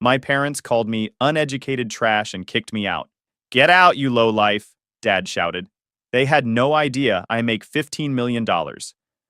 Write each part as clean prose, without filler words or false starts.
My parents called me uneducated trash and kicked me out. Get out, you lowlife, Dad shouted. They had no idea I make $15 million.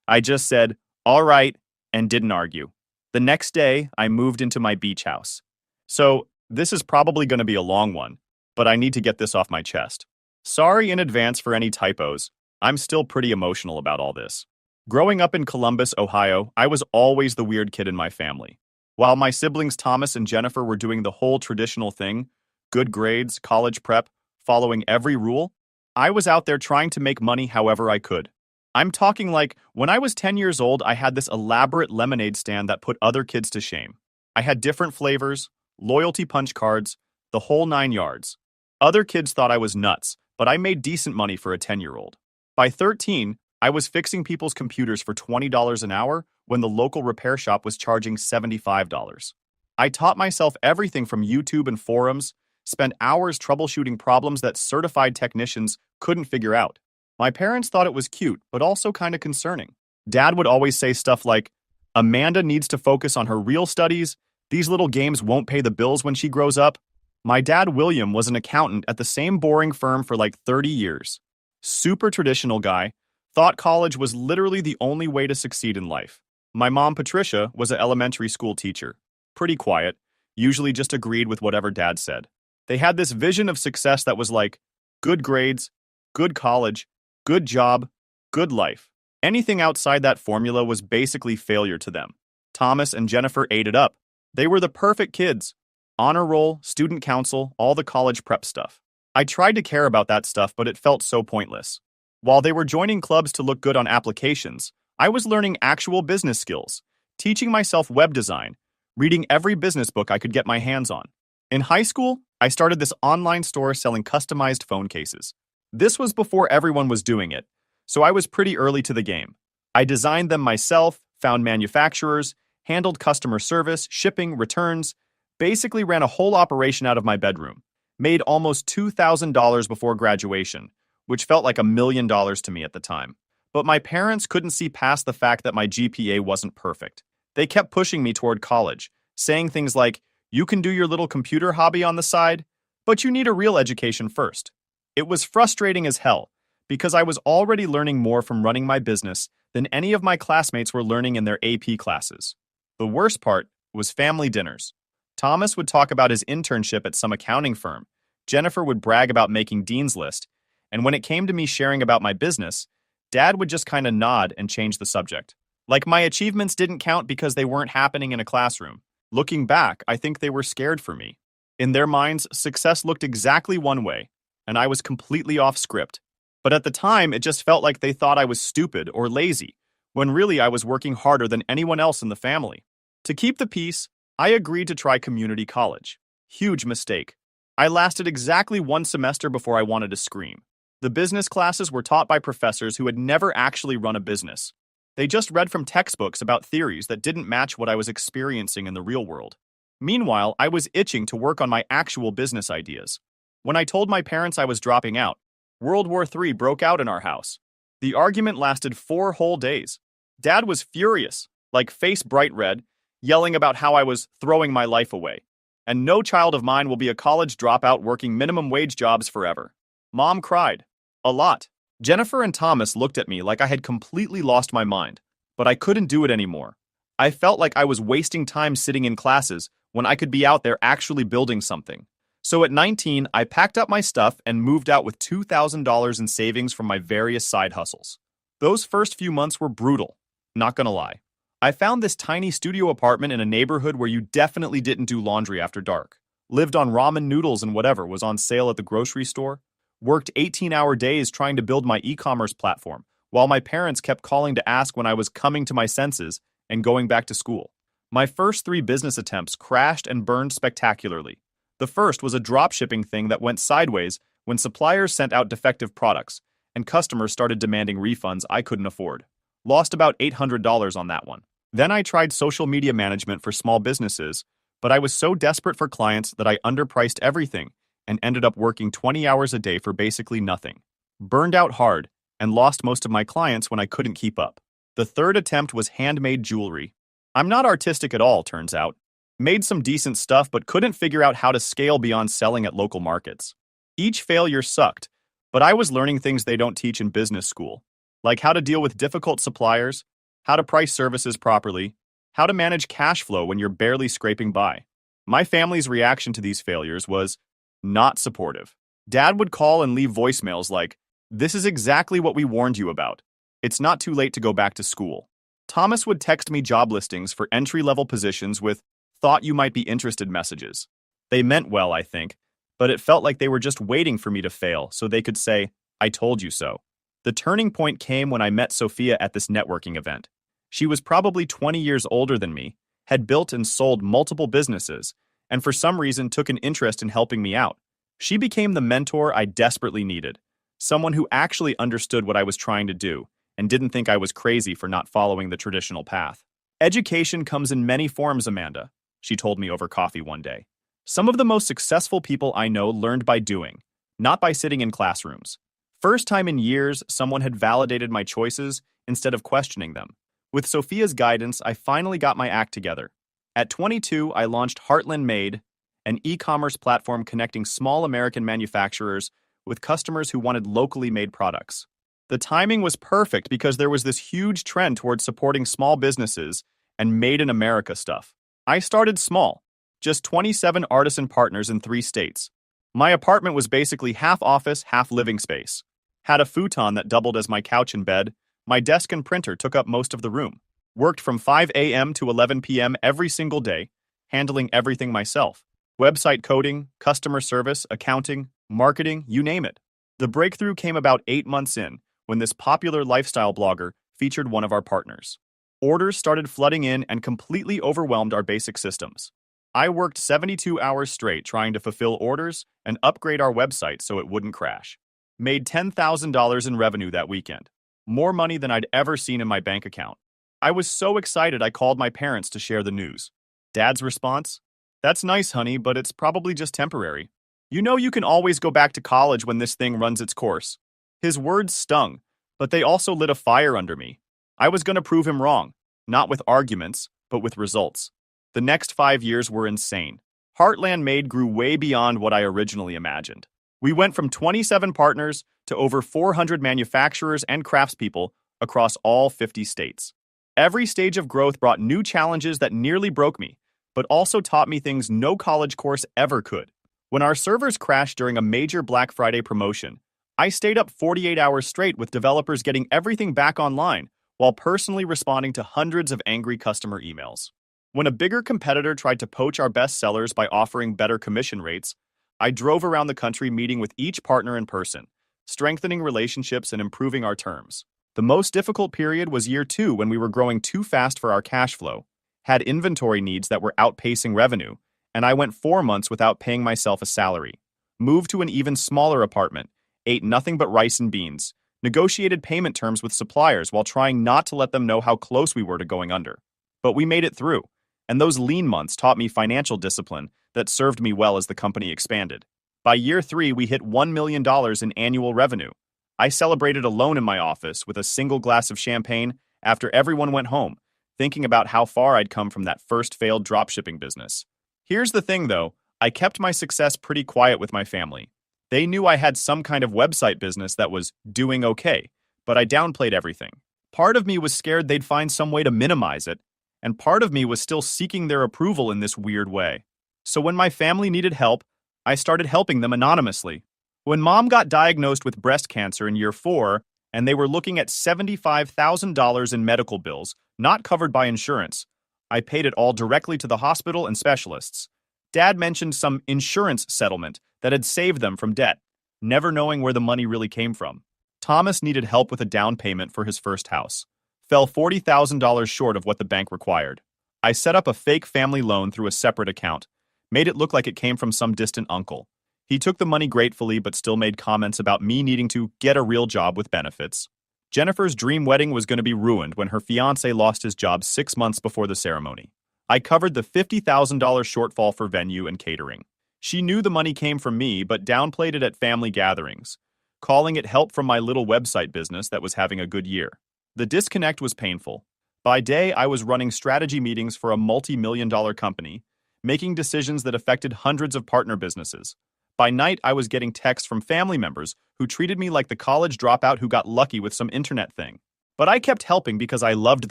I just said, all right, and didn't argue. The next day, I moved into my beach house. So, this is probably going to be a long one, but I need to get this off my chest. Sorry in advance for any typos. I'm still pretty emotional about all this. Growing up in Columbus, Ohio, I was always the weird kid in my family. While my siblings Thomas and Jennifer were doing the whole traditional thing, good grades, college prep, following every rule, I was out there trying to make money however I could. I'm talking like, when I was 10 years old, I had this elaborate lemonade stand that put other kids to shame. I had different flavors, loyalty punch cards, the whole 9 yards. Other kids thought I was nuts, but I made decent money for a 10-year-old. By 13, I was fixing people's computers for $20 an hour when the local repair shop was charging $75. I taught myself everything from YouTube and forums, spent hours troubleshooting problems that certified technicians couldn't figure out. My parents thought it was cute, but also kind of concerning. Dad would always say stuff like, Amanda needs to focus on her real studies. These little games won't pay the bills when she grows up. My dad, William, was an accountant at the same boring firm for like 30 years. Super traditional guy, thought college was literally the only way to succeed in life. My mom, Patricia, was an elementary school teacher. Pretty quiet, usually just agreed with whatever Dad said. They had this vision of success that was like, good grades, good college, good job, good life. Anything outside that formula was basically failure to them. Thomas and Jennifer ate it up. They were the perfect kids. Honor roll, student council, all the college prep stuff. I tried to care about that stuff, but it felt so pointless. While they were joining clubs to look good on applications, I was learning actual business skills, teaching myself web design, reading every business book I could get my hands on. In high school, I started this online store selling customized phone cases. This was before everyone was doing it, so I was pretty early to the game. I designed them myself, found manufacturers, handled customer service, shipping, returns, basically ran a whole operation out of my bedroom. Made almost $2,000 before graduation, which felt like $1 million to me at the time. But my parents couldn't see past the fact that my GPA wasn't perfect. They kept pushing me toward college, saying things like, you can do your little computer hobby on the side, but you need a real education first. It was frustrating as hell, because I was already learning more from running my business than any of my classmates were learning in their AP classes. The worst part was family dinners. Thomas would talk about his internship at some accounting firm. Jennifer would brag about making Dean's List. And when it came to me sharing about my business, Dad would just kind of nod and change the subject. Like my achievements didn't count because they weren't happening in a classroom. Looking back, I think they were scared for me. In their minds, success looked exactly one way, and I was completely off script. But at the time, it just felt like they thought I was stupid or lazy, when really I was working harder than anyone else in the family. To keep the peace, I agreed to try community college. Huge mistake. I lasted exactly 1 semester before I wanted to scream. The business classes were taught by professors who had never actually run a business. They just read from textbooks about theories that didn't match what I was experiencing in the real world. Meanwhile, I was itching to work on my actual business ideas. When I told my parents I was dropping out, World War III broke out in our house. The argument lasted 4 whole days. Dad was furious, like face bright red, yelling about how I was throwing my life away. And no child of mine will be a college dropout working minimum wage jobs forever. Mom cried. A lot. Jennifer and Thomas looked at me like I had completely lost my mind, but I couldn't do it anymore. I felt like I was wasting time sitting in classes when I could be out there actually building something. So at 19, I packed up my stuff and moved out with $2,000 in savings from my various side hustles. Those first few months were brutal, not gonna lie. I found this tiny studio apartment in a neighborhood where you definitely didn't do laundry after dark. Lived on ramen noodles and whatever was on sale at the grocery store. Worked 18-hour days trying to build my e-commerce platform, while my parents kept calling to ask when I was coming to my senses and going back to school. My first 3 business attempts crashed and burned spectacularly. The first was a dropshipping thing that went sideways when suppliers sent out defective products, and customers started demanding refunds I couldn't afford. Lost about $800 on that one. Then I tried social media management for small businesses, but I was so desperate for clients that I underpriced everything and ended up working 20 hours a day for basically nothing. Burned out hard, and lost most of my clients when I couldn't keep up. The third attempt was handmade jewelry. I'm not artistic at all, turns out. Made some decent stuff, but couldn't figure out how to scale beyond selling at local markets. Each failure sucked, but I was learning things they don't teach in business school, like how to deal with difficult suppliers, how to price services properly, how to manage cash flow when you're barely scraping by. My family's reaction to these failures was not supportive. Dad would call and leave voicemails like, "This is exactly what we warned you about. It's not too late to go back to school." Thomas would text me job listings for entry-level positions with "thought you might be interested" messages. They meant well, I think, but it felt like they were just waiting for me to fail so they could say, "I told you so." The turning point came when I met Sophia at this networking event. She was probably 20 years older than me, had built and sold multiple businesses, and for some reason took an interest in helping me out. She became the mentor I desperately needed, someone who actually understood what I was trying to do and didn't think I was crazy for not following the traditional path. "Education comes in many forms, Amanda," she told me over coffee one day. "Some of the most successful people I know learned by doing, not by sitting in classrooms." First time in years, someone had validated my choices instead of questioning them. With Sophia's guidance, I finally got my act together. At 22, I launched Heartland Made, an e-commerce platform connecting small American manufacturers with customers who wanted locally made products. The timing was perfect because there was this huge trend towards supporting small businesses and made in America stuff. I started small, just 27 artisan partners in 3 states. My apartment was basically half office, half living space. Had a futon that doubled as my couch and bed. My desk and printer took up most of the room. Worked from 5 a.m. to 11 p.m. every single day, handling everything myself. Website coding, customer service, accounting, marketing, you name it. The breakthrough came about 8 months in, when this popular lifestyle blogger featured one of our partners. Orders started flooding in and completely overwhelmed our basic systems. I worked 72 hours straight trying to fulfill orders and upgrade our website so it wouldn't crash. Made $10,000 in revenue that weekend. More money than I'd ever seen in my bank account. I was so excited I called my parents to share the news. Dad's response? "That's nice, honey, but it's probably just temporary. You know you can always go back to college when this thing runs its course." His words stung, but they also lit a fire under me. I was going to prove him wrong, not with arguments, but with results. The next 5 years were insane. Heartland Made grew way beyond what I originally imagined. We went from 27 partners to over 400 manufacturers and craftspeople across all 50 states. Every stage of growth brought new challenges that nearly broke me, but also taught me things no college course ever could. When our servers crashed during a major Black Friday promotion, I stayed up 48 hours straight with developers getting everything back online while personally responding to hundreds of angry customer emails. When a bigger competitor tried to poach our best sellers by offering better commission rates, I drove around the country meeting with each partner in person, strengthening relationships and improving our terms. The most difficult period was year 2 when we were growing too fast for our cash flow, had inventory needs that were outpacing revenue, and I went 4 months without paying myself a salary. Moved to an even smaller apartment, ate nothing but rice and beans, negotiated payment terms with suppliers while trying not to let them know how close we were to going under. But we made it through, and those lean months taught me financial discipline that served me well as the company expanded. By year 3, we hit $1 million in annual revenue. I celebrated alone in my office with a single glass of champagne after everyone went home, thinking about how far I'd come from that first failed dropshipping business. Here's the thing though, I kept my success pretty quiet with my family. They knew I had some kind of website business that was doing okay, but I downplayed everything. Part of me was scared they'd find some way to minimize it, and part of me was still seeking their approval in this weird way. So when my family needed help, I started helping them anonymously. When Mom got diagnosed with breast cancer in year 4, and they were looking at $75,000 in medical bills, not covered by insurance, I paid it all directly to the hospital and specialists. Dad mentioned some insurance settlement that had saved them from debt, never knowing where the money really came from. Thomas needed help with a down payment for his first house. Fell $40,000 short of what the bank required. I set up a fake family loan through a separate account, made it look like it came from some distant uncle. He took the money gratefully but still made comments about me needing to get a real job with benefits. Jennifer's dream wedding was going to be ruined when her fiancé lost his job 6 months before the ceremony. I covered the $50,000 shortfall for venue and catering. She knew the money came from me but downplayed it at family gatherings, calling it help from my little website business that was having a good year. The disconnect was painful. By day, I was running strategy meetings for a multi-million-dollar company, making decisions that affected hundreds of partner businesses. By night, I was getting texts from family members who treated me like the college dropout who got lucky with some internet thing. But I kept helping because I loved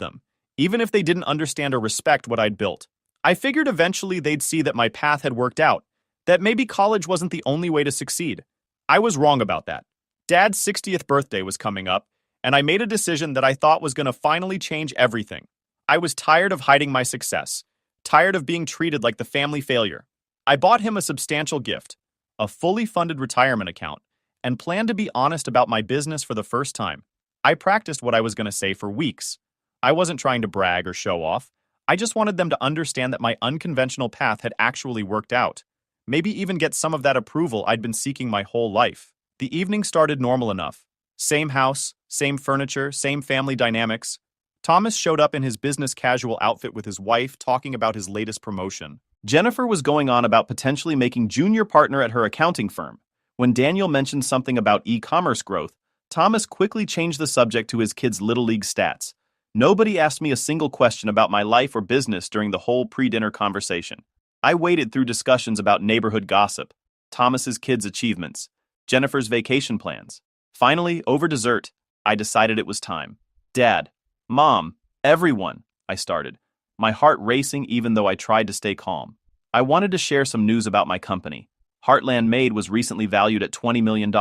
them, even if they didn't understand or respect what I'd built. I figured eventually they'd see that my path had worked out, that maybe college wasn't the only way to succeed. I was wrong about that. Dad's 60th birthday was coming up, and I made a decision that I thought was going to finally change everything. I was tired of hiding my success, tired of being treated like the family failure. I bought him a substantial gift, a fully funded retirement account, and planned to be honest about my business for the first time. I practiced what I was going to say for weeks. I wasn't trying to brag or show off. I just wanted them to understand that my unconventional path had actually worked out. Maybe even get some of that approval I'd been seeking my whole life. The evening started normal enough. Same house, same furniture, same family dynamics. Thomas showed up in his business casual outfit with his wife, talking about his latest promotion. Jennifer was going on about potentially making junior partner at her accounting firm. When Daniel mentioned something about e-commerce growth, Thomas quickly changed the subject to his kids' Little League stats. Nobody asked me a single question about my life or business during the whole pre-dinner conversation. I waded through discussions about neighborhood gossip, Thomas's kids' achievements, Jennifer's vacation plans. Finally, over dessert, I decided it was time. Dad, Mom, everyone, I started, my heart racing even though I tried to stay calm. I wanted to share some news about my company. Heartland Made was recently valued at $20 million.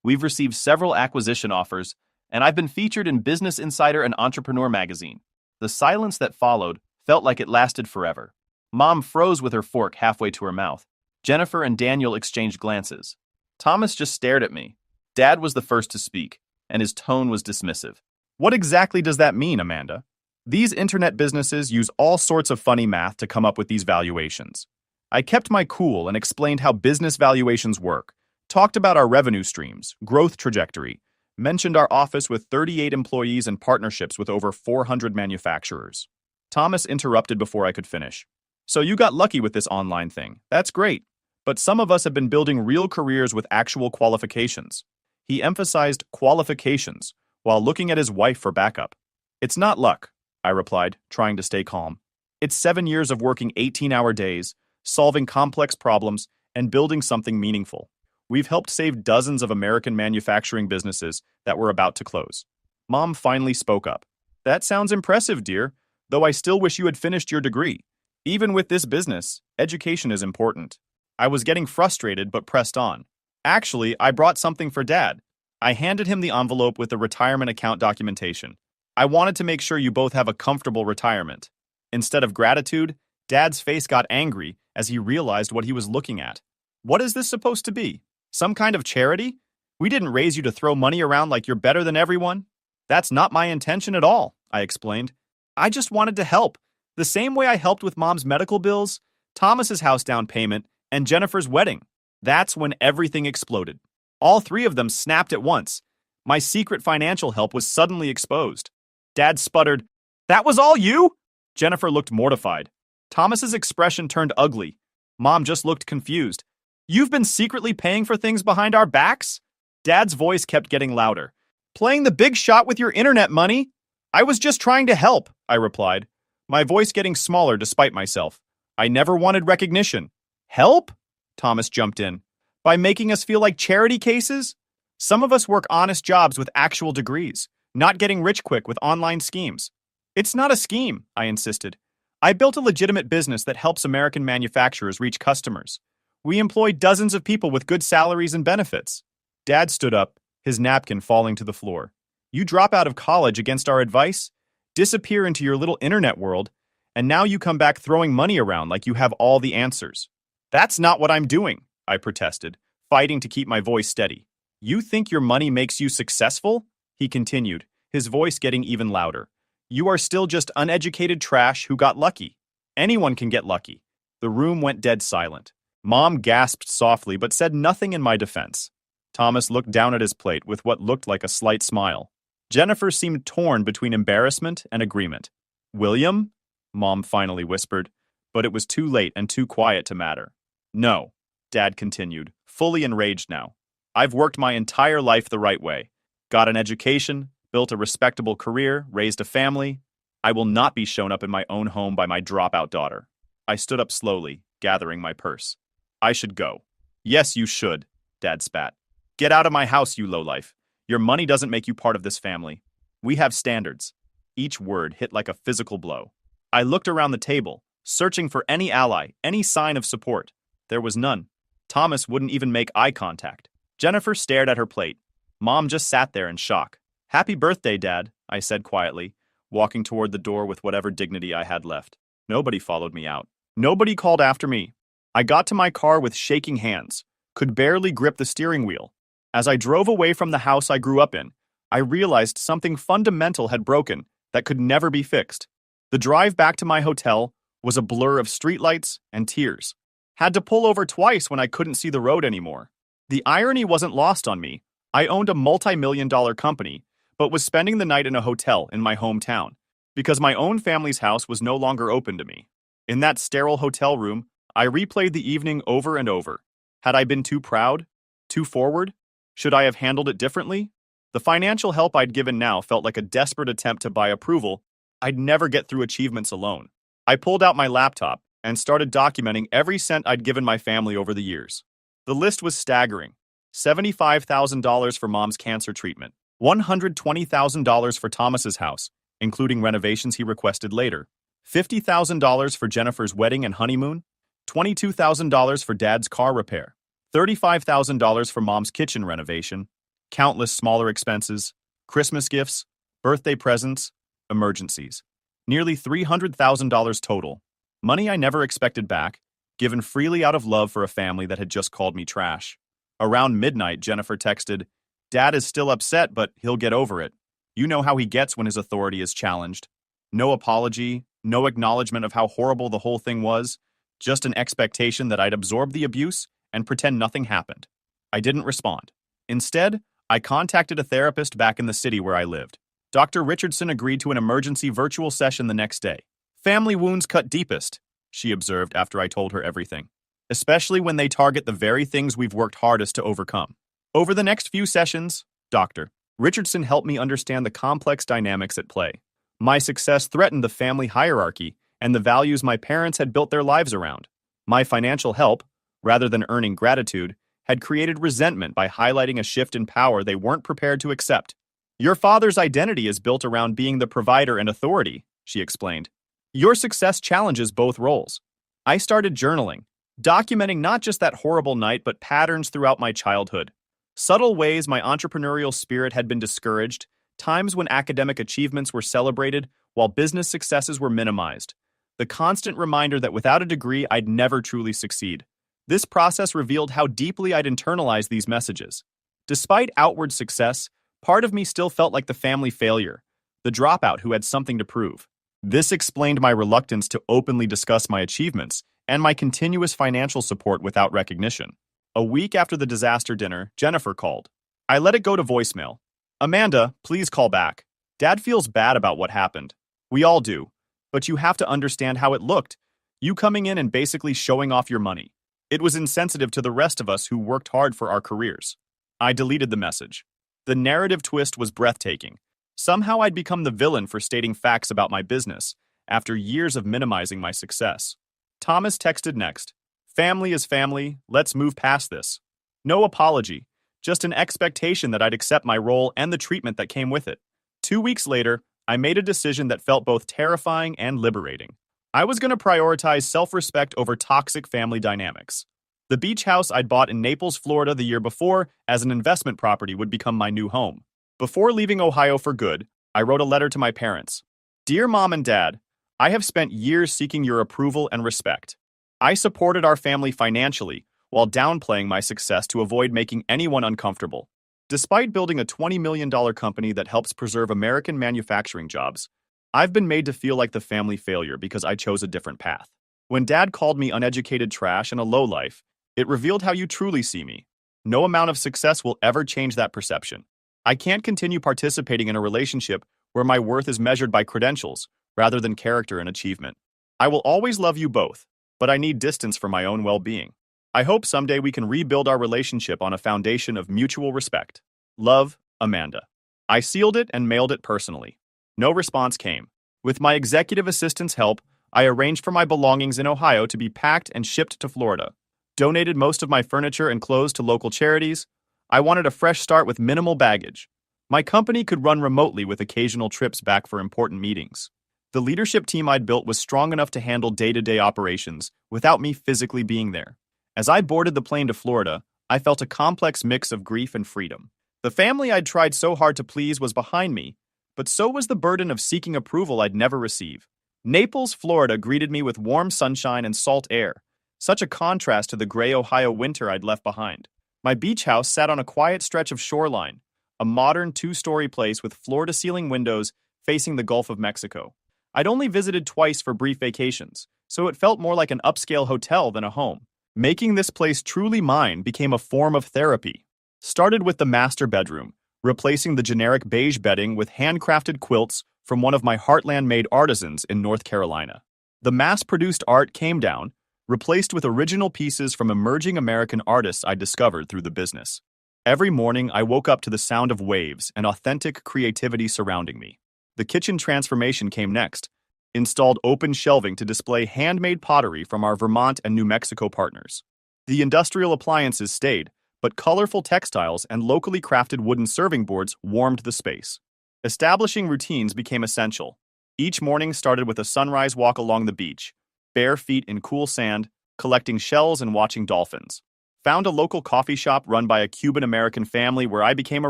We've received several acquisition offers, and I've been featured in Business Insider and Entrepreneur magazine. The silence that followed felt like it lasted forever. Mom froze with her fork halfway to her mouth. Jennifer and Daniel exchanged glances. Thomas just stared at me. Dad was the first to speak, and his tone was dismissive. What exactly does that mean, Amanda? These internet businesses use all sorts of funny math to come up with these valuations. I kept my cool and explained how business valuations work, talked about our revenue streams, growth trajectory, mentioned our office with 38 employees and partnerships with over 400 manufacturers. Thomas interrupted before I could finish. So you got lucky with this online thing. That's great. But some of us have been building real careers with actual qualifications. He emphasized qualifications while looking at his wife for backup. It's not luck, I replied, trying to stay calm. It's 7 years of working 18-hour days, solving complex problems, and building something meaningful. We've helped save dozens of American manufacturing businesses that were about to close. Mom finally spoke up. That sounds impressive, dear, though I still wish you had finished your degree. Even with this business, education is important. I was getting frustrated but pressed on. Actually, I brought something for Dad. I handed him the envelope with the retirement account documentation. I wanted to make sure you both have a comfortable retirement. Instead of gratitude, Dad's face got angry as he realized what he was looking at. What is this supposed to be? Some kind of charity? We didn't raise you to throw money around like you're better than everyone. That's not my intention at all, I explained. I just wanted to help. The same way I helped with Mom's medical bills, Thomas's house down payment, and Jennifer's wedding. That's when everything exploded. All three of them snapped at once. My secret financial help was suddenly exposed. Dad sputtered, "That was all you?" Jennifer looked mortified. Thomas's expression turned ugly. Mom just looked confused. "You've been secretly paying for things behind our backs?" Dad's voice kept getting louder. "Playing the big shot with your internet money?" "I was just trying to help," I replied, my voice getting smaller despite myself. "I never wanted recognition." "Help?" Thomas jumped in. "By making us feel like charity cases? Some of us work honest jobs with actual degrees, not getting rich quick with online schemes." "It's not a scheme," I insisted. "I built a legitimate business that helps American manufacturers reach customers. We employ dozens of people with good salaries and benefits." Dad stood up, his napkin falling to the floor. "You drop out of college against our advice, disappear into your little internet world, and now you come back throwing money around like you have all the answers." "That's not what I'm doing," I protested, fighting to keep my voice steady. "You think your money makes you successful?" He continued, his voice getting even louder. "You are still just uneducated trash who got lucky. Anyone can get lucky." The room went dead silent. Mom gasped softly but said nothing in my defense. Thomas looked down at his plate with what looked like a slight smile. Jennifer seemed torn between embarrassment and agreement. "William?" Mom finally whispered, but it was too late and too quiet to matter. "No," Dad continued, fully enraged now. "I've worked my entire life the right way. Got an education, built a respectable career, raised a family. I will not be shown up in my own home by my dropout daughter." I stood up slowly, gathering my purse. I should go. Yes, you should, Dad spat. Get out of my house, you lowlife. Your money doesn't make you part of this family. We have standards. Each word hit like a physical blow. I looked around the table, searching for any ally, any sign of support. There was none. Thomas wouldn't even make eye contact. Jennifer stared at her plate. Mom just sat there in shock. Happy birthday, Dad, I said quietly, walking toward the door with whatever dignity I had left. Nobody followed me out. Nobody called after me. I got to my car with shaking hands, could barely grip the steering wheel. As I drove away from the house I grew up in, I realized something fundamental had broken that could never be fixed. The drive back to my hotel was a blur of streetlights and tears. Had to pull over twice when I couldn't see the road anymore. The irony wasn't lost on me. I owned a multi-million-dollar company, but was spending the night in a hotel in my hometown, because my own family's house was no longer open to me. In that sterile hotel room, I replayed the evening over and over. Had I been too proud? Too forward? Should I have handled it differently? The financial help I'd given now felt like a desperate attempt to buy approval. I'd never get through achievements alone. I pulled out my laptop and started documenting every cent I'd given my family over the years. The list was staggering. $75,000 for Mom's cancer treatment, $120,000 for Thomas's house, including renovations he requested later, $50,000 for Jennifer's wedding and honeymoon, $22,000 for Dad's car repair, $35,000 for Mom's kitchen renovation, countless smaller expenses, Christmas gifts, birthday presents, emergencies. Nearly $300,000 total. Money I never expected back, given freely out of love for a family that had just called me trash. Around midnight, Jennifer texted, "Dad is still upset, but he'll get over it. You know how he gets when his authority is challenged. No apology, no acknowledgement of how horrible the whole thing was, just an expectation that I'd absorb the abuse and pretend nothing happened." I didn't respond. Instead, I contacted a therapist back in the city where I lived. Dr. Richardson agreed to an emergency virtual session the next day. "Family wounds cut deepest," she observed after I told her everything, "especially when they target the very things we've worked hardest to overcome." Over the next few sessions, Dr. Richardson helped me understand the complex dynamics at play. My success threatened the family hierarchy and the values my parents had built their lives around. My financial help, rather than earning gratitude, had created resentment by highlighting a shift in power they weren't prepared to accept. "Your father's identity is built around being the provider and authority," she explained. "Your success challenges both roles." I started journaling, documenting not just that horrible night, but patterns throughout my childhood. Subtle ways my entrepreneurial spirit had been discouraged, times when academic achievements were celebrated while business successes were minimized. The constant reminder that without a degree, I'd never truly succeed. This process revealed how deeply I'd internalized these messages. Despite outward success, part of me still felt like the family failure, the dropout who had something to prove. This explained my reluctance to openly discuss my achievements and my continuous financial support without recognition. A week after the disaster dinner, Jennifer called. I let it go to voicemail. "Amanda, please call back. Dad feels bad about what happened. We all do. But you have to understand how it looked. You coming in and basically showing off your money. It was insensitive to the rest of us who worked hard for our careers." I deleted the message. The narrative twist was breathtaking. Somehow I'd become the villain for stating facts about my business, after years of minimizing my success. Thomas texted next. "Family is family, let's move past this." No apology, just an expectation that I'd accept my role and the treatment that came with it. 2 weeks later, I made a decision that felt both terrifying and liberating. I was going to prioritize self-respect over toxic family dynamics. The beach house I'd bought in Naples, Florida the year before as an investment property would become my new home. Before leaving Ohio for good, I wrote a letter to my parents. "Dear Mom and Dad, I have spent years seeking your approval and respect. I supported our family financially while downplaying my success to avoid making anyone uncomfortable. Despite building a $20 million company that helps preserve American manufacturing jobs, I've been made to feel like the family failure because I chose a different path. When Dad called me uneducated trash and a lowlife, it revealed how you truly see me. No amount of success will ever change that perception. I can't continue participating in a relationship where my worth is measured by credentials rather than character and achievement. I will always love you both, but I need distance for my own well-being. I hope someday we can rebuild our relationship on a foundation of mutual respect. Love, Amanda." I sealed it and mailed it personally. No response came. With my executive assistant's help, I arranged for my belongings in Ohio to be packed and shipped to Florida. Donated most of my furniture and clothes to local charities. I wanted a fresh start with minimal baggage. My company could run remotely with occasional trips back for important meetings. The leadership team I'd built was strong enough to handle day-to-day operations without me physically being there. As I boarded the plane to Florida, I felt a complex mix of grief and freedom. The family I'd tried so hard to please was behind me, but so was the burden of seeking approval I'd never receive. Naples, Florida greeted me with warm sunshine and salt air, such a contrast to the gray Ohio winter I'd left behind. My beach house sat on a quiet stretch of shoreline, a modern two-story place with floor-to-ceiling windows facing the Gulf of Mexico. I'd only visited twice for brief vacations, so it felt more like an upscale hotel than a home. Making this place truly mine became a form of therapy. Started with the master bedroom, replacing the generic beige bedding with handcrafted quilts from one of my Heartland-made artisans in North Carolina. The mass-produced art came down, replaced with original pieces from emerging American artists I discovered through the business. Every morning, I woke up to the sound of waves and authentic creativity surrounding me. The kitchen transformation came next. Installed open shelving to display handmade pottery from our Vermont and New Mexico partners. The industrial appliances stayed, but colorful textiles and locally crafted wooden serving boards warmed the space. Establishing routines became essential. Each morning started with a sunrise walk along the beach, bare feet in cool sand, collecting shells and watching dolphins. Found a local coffee shop run by a Cuban-American family where I became a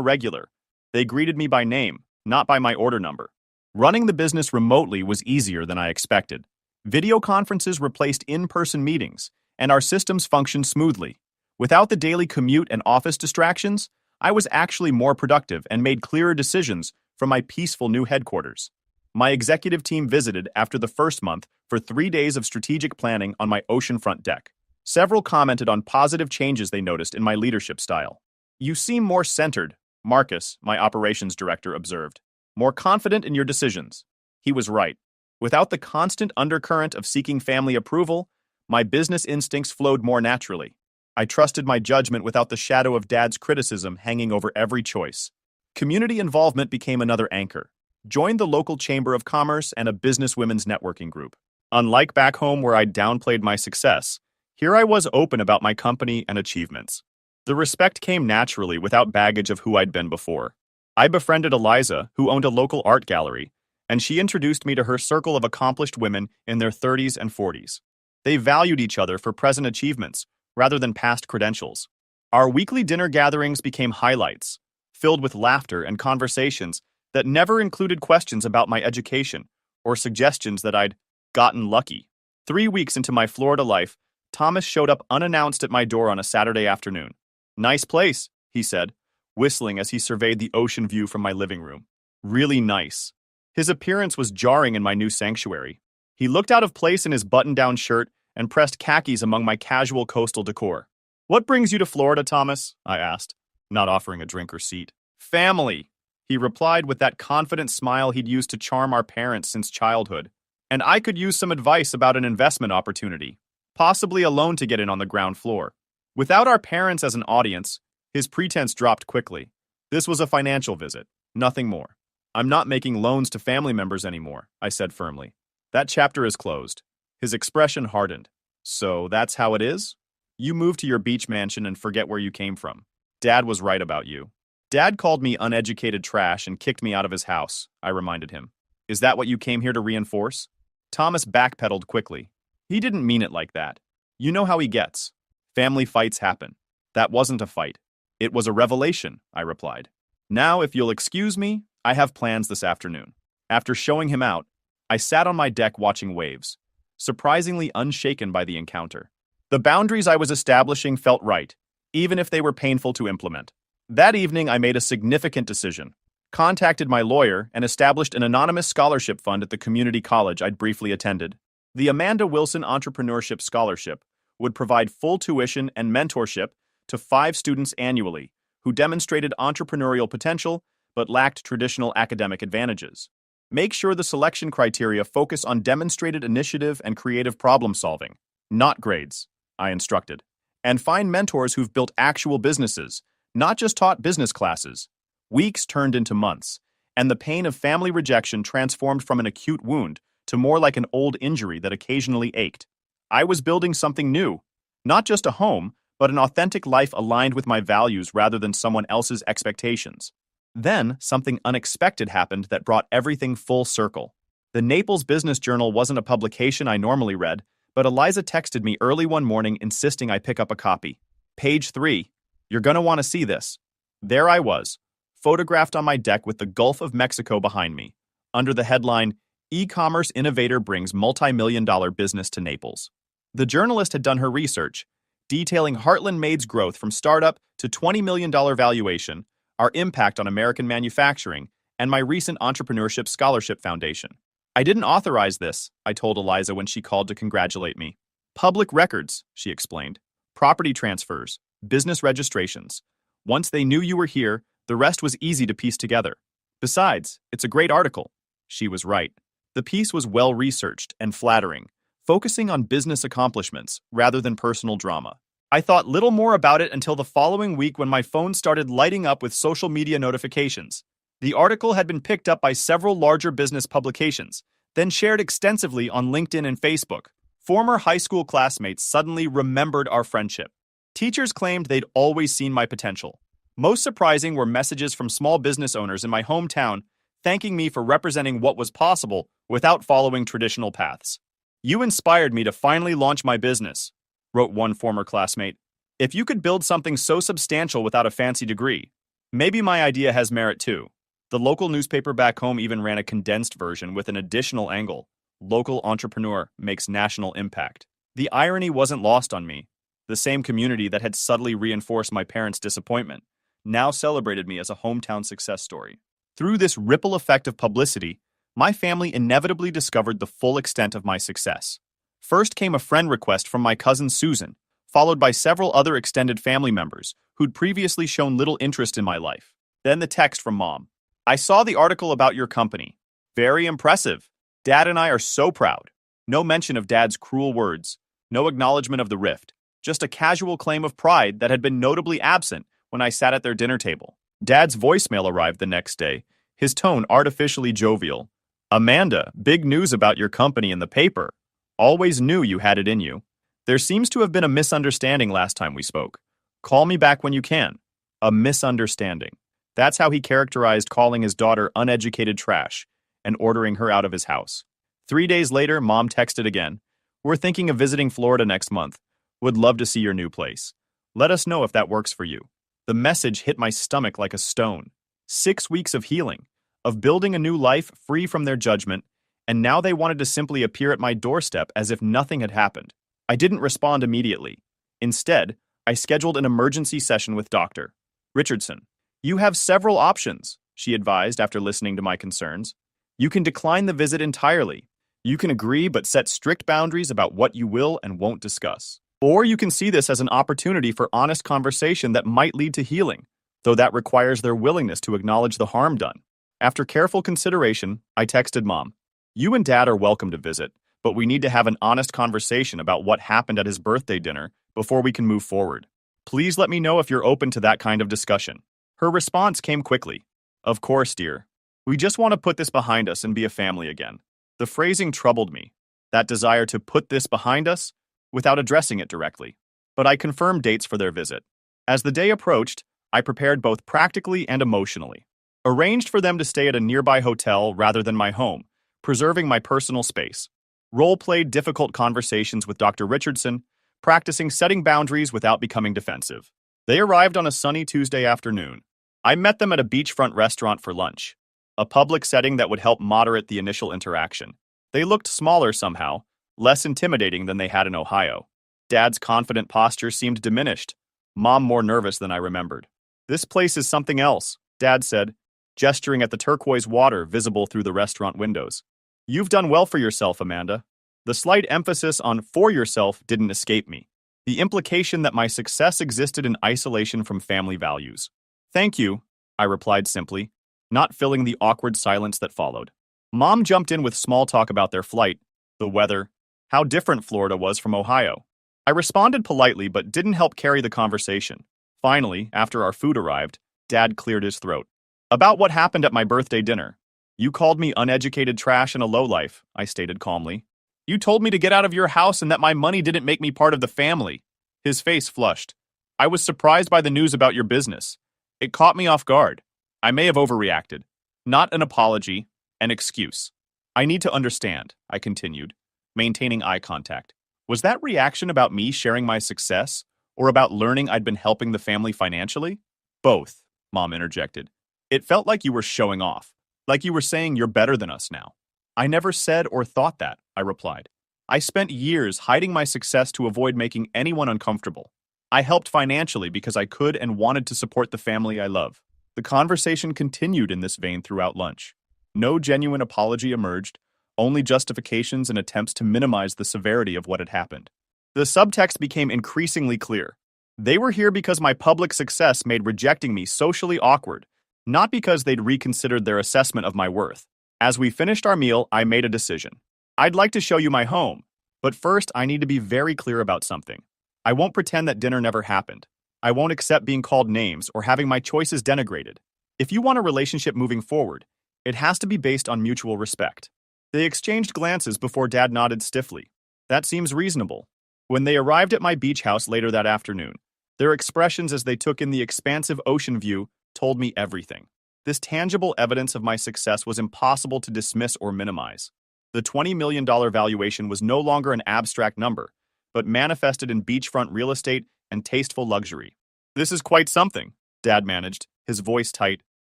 regular. They greeted me by name, not by my order number. Running the business remotely was easier than I expected. Video conferences replaced in-person meetings, and our systems functioned smoothly. Without the daily commute and office distractions, I was actually more productive and made clearer decisions from my peaceful new headquarters. My executive team visited after the first month for 3 days of strategic planning on my oceanfront deck. Several commented on positive changes they noticed in my leadership style. "You seem more centered," Marcus, my operations director, observed. "More confident in your decisions." He was right. Without the constant undercurrent of seeking family approval, my business instincts flowed more naturally. I trusted my judgment without the shadow of Dad's criticism hanging over every choice. Community involvement became another anchor. Joined the local chamber of commerce and a business women's networking group. Unlike back home where I'd downplayed my success, here I was open about my company and achievements. The respect came naturally without baggage of who I'd been before. I befriended Eliza, who owned a local art gallery, and she introduced me to her circle of accomplished women in their 30s and 40s. They valued each other for present achievements rather than past credentials. Our weekly dinner gatherings became highlights, filled with laughter and conversations that never included questions about my education or suggestions that I'd gotten lucky. 3 weeks into my Florida life, Thomas showed up unannounced at my door on a Saturday afternoon. "Nice place," he said, whistling as he surveyed the ocean view from my living room. "Really nice." His appearance was jarring in my new sanctuary. He looked out of place in his button-down shirt and pressed khakis among my casual coastal decor. "What brings you to Florida, Thomas?" I asked, not offering a drink or seat. "Family," he replied with that confident smile he'd used to charm our parents since childhood. "And I could use some advice about an investment opportunity, possibly a loan to get in on the ground floor." Without our parents as an audience, his pretense dropped quickly. This was a financial visit, nothing more. "I'm not making loans to family members anymore," I said firmly. "That chapter is closed." His expression hardened. "So that's how it is? You move to your beach mansion and forget where you came from. Dad was right about you." "Dad called me uneducated trash and kicked me out of his house," I reminded him. "Is that what you came here to reinforce?" Thomas backpedaled quickly. "He didn't mean it like that. You know how he gets. Family fights happen. That wasn't a fight. It was a revelation," I replied. "Now, if you'll excuse me, I have plans this afternoon." After showing him out, I sat on my deck watching waves, surprisingly unshaken by the encounter. The boundaries I was establishing felt right, even if they were painful to implement. That evening, I made a significant decision, contacted my lawyer, and established an anonymous scholarship fund at the community college I'd briefly attended. The Amanda Wilson Entrepreneurship Scholarship would provide full tuition and mentorship to 5 students annually who demonstrated entrepreneurial potential but lacked traditional academic advantages. Make sure the selection criteria focus on demonstrated initiative and creative problem solving, not grades, I instructed. And find mentors who've built actual businesses, not just taught business classes. Weeks turned into months, and the pain of family rejection transformed from an acute wound to more like an old injury that occasionally ached. I was building something new, not just a home, but an authentic life aligned with my values rather than someone else's expectations. Then, something unexpected happened that brought everything full circle. The Naples Business Journal wasn't a publication I normally read, but Eliza texted me early one morning insisting I pick up a copy. Page 3. You're gonna want to see this. There I was, photographed on my deck with the Gulf of Mexico behind me, under the headline, E-commerce innovator brings multi-million-dollar business to Naples. The journalist had done her research, detailing Heartland Made's growth from startup to $20 million valuation, our impact on American manufacturing, and my recent entrepreneurship scholarship foundation. I didn't authorize this, I told Eliza when she called to congratulate me. Public records, she explained. Property transfers, business registrations. Once they knew you were here, the rest was easy to piece together. Besides, it's a great article. She was right. The piece was well-researched and flattering, focusing on business accomplishments rather than personal drama. I thought little more about it until the following week when my phone started lighting up with social media notifications. The article had been picked up by several larger business publications, then shared extensively on LinkedIn and Facebook. Former high school classmates suddenly remembered our friendship. Teachers claimed they'd always seen my potential. Most surprising were messages from small business owners in my hometown thanking me for representing what was possible without following traditional paths. You inspired me to finally launch my business, wrote one former classmate. If you could build something so substantial without a fancy degree, maybe my idea has merit too. The local newspaper back home even ran a condensed version with an additional angle. Local entrepreneur makes national impact. The irony wasn't lost on me. The same community that had subtly reinforced my parents' disappointment now celebrated me as a hometown success story. Through this ripple effect of publicity, my family inevitably discovered the full extent of my success. First came a friend request from my cousin Susan, followed by several other extended family members who'd previously shown little interest in my life. Then the text from Mom. I saw the article about your company. Very impressive. Dad and I are so proud. No mention of Dad's cruel words. No acknowledgement of the rift. Just a casual claim of pride that had been notably absent when I sat at their dinner table. Dad's voicemail arrived the next day, his tone artificially jovial. Amanda, big news about your company in the paper. Always knew you had it in you. There seems to have been a misunderstanding last time we spoke. Call me back when you can. A misunderstanding. That's how he characterized calling his daughter uneducated trash and ordering her out of his house. 3 days later, Mom texted again. We're thinking of visiting Florida next month. Would love to see your new place. Let us know if that works for you. The message hit my stomach like a stone. 6 weeks of healing, of building a new life free from their judgment, and now they wanted to simply appear at my doorstep as if nothing had happened. I didn't respond immediately. Instead, I scheduled an emergency session with Dr. Richardson. You have several options, she advised after listening to my concerns. You can decline the visit entirely. You can agree but set strict boundaries about what you will and won't discuss. Or you can see this as an opportunity for honest conversation that might lead to healing, though that requires their willingness to acknowledge the harm done. After careful consideration, I texted Mom. You and Dad are welcome to visit, but we need to have an honest conversation about what happened at his birthday dinner before we can move forward. Please let me know if you're open to that kind of discussion. Her response came quickly. Of course, dear. We just want to put this behind us and be a family again. The phrasing troubled me. That desire to put this behind us without addressing it directly. But I confirmed dates for their visit. As the day approached, I prepared both practically and emotionally. Arranged for them to stay at a nearby hotel rather than my home, preserving my personal space. Role-played difficult conversations with Dr. Richardson, practicing setting boundaries without becoming defensive. They arrived on a sunny Tuesday afternoon. I met them at a beachfront restaurant for lunch, a public setting that would help moderate the initial interaction. They looked smaller somehow, less intimidating than they had in Ohio. Dad's confident posture seemed diminished, Mom more nervous than I remembered. This place is something else, Dad said, gesturing at the turquoise water visible through the restaurant windows. You've done well for yourself, Amanda. The slight emphasis on for yourself didn't escape me. The implication that my success existed in isolation from family values. Thank you, I replied simply, not filling the awkward silence that followed. Mom jumped in with small talk about their flight, the weather, how different Florida was from Ohio. I responded politely but didn't help carry the conversation. Finally, after our food arrived, Dad cleared his throat. About what happened at my birthday dinner. You called me uneducated trash and a lowlife, I stated calmly. You told me to get out of your house and that my money didn't make me part of the family. His face flushed. I was surprised by the news about your business. It caught me off guard. I may have overreacted. Not an apology, an excuse. I need to understand, I continued, maintaining eye contact. Was that reaction about me sharing my success, or about learning I'd been helping the family financially? Both, Mom interjected. It felt like you were showing off, like you were saying you're better than us now. I never said or thought that, I replied. I spent years hiding my success to avoid making anyone uncomfortable. I helped financially because I could and wanted to support the family I love. The conversation continued in this vein throughout lunch. No genuine apology emerged, only justifications and attempts to minimize the severity of what had happened. The subtext became increasingly clear. They were here because my public success made rejecting me socially awkward, not because they'd reconsidered their assessment of my worth. As we finished our meal, I made a decision. I'd like to show you my home, but first I need to be very clear about something. I won't pretend that dinner never happened. I won't accept being called names or having my choices denigrated. If you want a relationship moving forward, it has to be based on mutual respect. They exchanged glances before Dad nodded stiffly. That seems reasonable. When they arrived at my beach house later that afternoon, their expressions as they took in the expansive ocean view told me everything. This tangible evidence of my success was impossible to dismiss or minimize. The $20 million valuation was no longer an abstract number, but manifested in beachfront real estate and tasteful luxury. This is quite something, Dad managed, his voice tight,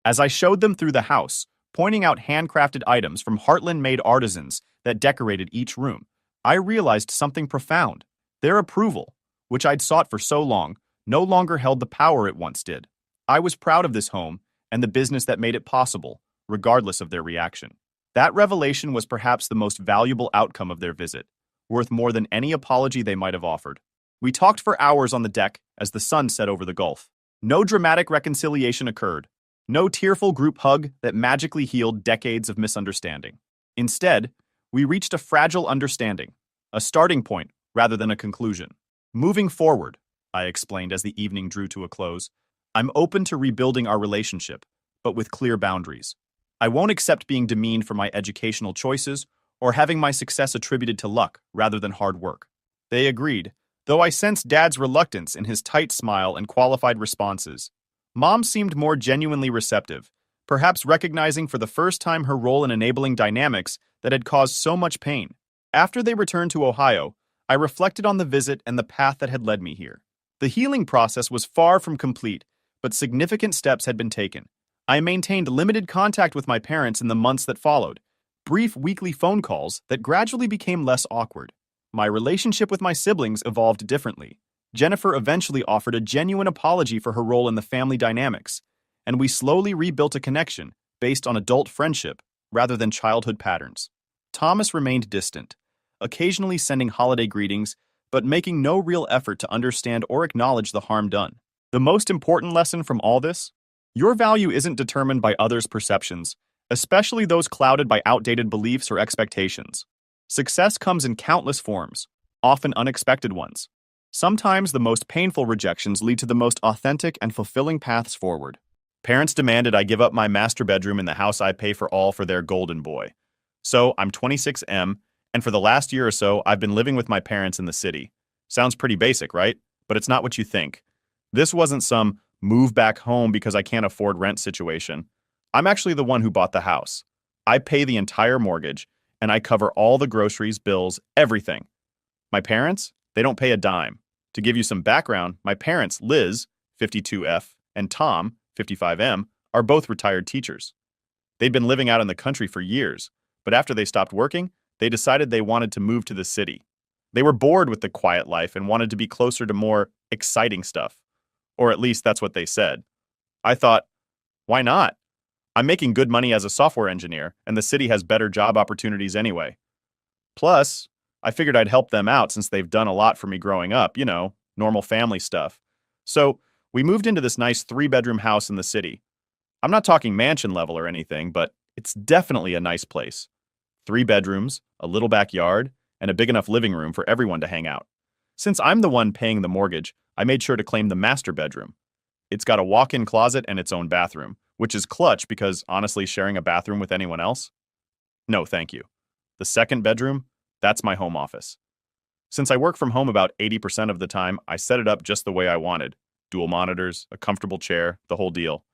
as I showed them through the house, pointing out handcrafted items from Heartland-made artisans that decorated each room. I realized something profound. Their approval, which I'd sought for so long, no longer held the power it once did. I was proud of this home and the business that made it possible, regardless of their reaction. That revelation was perhaps the most valuable outcome of their visit, worth more than any apology they might have offered. We talked for hours on the deck as the sun set over the Gulf. No dramatic reconciliation occurred. No tearful group hug that magically healed decades of misunderstanding. Instead, we reached a fragile understanding, a starting point rather than a conclusion. Moving forward, I explained as the evening drew to a close, I'm open to rebuilding our relationship, but with clear boundaries. I won't accept being demeaned for my educational choices or having my success attributed to luck rather than hard work. They agreed, though I sensed Dad's reluctance in his tight smile and qualified responses. Mom seemed more genuinely receptive, perhaps recognizing for the first time her role in enabling dynamics that had caused so much pain. After they returned to Ohio, I reflected on the visit and the path that had led me here. The healing process was far from complete, but significant steps had been taken. I maintained limited contact with my parents in the months that followed, brief weekly phone calls that gradually became less awkward. My relationship with my siblings evolved differently. Jennifer eventually offered a genuine apology for her role in the family dynamics, and we slowly rebuilt a connection based on adult friendship rather than childhood patterns. Thomas remained distant, occasionally sending holiday greetings, but making no real effort to understand or acknowledge the harm done. The most important lesson from all this? Your value isn't determined by others' perceptions, especially those clouded by outdated beliefs or expectations. Success comes in countless forms, often unexpected ones. Sometimes the most painful rejections lead to the most authentic and fulfilling paths forward. Parents demanded I give up my master bedroom in the house I pay for all for their golden boy. So I'm 26M, and for the last year or so, I've been living with my parents in the city. Sounds pretty basic, right? But it's not what you think. This wasn't some move back home because I can't afford rent situation. I'm actually the one who bought the house. I pay the entire mortgage, and I cover all the groceries, bills, everything. My parents, they don't pay a dime. To give you some background, my parents, Liz, 52F, and Tom, 55M, are both retired teachers. They'd been living out in the country for years, but after they stopped working, they decided they wanted to move to the city. They were bored with the quiet life and wanted to be closer to more exciting stuff. Or at least that's what they said. I thought, why not? I'm making good money as a software engineer, and the city has better job opportunities anyway. Plus, I figured I'd help them out since they've done a lot for me growing up, normal family stuff. So, we moved into this nice 3-bedroom house in the city. I'm not talking mansion level or anything, but it's definitely a nice place. 3 bedrooms, a little backyard, and a big enough living room for everyone to hang out. Since I'm the one paying the mortgage, I made sure to claim the master bedroom. It's got a walk-in closet and its own bathroom, which is clutch because honestly, sharing a bathroom with anyone else? No, thank you. The second bedroom? That's my home office. Since I work from home about 80% of the time, I set it up just the way I wanted. Dual monitors, a comfortable chair, the whole deal.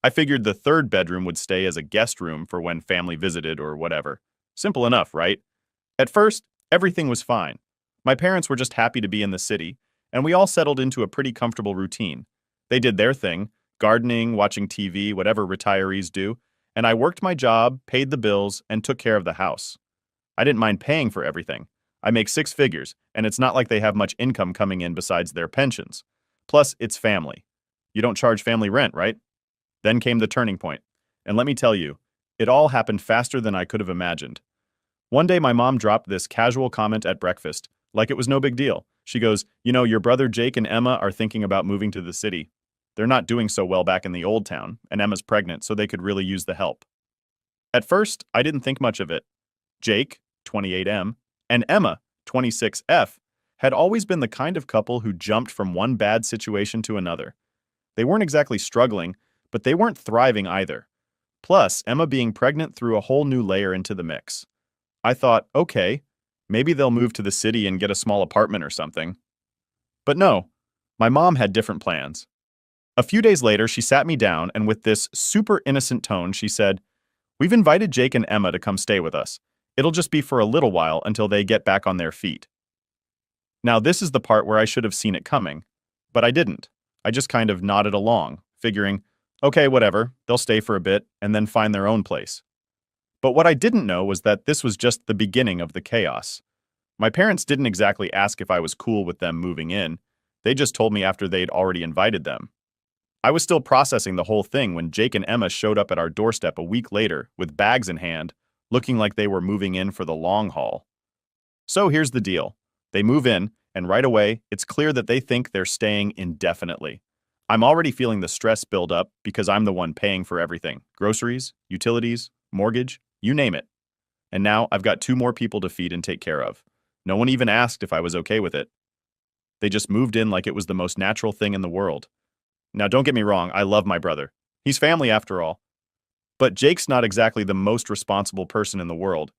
I figured the third bedroom would stay as a guest room for when family visited or whatever. Simple enough, right? At first, everything was fine. My parents were just happy to be in the city, and we all settled into a pretty comfortable routine. They did their thing, gardening, watching TV, whatever retirees do, and I worked my job, paid the bills, and took care of the house. I didn't mind paying for everything. I make six figures, and it's not like they have much income coming in besides their pensions. Plus, it's family. You don't charge family rent, right? Then came the turning point. And let me tell you, it all happened faster than I could have imagined. One day, my mom dropped this casual comment at breakfast, like it was no big deal. She goes, your brother Jake and Emma are thinking about moving to the city. They're not doing so well back in the old town, and Emma's pregnant, so they could really use the help. At first, I didn't think much of it. Jake, 28M, and Emma, 26F, had always been the kind of couple who jumped from one bad situation to another. They weren't exactly struggling, but they weren't thriving either. Plus, Emma being pregnant threw a whole new layer into the mix. I thought, okay, maybe they'll move to the city and get a small apartment or something. But no, my mom had different plans. A few days later, she sat me down and with this super innocent tone, she said, "We've invited Jake and Emma to come stay with us. It'll just be for a little while until they get back on their feet." Now, this is the part where I should have seen it coming, but I didn't. I just kind of nodded along, figuring, okay, whatever, they'll stay for a bit and then find their own place. But what I didn't know was that this was just the beginning of the chaos. My parents didn't exactly ask if I was cool with them moving in. They just told me after they'd already invited them. I was still processing the whole thing when Jake and Emma showed up at our doorstep a week later with bags in hand, looking like they were moving in for the long haul. So here's the deal. They move in, and right away, it's clear that they think they're staying indefinitely. I'm already feeling the stress build up because I'm the one paying for everything. Groceries, utilities, mortgage, you name it. And now I've got two more people to feed and take care of. No one even asked if I was okay with it. They just moved in like it was the most natural thing in the world. Now don't get me wrong, I love my brother. He's family after all. But Jake's not exactly the most responsible person in the world.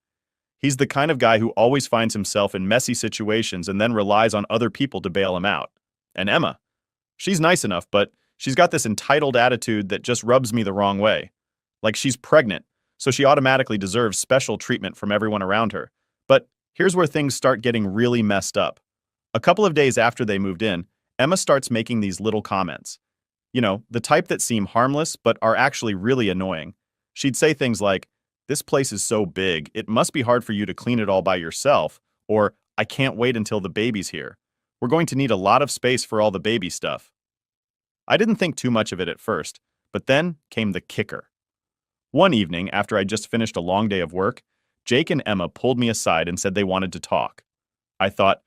He's the kind of guy who always finds himself in messy situations and then relies on other people to bail him out. And Emma, she's nice enough, but she's got this entitled attitude that just rubs me the wrong way. Like she's pregnant, so she automatically deserves special treatment from everyone around her. But here's where things start getting really messed up. A couple of days after they moved in, Emma starts making these little comments. The type that seem harmless but are actually really annoying. She'd say things like, "This place is so big, it must be hard for you to clean it all by yourself," or "I can't wait until the baby's here. We're going to need a lot of space for all the baby stuff." I didn't think too much of it at first, but then came the kicker. One evening, after I'd just finished a long day of work, Jake and Emma pulled me aside and said they wanted to talk. I thought,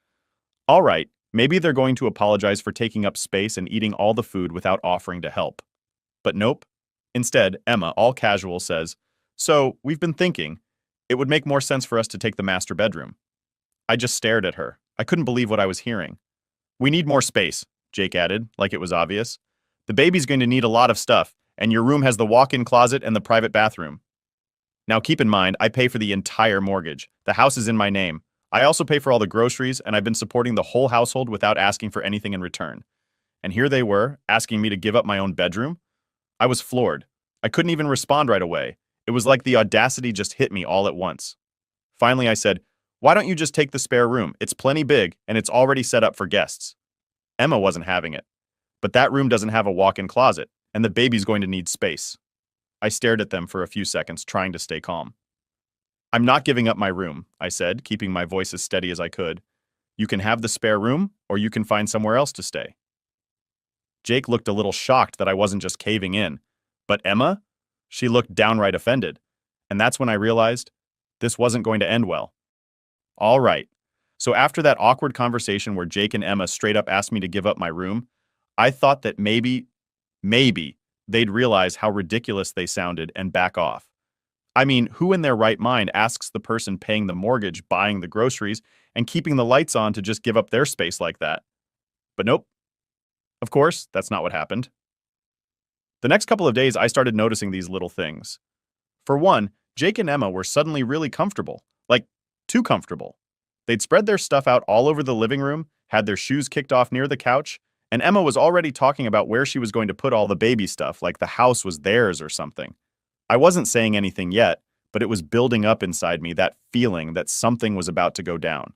all right, maybe they're going to apologize for taking up space and eating all the food without offering to help. But nope. Instead, Emma, all casual, says, "So, we've been thinking, it would make more sense for us to take the master bedroom." I just stared at her. I couldn't believe what I was hearing. "We need more space," Jake added, like it was obvious. "The baby's going to need a lot of stuff, and your room has the walk-in closet and the private bathroom." Now keep in mind, I pay for the entire mortgage. The house is in my name. I also pay for all the groceries, and I've been supporting the whole household without asking for anything in return. And here they were, asking me to give up my own bedroom? I was floored. I couldn't even respond right away. It was like the audacity just hit me all at once. Finally, I said, "Why don't you just take the spare room? It's plenty big, and it's already set up for guests." Emma wasn't having it. "But that room doesn't have a walk-in closet, and the baby's going to need space." I stared at them for a few seconds, trying to stay calm. "I'm not giving up my room," I said, keeping my voice as steady as I could. "You can have the spare room, or you can find somewhere else to stay." Jake looked a little shocked that I wasn't just caving in. But Emma? She looked downright offended. And that's when I realized this wasn't going to end well. All right. So after that awkward conversation where Jake and Emma straight up asked me to give up my room, I thought that maybe they'd realize how ridiculous they sounded and back off. I mean, who in their right mind asks the person paying the mortgage, buying the groceries, and keeping the lights on to just give up their space like that? But nope. Of course, that's not what happened. The next couple of days, I started noticing these little things. For one, Jake and Emma were suddenly really comfortable, like too comfortable. They'd spread their stuff out all over the living room, had their shoes kicked off near the couch, and Emma was already talking about where she was going to put all the baby stuff, like the house was theirs or something. I wasn't saying anything yet, but it was building up inside me, that feeling that something was about to go down.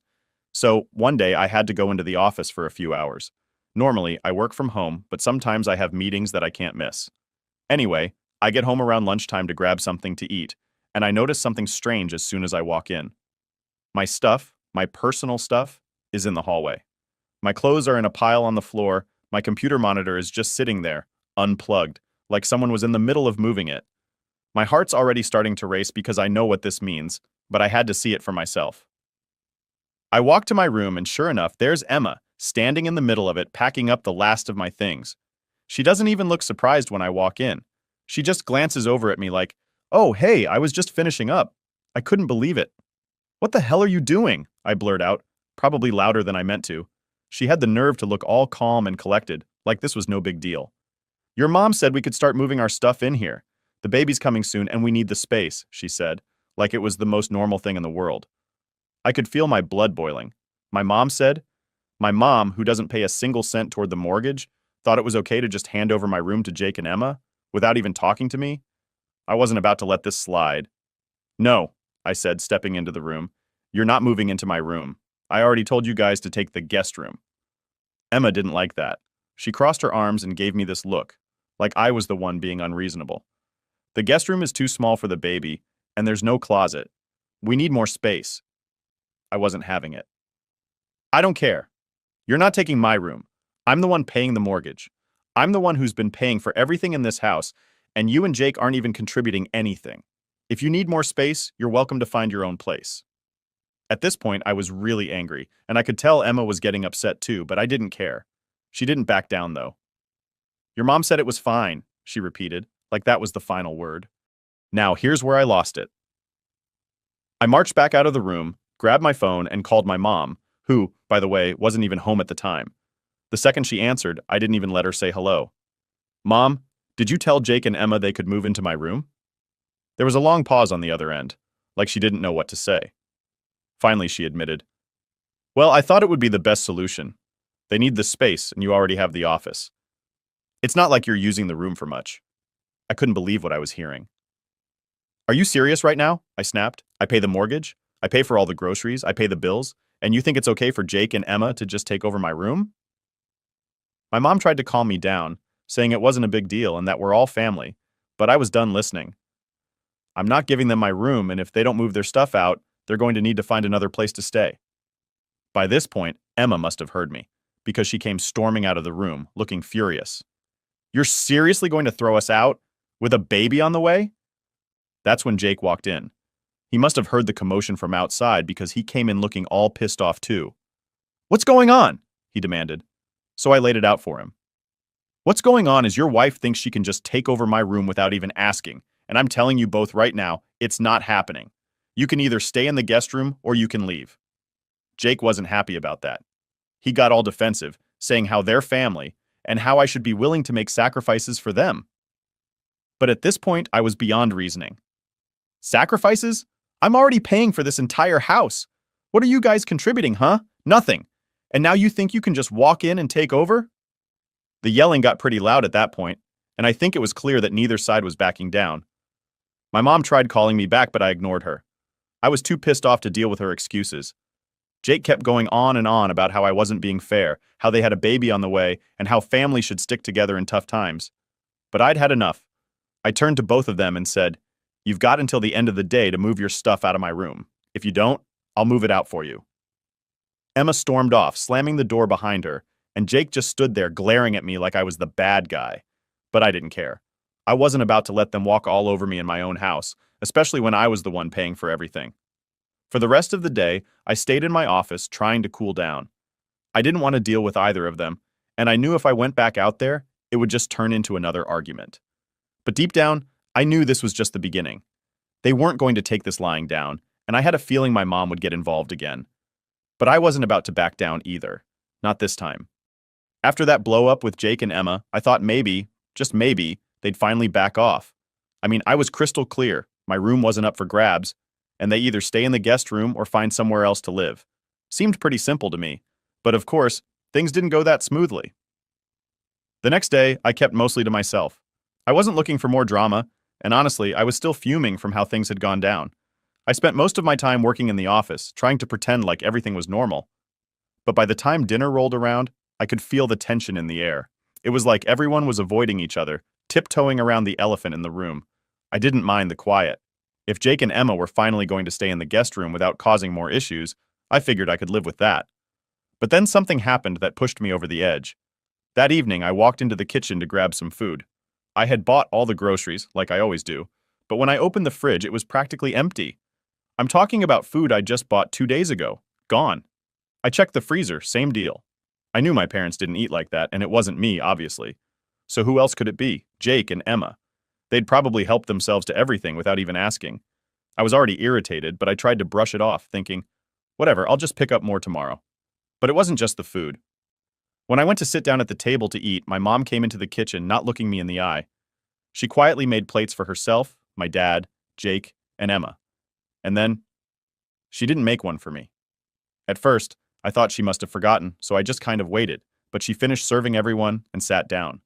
So one day I had to go into the office for a few hours. Normally, I work from home, but sometimes I have meetings that I can't miss. Anyway, I get home around lunchtime to grab something to eat, and I notice something strange as soon as I walk in. My stuff, my personal stuff, is in the hallway. My clothes are in a pile on the floor, my computer monitor is just sitting there, unplugged, like someone was in the middle of moving it. My heart's already starting to race because I know what this means, but I had to see it for myself. I walk to my room and sure enough, there's Emma, standing in the middle of it, packing up the last of my things. She doesn't even look surprised when I walk in. She just glances over at me like, "Oh, hey, I was just finishing up." I couldn't believe it. "What the hell are you doing?" I blurt out, probably louder than I meant to. She had the nerve to look all calm and collected, like this was no big deal. "Your mom said we could start moving our stuff in here. The baby's coming soon and we need the space," she said, like it was the most normal thing in the world. I could feel my blood boiling. My mom said? My mom, who doesn't pay a single cent toward the mortgage, thought it was okay to just hand over my room to Jake and Emma, without even talking to me? I wasn't about to let this slide. "No," I said, stepping into the room. "You're not moving into my room. I already told you guys to take the guest room." Emma didn't like that. She crossed her arms and gave me this look, like I was the one being unreasonable. "The guest room is too small for the baby, and there's no closet. We need more space." I wasn't having it. "I don't care. You're not taking my room. I'm the one paying the mortgage. I'm the one who's been paying for everything in this house, and you and Jake aren't even contributing anything. If you need more space, you're welcome to find your own place." At this point, I was really angry, and I could tell Emma was getting upset too, but I didn't care. She didn't back down, though. "Your mom said it was fine," she repeated, like that was the final word. Now, here's where I lost it. I marched back out of the room, grabbed my phone, and called my mom, who, by the way, wasn't even home at the time. The second she answered, I didn't even let her say hello. "Mom, did you tell Jake and Emma they could move into my room?" There was a long pause on the other end, like she didn't know what to say. Finally, she admitted, "Well, I thought it would be the best solution. They need the space, and you already have the office. It's not like you're using the room for much." I couldn't believe what I was hearing. "Are you serious right now?" I snapped. "I pay the mortgage, I pay for all the groceries, I pay the bills, and you think it's okay for Jake and Emma to just take over my room?" My mom tried to calm me down, saying it wasn't a big deal and that we're all family, but I was done listening. "I'm not giving them my room, and if they don't move their stuff out, they're going to need to find another place to stay." By this point, Emma must have heard me, because she came storming out of the room, looking furious. "You're seriously going to throw us out? With a baby on the way?" That's when Jake walked in. He must have heard the commotion from outside because he came in looking all pissed off too. "What's going on?" he demanded. So I laid it out for him. "What's going on is your wife thinks she can just take over my room without even asking, and I'm telling you both right now, it's not happening. You can either stay in the guest room or you can leave." Jake wasn't happy about that. He got all defensive, saying how they're family and how I should be willing to make sacrifices for them. But at this point, I was beyond reasoning. Sacrifices? I'm already paying for this entire house. What are you guys contributing, huh? Nothing. And now you think you can just walk in and take over? The yelling got pretty loud at that point, and I think it was clear that neither side was backing down. My mom tried calling me back, but I ignored her. I was too pissed off to deal with her excuses. Jake kept going on and on about how I wasn't being fair, how they had a baby on the way, and how families should stick together in tough times. But I'd had enough. I turned to both of them and said, "You've got until the end of the day to move your stuff out of my room. If you don't, I'll move it out for you." Emma stormed off, slamming the door behind her, and Jake just stood there glaring at me like I was the bad guy. But I didn't care. I wasn't about to let them walk all over me in my own house, especially when I was the one paying for everything. For the rest of the day, I stayed in my office trying to cool down. I didn't want to deal with either of them, and I knew if I went back out there, it would just turn into another argument. But deep down, I knew this was just the beginning. They weren't going to take this lying down, and I had a feeling my mom would get involved again. But I wasn't about to back down either. Not this time. After that blow-up with Jake and Emma, I thought maybe, just maybe, they'd finally back off. I mean, I was crystal clear. My room wasn't up for grabs, and they either stay in the guest room or find somewhere else to live. Seemed pretty simple to me. But of course, things didn't go that smoothly. The next day, I kept mostly to myself. I wasn't looking for more drama, and honestly, I was still fuming from how things had gone down. I spent most of my time working in the office, trying to pretend like everything was normal. But by the time dinner rolled around, I could feel the tension in the air. It was like everyone was avoiding each other, tiptoeing around the elephant in the room. I didn't mind the quiet. If Jake and Emma were finally going to stay in the guest room without causing more issues, I figured I could live with that. But then something happened that pushed me over the edge. That evening, I walked into the kitchen to grab some food. I had bought all the groceries, like I always do, but when I opened the fridge, it was practically empty. I'm talking about food I just bought 2 days ago. Gone. I checked the freezer, same deal. I knew my parents didn't eat like that, and it wasn't me, obviously. So who else could it be? Jake and Emma. They'd probably helped themselves to everything without even asking. I was already irritated, but I tried to brush it off, thinking, whatever, I'll just pick up more tomorrow. But it wasn't just the food. When I went to sit down at the table to eat, my mom came into the kitchen, not looking me in the eye. She quietly made plates for herself, my dad, Jake, and Emma. And then, she didn't make one for me. At first, I thought she must have forgotten, so I just kind of waited, but she finished serving everyone and sat down.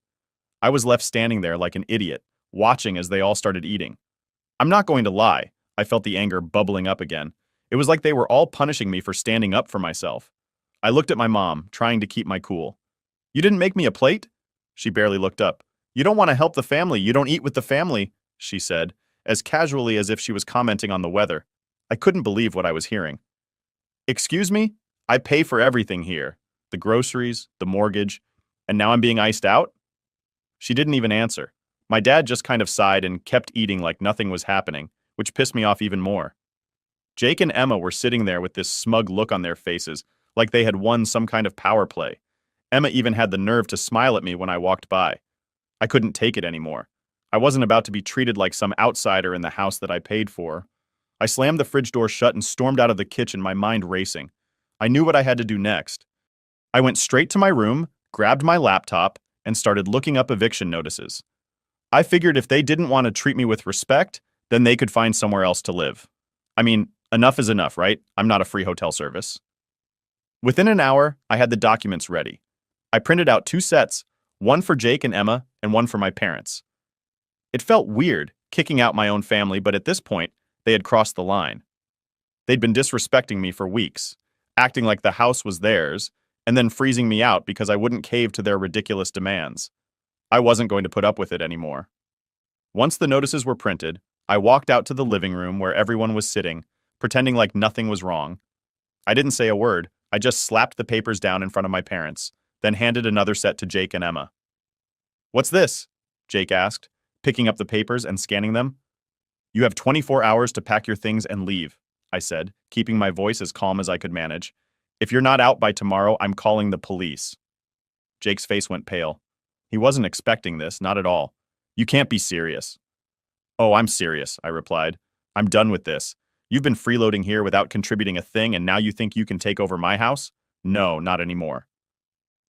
I was left standing there like an idiot, watching as they all started eating. I'm not going to lie, I felt the anger bubbling up again. It was like they were all punishing me for standing up for myself. I looked at my mom, trying to keep my cool. You didn't make me a plate? She barely looked up. You don't want to help the family, you don't eat with the family, she said, as casually as if she was commenting on the weather. I couldn't believe what I was hearing. Excuse me? I pay for everything here. The groceries, the mortgage, and now I'm being iced out? She didn't even answer. My dad just kind of sighed and kept eating like nothing was happening, which pissed me off even more. Jake and Emma were sitting there with this smug look on their faces, like they had won some kind of power play. Emma even had the nerve to smile at me when I walked by. I couldn't take it anymore. I wasn't about to be treated like some outsider in the house that I paid for. I slammed the fridge door shut and stormed out of the kitchen, my mind racing. I knew what I had to do next. I went straight to my room, grabbed my laptop, and started looking up eviction notices. I figured if they didn't want to treat me with respect, then they could find somewhere else to live. I mean, enough is enough, right? I'm not a free hotel service. Within an hour, I had the documents ready. I printed out 2 sets, one for Jake and Emma and one for my parents. It felt weird, kicking out my own family, but at this point, they had crossed the line. They'd been disrespecting me for weeks, acting like the house was theirs, and then freezing me out because I wouldn't cave to their ridiculous demands. I wasn't going to put up with it anymore. Once the notices were printed, I walked out to the living room where everyone was sitting, pretending like nothing was wrong. I didn't say a word, I just slapped the papers down in front of my parents, then handed another set to Jake and Emma. What's this? Jake asked, picking up the papers and scanning them. You have 24 hours to pack your things and leave, I said, keeping my voice as calm as I could manage. If you're not out by tomorrow, I'm calling the police. Jake's face went pale. He wasn't expecting this, not at all. You can't be serious. Oh, I'm serious, I replied. I'm done with this. You've been freeloading here without contributing a thing, and now you think you can take over my house? No, not anymore.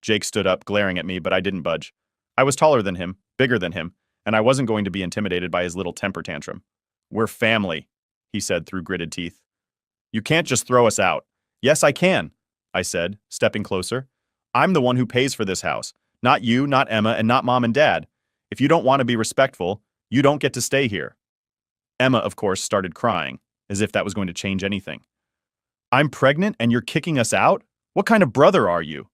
Jake stood up, glaring at me, but I didn't budge. I was taller than him, bigger than him, and I wasn't going to be intimidated by his little temper tantrum. We're family, he said through gritted teeth. You can't just throw us out. Yes, I can, I said, stepping closer. I'm the one who pays for this house. Not you, not Emma, and not Mom and Dad. If you don't want to be respectful, you don't get to stay here. Emma, of course, started crying, as if that was going to change anything. I'm pregnant and you're kicking us out? What kind of brother are you?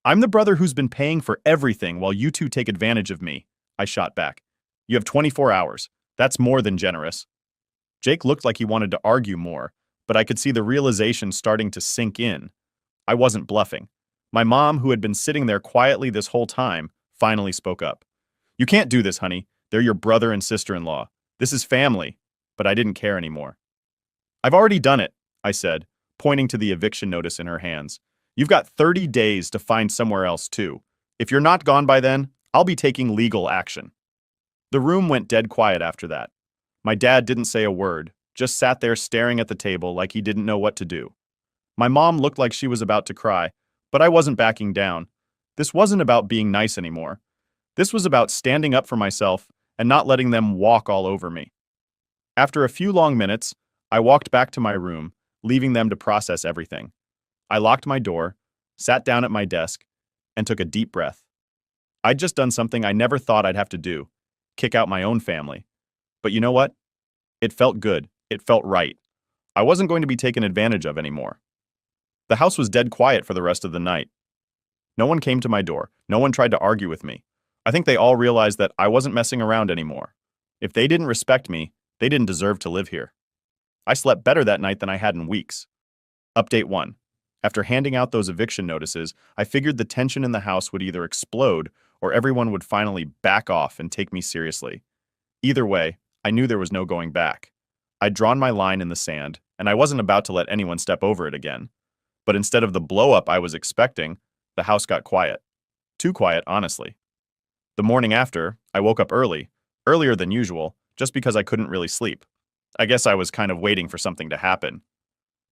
I'm the brother who's been paying for everything while you two take advantage of me, I shot back. You have 24 hours. That's more than generous. Jake looked like he wanted to argue more, but I could see the realization starting to sink in. I wasn't bluffing. My mom, who had been sitting there quietly this whole time, finally spoke up. You can't do this, honey. They're your brother and sister-in-law. This is family. But I didn't care anymore. I've already done it, I said, pointing to the eviction notice in her hands. You've got 30 days to find somewhere else, too. If you're not gone by then, I'll be taking legal action. The room went dead quiet after that. My dad didn't say a word, just sat there staring at the table like he didn't know what to do. My mom looked like she was about to cry, but I wasn't backing down. This wasn't about being nice anymore. This was about standing up for myself and not letting them walk all over me. After a few long minutes, I walked back to my room, leaving them to process everything. I locked my door, sat down at my desk, and took a deep breath. I'd just done something I never thought I'd have to do, kick out my own family. But you know what? It felt good. It felt right. I wasn't going to be taken advantage of anymore. The house was dead quiet for the rest of the night. No one came to my door. No one tried to argue with me. I think they all realized that I wasn't messing around anymore. If they didn't respect me, they didn't deserve to live here. I slept better that night than I had in weeks. Update 1. After handing out those eviction notices, I figured the tension in the house would either explode or everyone would finally back off and take me seriously. Either way, I knew there was no going back. I'd drawn my line in the sand, and I wasn't about to let anyone step over it again. But instead of the blow-up I was expecting, the house got quiet. Too quiet, honestly. The morning after, I woke up early, earlier than usual, just because I couldn't really sleep. I guess I was kind of waiting for something to happen.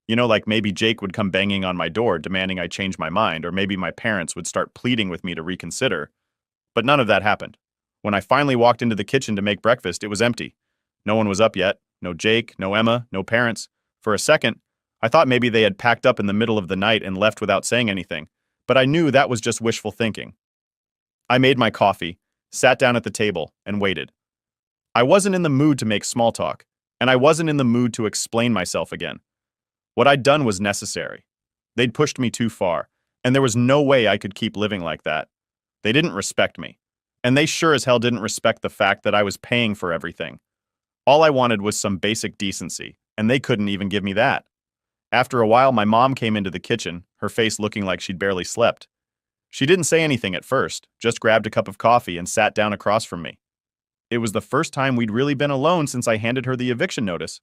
You know, like maybe Jake would come banging on my door demanding I change my mind, or maybe my parents would start pleading with me to reconsider. But none of that happened. When I finally walked into the kitchen to make breakfast, it was empty. No one was up yet. No Jake, no Emma, no parents. For a second, I thought maybe they had packed up in the middle of the night and left without saying anything, but I knew that was just wishful thinking. I made my coffee, sat down at the table, and waited. I wasn't in the mood to make small talk, and I wasn't in the mood to explain myself again. What I'd done was necessary. They'd pushed me too far, and there was no way I could keep living like that. They didn't respect me, and they sure as hell didn't respect the fact that I was paying for everything. All I wanted was some basic decency, and they couldn't even give me that. After a while, my mom came into the kitchen, her face looking like she'd barely slept. She didn't say anything at first, just grabbed a cup of coffee and sat down across from me. It was the first time we'd really been alone since I handed her the eviction notice.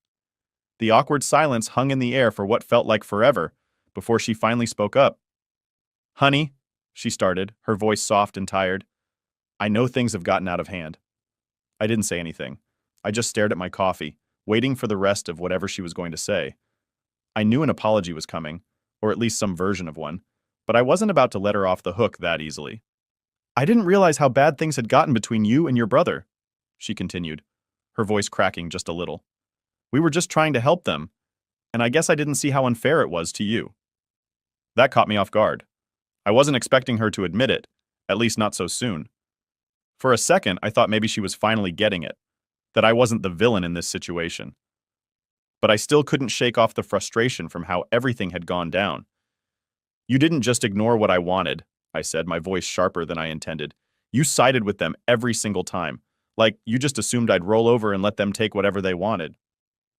The awkward silence hung in the air for what felt like forever before she finally spoke up. "Honey," she started, her voice soft and tired. "I know things have gotten out of hand." I didn't say anything. I just stared at my coffee, waiting for the rest of whatever she was going to say. I knew an apology was coming, or at least some version of one, but I wasn't about to let her off the hook that easily. "I didn't realize how bad things had gotten between you and your brother," she continued, her voice cracking just a little. "We were just trying to help them, and I guess I didn't see how unfair it was to you." That caught me off guard. I wasn't expecting her to admit it, at least not so soon. For a second, I thought maybe she was finally getting it, that I wasn't the villain in this situation. But I still couldn't shake off the frustration from how everything had gone down. "You didn't just ignore what I wanted," I said, my voice sharper than I intended. "You sided with them every single time. Like, you just assumed I'd roll over and let them take whatever they wanted."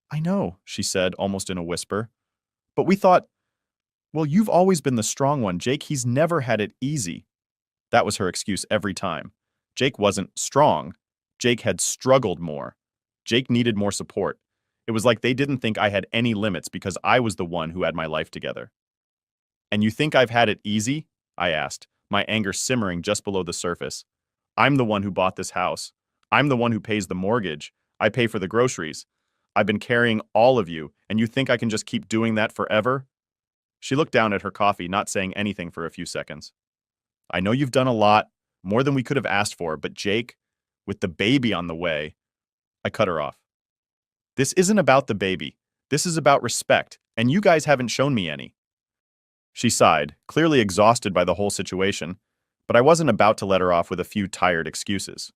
"I know," she said, almost in a whisper. "But we thought, well, you've always been the strong one, Jake. He's never had it easy." That was her excuse every time. Jake wasn't strong. Jake had struggled more. Jake needed more support. It was like they didn't think I had any limits because I was the one who had my life together. "And you think I've had it easy?" I asked, my anger simmering just below the surface. "I'm the one who bought this house. I'm the one who pays the mortgage. I pay for the groceries. I've been carrying all of you, and you think I can just keep doing that forever?" She looked down at her coffee, not saying anything for a few seconds. "I know you've done a lot, more than we could have asked for, but Jake, with the baby on the way..." I cut her off. "This isn't about the baby. This is about respect, and you guys haven't shown me any." She sighed, clearly exhausted by the whole situation, but I wasn't about to let her off with a few tired excuses.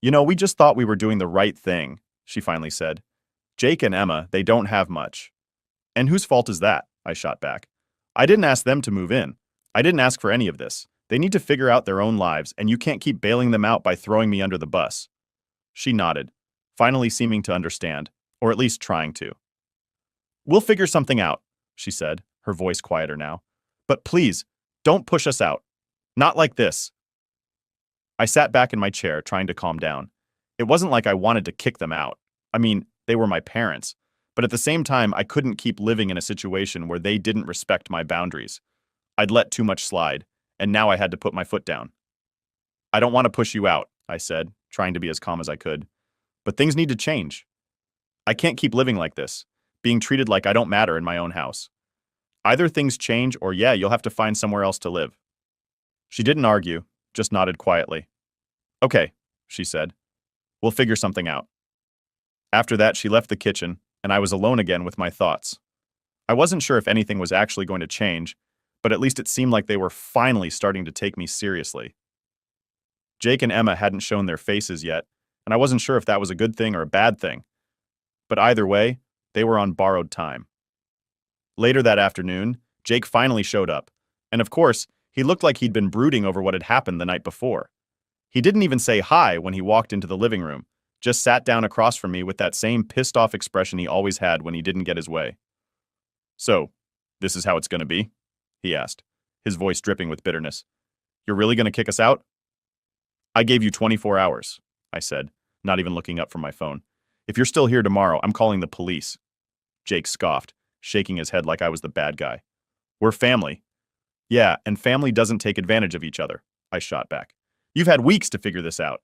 "You know, we just thought we were doing the right thing," she finally said. "Jake and Emma, they don't have much." "And whose fault is that?" I shot back. "I didn't ask them to move in. I didn't ask for any of this. They need to figure out their own lives, and you can't keep bailing them out by throwing me under the bus." She nodded, finally seeming to understand, or at least trying to. "We'll figure something out," she said, her voice quieter now. "But please, don't push us out. Not like this." I sat back in my chair, trying to calm down. It wasn't like I wanted to kick them out. I mean, they were my parents. But at the same time, I couldn't keep living in a situation where they didn't respect my boundaries. I'd let too much slide, and now I had to put my foot down. "I don't want to push you out," I said, trying to be as calm as I could. "But things need to change. I can't keep living like this, being treated like I don't matter in my own house. Either things change or yeah, you'll have to find somewhere else to live." She didn't argue, just nodded quietly. "Okay," she said. We'll figure something out. After that, she left the kitchen, and I was alone again with my thoughts. I wasn't sure if anything was actually going to change, but at least it seemed like they were finally starting to take me seriously. Jake and Emma hadn't shown their faces yet, and I wasn't sure if that was a good thing or a bad thing. But either way, they were on borrowed time. Later that afternoon, Jake finally showed up, and of course, he looked like he'd been brooding over what had happened the night before. He didn't even say hi when he walked into the living room, just sat down across from me with that same pissed-off expression he always had when he didn't get his way. "So, this is how it's gonna be?" he asked, his voice dripping with bitterness. "You're really gonna kick us out?" "I gave you 24 hours, I said, not even looking up from my phone. "If you're still here tomorrow, I'm calling the police." Jake scoffed, shaking his head like I was the bad guy. "We're family." "Yeah, and family doesn't take advantage of each other," I shot back. "You've had weeks to figure this out.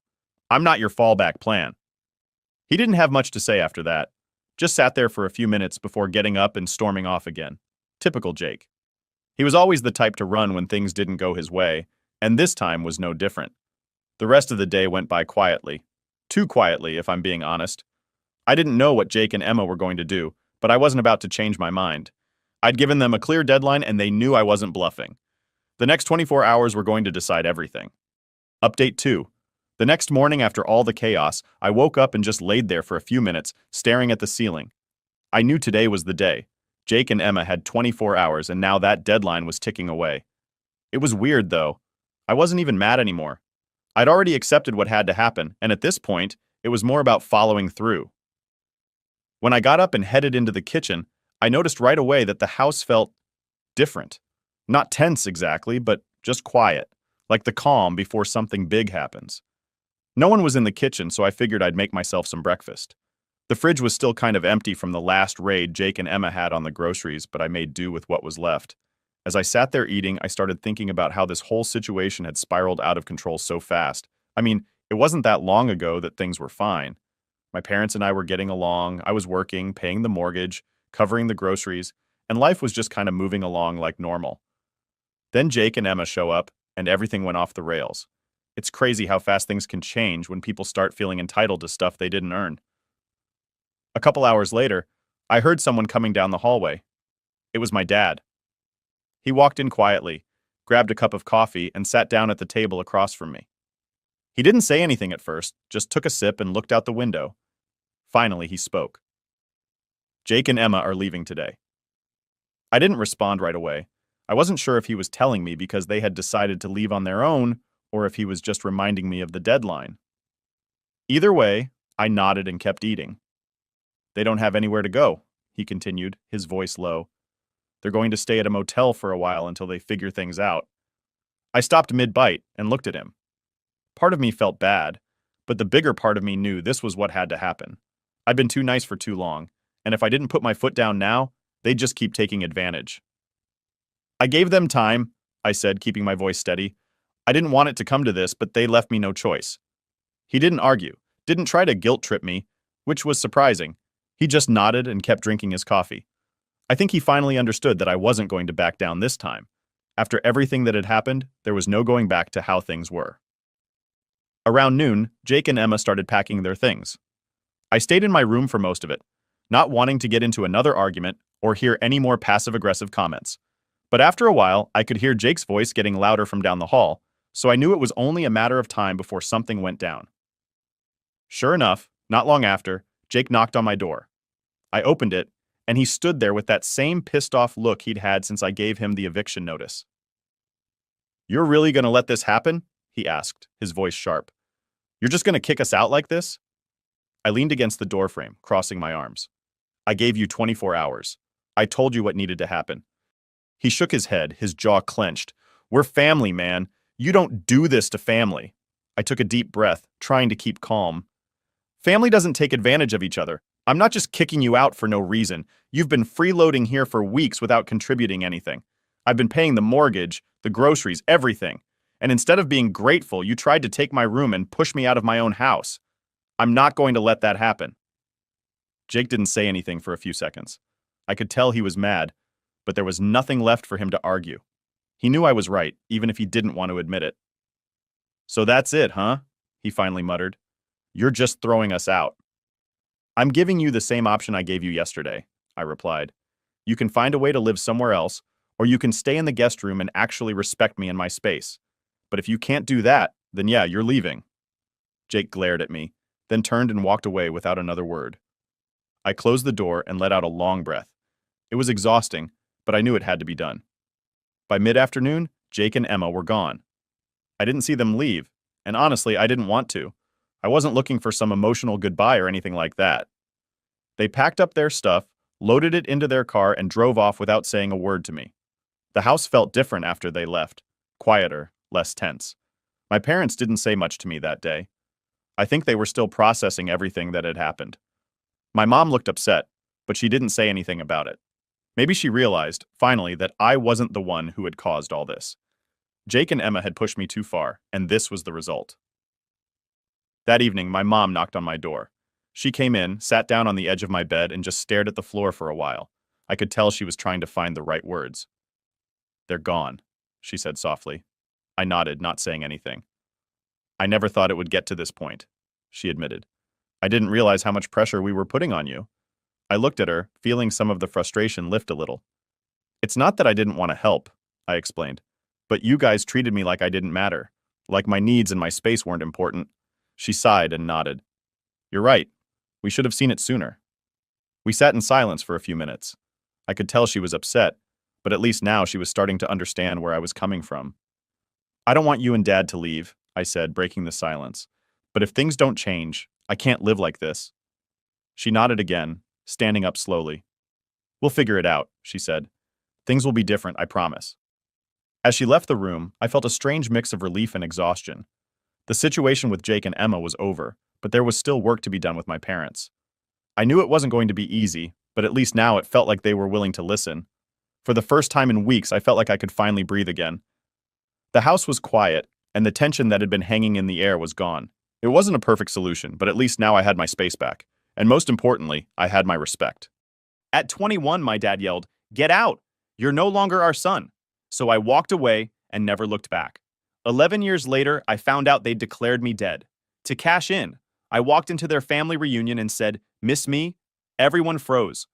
I'm not your fallback plan." He didn't have much to say after that, just sat there for a few minutes before getting up and storming off again. Typical Jake. He was always the type to run when things didn't go his way, and this time was no different. The rest of the day went by quietly. Too quietly, if I'm being honest. I didn't know what Jake and Emma were going to do, but I wasn't about to change my mind. I'd given them a clear deadline and they knew I wasn't bluffing. The next 24 hours were going to decide everything. Update 2. The next morning after all the chaos, I woke up and just laid there for a few minutes, staring at the ceiling. I knew today was the day. Jake and Emma had 24 hours and now that deadline was ticking away. It was weird though. I wasn't even mad anymore. I'd already accepted what had to happen, and at this point, it was more about following through. When I got up and headed into the kitchen, I noticed right away that the house felt different. Not tense exactly, but just quiet, like the calm before something big happens. No one was in the kitchen, so I figured I'd make myself some breakfast. The fridge was still kind of empty from the last raid Jake and Emma had on the groceries, but I made do with what was left. As I sat there eating, I started thinking about how this whole situation had spiraled out of control so fast. I mean, it wasn't that long ago that things were fine. My parents and I were getting along, I was working, paying the mortgage, covering the groceries, and life was just kind of moving along like normal. Then Jake and Emma show up, and everything went off the rails. It's crazy how fast things can change when people start feeling entitled to stuff they didn't earn. A couple hours later, I heard someone coming down the hallway. It was my dad. He walked in quietly, grabbed a cup of coffee, and sat down at the table across from me. He didn't say anything at first, just took a sip and looked out the window. Finally, he spoke. "Jake and Emma are leaving today." I didn't respond right away. I wasn't sure if he was telling me because they had decided to leave on their own or if he was just reminding me of the deadline. Either way, I nodded and kept eating. "They don't have anywhere to go," he continued, his voice low. "They're going to stay at a motel for a while until they figure things out." I stopped mid-bite and looked at him. Part of me felt bad, but the bigger part of me knew this was what had to happen. I'd been too nice for too long, and if I didn't put my foot down now, they'd just keep taking advantage. "I gave them time," I said, keeping my voice steady. "I didn't want it to come to this, but they left me no choice." He didn't argue, didn't try to guilt-trip me, which was surprising. He just nodded and kept drinking his coffee. I think he finally understood that I wasn't going to back down this time. After everything that had happened, there was no going back to how things were. Around noon, Jake and Emma started packing their things. I stayed in my room for most of it, not wanting to get into another argument or hear any more passive-aggressive comments. But after a while, I could hear Jake's voice getting louder from down the hall, so I knew it was only a matter of time before something went down. Sure enough, not long after, Jake knocked on my door. I opened it, and he stood there with that same pissed-off look he'd had since I gave him the eviction notice. "You're really gonna let this happen?" he asked, his voice sharp. "You're just gonna kick us out like this?" I leaned against the doorframe, crossing my arms. "I gave you 24 hours. I told you what needed to happen." He shook his head, his jaw clenched. "We're family, man. You don't do this to family." I took a deep breath, trying to keep calm. "Family doesn't take advantage of each other. I'm not just kicking you out for no reason. You've been freeloading here for weeks without contributing anything. I've been paying the mortgage, the groceries, everything. And instead of being grateful, you tried to take my room and push me out of my own house. I'm not going to let that happen." Jake didn't say anything for a few seconds. I could tell he was mad, but there was nothing left for him to argue. He knew I was right, even if he didn't want to admit it. "So that's it, huh?" he finally muttered. You're just throwing us out. I'm giving you the same option I gave you yesterday, I replied. You can find a way to live somewhere else, or you can stay in the guest room and actually respect me and my space. But if you can't do that, then yeah, you're leaving. Jake glared at me, then turned and walked away without another word. I closed the door and let out a long breath. It was exhausting, but I knew it had to be done. By mid-afternoon, Jake and Emma were gone. I didn't see them leave, and honestly, I didn't want to. I wasn't looking for some emotional goodbye or anything like that. They packed up their stuff, loaded it into their car, and drove off without saying a word to me. The house felt different after they left, quieter, less tense. My parents didn't say much to me that day. I think they were still processing everything that had happened. My mom looked upset, but she didn't say anything about it. Maybe she realized, finally, that I wasn't the one who had caused all this. Jake and Emma had pushed me too far, and this was the result. That evening, my mom knocked on my door. She came in, sat down on the edge of my bed, and just stared at the floor for a while. I could tell she was trying to find the right words. "They're gone," she said softly. I nodded, not saying anything. "I never thought it would get to this point," she admitted. "I didn't realize how much pressure we were putting on you." I looked at her, feeling some of the frustration lift a little. "It's not that I didn't want to help," I explained. "But you guys treated me like I didn't matter, like my needs and my space weren't important." She sighed and nodded. "You're right. We should have seen it sooner." We sat in silence for a few minutes. I could tell she was upset, but at least now she was starting to understand where I was coming from. "I don't want you and Dad to leave," I said, breaking the silence. "But if things don't change, I can't live like this." She nodded again, standing up slowly. "We'll figure it out," she said. "Things will be different, I promise." As she left the room, I felt a strange mix of relief and exhaustion. The situation with Jake and Emma was over, but there was still work to be done with my parents. I knew it wasn't going to be easy, but at least now it felt like they were willing to listen. For the first time in weeks, I felt like I could finally breathe again. The house was quiet, and the tension that had been hanging in the air was gone. It wasn't a perfect solution, but at least now I had my space back. And most importantly, I had my respect. At 21, my dad yelled, "Get out! You're no longer our son." So I walked away and never looked back. 11 years later, I found out they'd declared me dead. To cash in, I walked into their family reunion and said, "Miss me?" Everyone froze.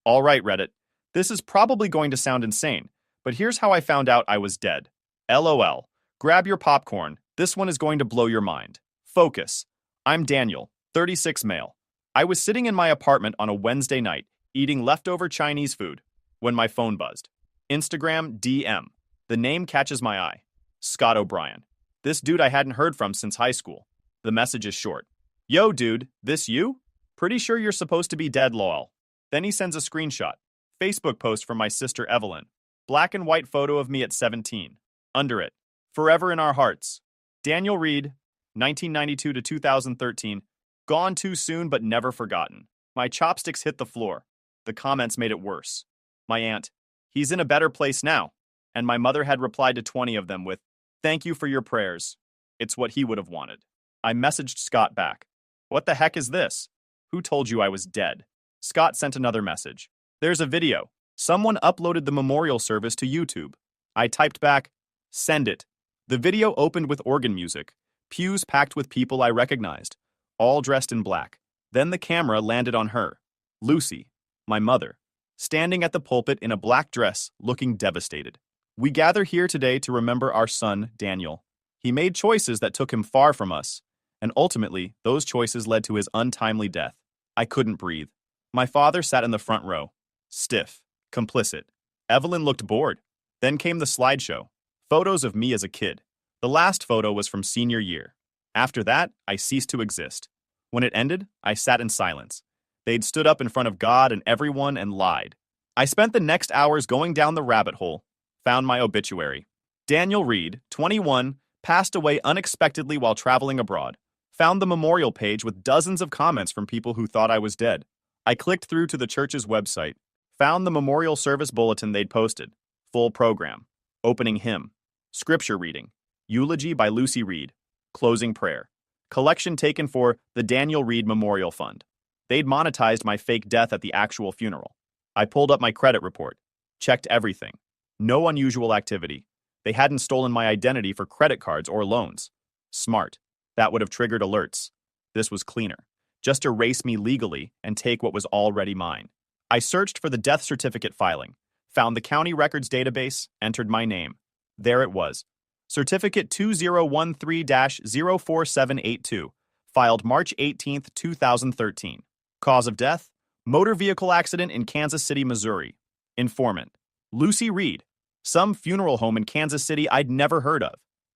All right, Reddit. This is probably going to sound insane, but here's how I found out I was dead. LOL. Grab your popcorn. This one is going to blow your mind. Focus. I'm Daniel, 36 male. I was sitting in my apartment on a Wednesday night, eating leftover Chinese food, when my phone buzzed. Instagram DM. The name catches my eye. Scott O'Brien. This dude I hadn't heard from since high school. The message is short. "Yo, dude, this you? Pretty sure you're supposed to be dead, lol." Then he sends a screenshot. Facebook post from my sister Evelyn. Black and white photo of me at 17. Under it, "Forever in our hearts." Daniel Reed, 1992 to 2013. Gone too soon but never forgotten. My chopsticks hit the floor. The comments made it worse. My aunt, "He's in a better place now." And my mother had replied to 20 of them with, "Thank you for your prayers. It's what he would have wanted." I messaged Scott back. "What the heck is this? Who told you I was dead?" Scott sent another message. "There's a video. Someone uploaded the memorial service to YouTube." I typed back, "Send it." The video opened with organ music, pews packed with people I recognized, all dressed in black. Then the camera landed on her, Lucy, my mother, standing at the pulpit in a black dress, looking devastated. "We gather here today to remember our son, Daniel. He made choices that took him far from us, and ultimately, those choices led to his untimely death." I couldn't breathe. My father sat in the front row, stiff, complicit. Evelyn looked bored. Then came the slideshow. Photos of me as a kid. The last photo was from senior year. After that, I ceased to exist. When it ended, I sat in silence. They'd stood up in front of God and everyone and lied. I spent the next hours going down the rabbit hole. Found my obituary. Daniel Reed, 21, passed away unexpectedly while traveling abroad. Found the memorial page with dozens of comments from people who thought I was dead. I clicked through to the church's website. Found the memorial service bulletin they'd posted. Full program. Opening hymn. Scripture reading. Eulogy by Lucy Reed. Closing prayer. Collection taken for the Daniel Reed Memorial Fund. They'd monetized my fake death at the actual funeral. I pulled up my credit report. Checked everything. No unusual activity. They hadn't stolen my identity for credit cards or loans. Smart. That would have triggered alerts. This was cleaner. Just erase me legally and take what was already mine. I searched for the death certificate filing, found the county records database, entered my name. There it was. Certificate 2013-04782, filed March 18, 2013. Cause of death? Motor vehicle accident in Kansas City, Missouri. Informant: Lucy Reed. Some funeral home in Kansas City I'd never heard of.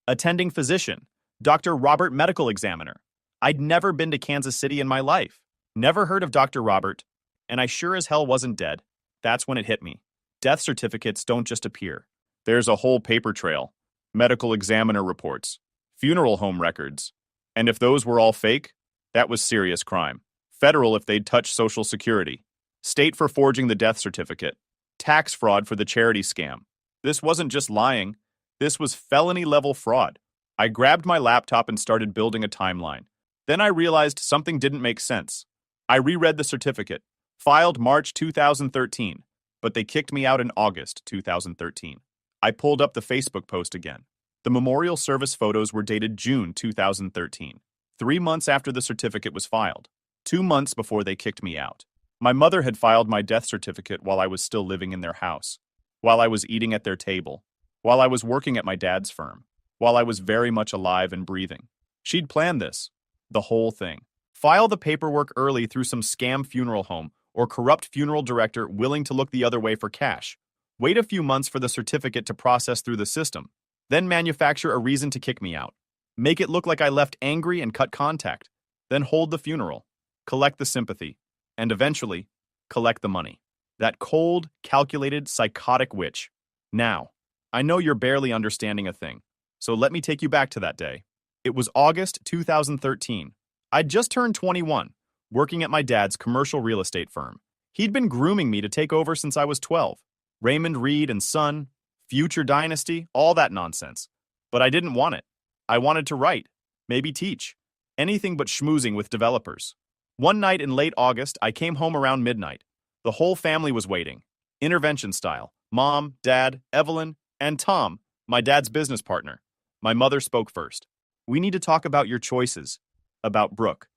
Attending physician: Dr. Robert, medical examiner. I'd never been to Kansas City in my life. Never heard of Dr. Robert, and I sure as hell wasn't dead. That's when it hit me. Death certificates don't just appear. There's a whole paper trail. Medical examiner reports. Funeral home records. And if those were all fake, that was serious crime. Federal if they'd touched Social Security. State for forging the death certificate. Tax fraud for the charity scam. This wasn't just lying. This was felony-level fraud. I grabbed my laptop and started building a timeline. Then I realized something didn't make sense. I reread the certificate, filed March 2013, but they kicked me out in August 2013. I pulled up the Facebook post again. The memorial service photos were dated June 2013, 3 months after the certificate was filed, 2 months before they kicked me out. My mother had filed my death certificate while I was still living in their house, while I was eating at their table, while I was working at my dad's firm, while I was very much alive and breathing. She'd planned this, the whole thing. File the paperwork early through some scam funeral home or corrupt funeral director willing to look the other way for cash. Wait a few months for the certificate to process through the system. Then manufacture a reason to kick me out. Make it look like I left angry and cut contact. Then hold the funeral. Collect the sympathy. And eventually, collect the money. That cold, calculated, psychotic witch. Now, I know you're barely understanding a thing, so let me take you back to that day. It was August 2013. I'd just turned 21, working at my dad's commercial real estate firm. He'd been grooming me to take over since I was 12. Raymond Reed and Son, future dynasty, all that nonsense. But I didn't want it. I wanted to write, maybe teach. Anything but schmoozing with developers. One night in late August, I came home around midnight. The whole family was waiting. Intervention style. Mom, Dad, Evelyn, and Tom, my dad's business partner. My mother spoke first. We need to talk about your choices. About Brooke,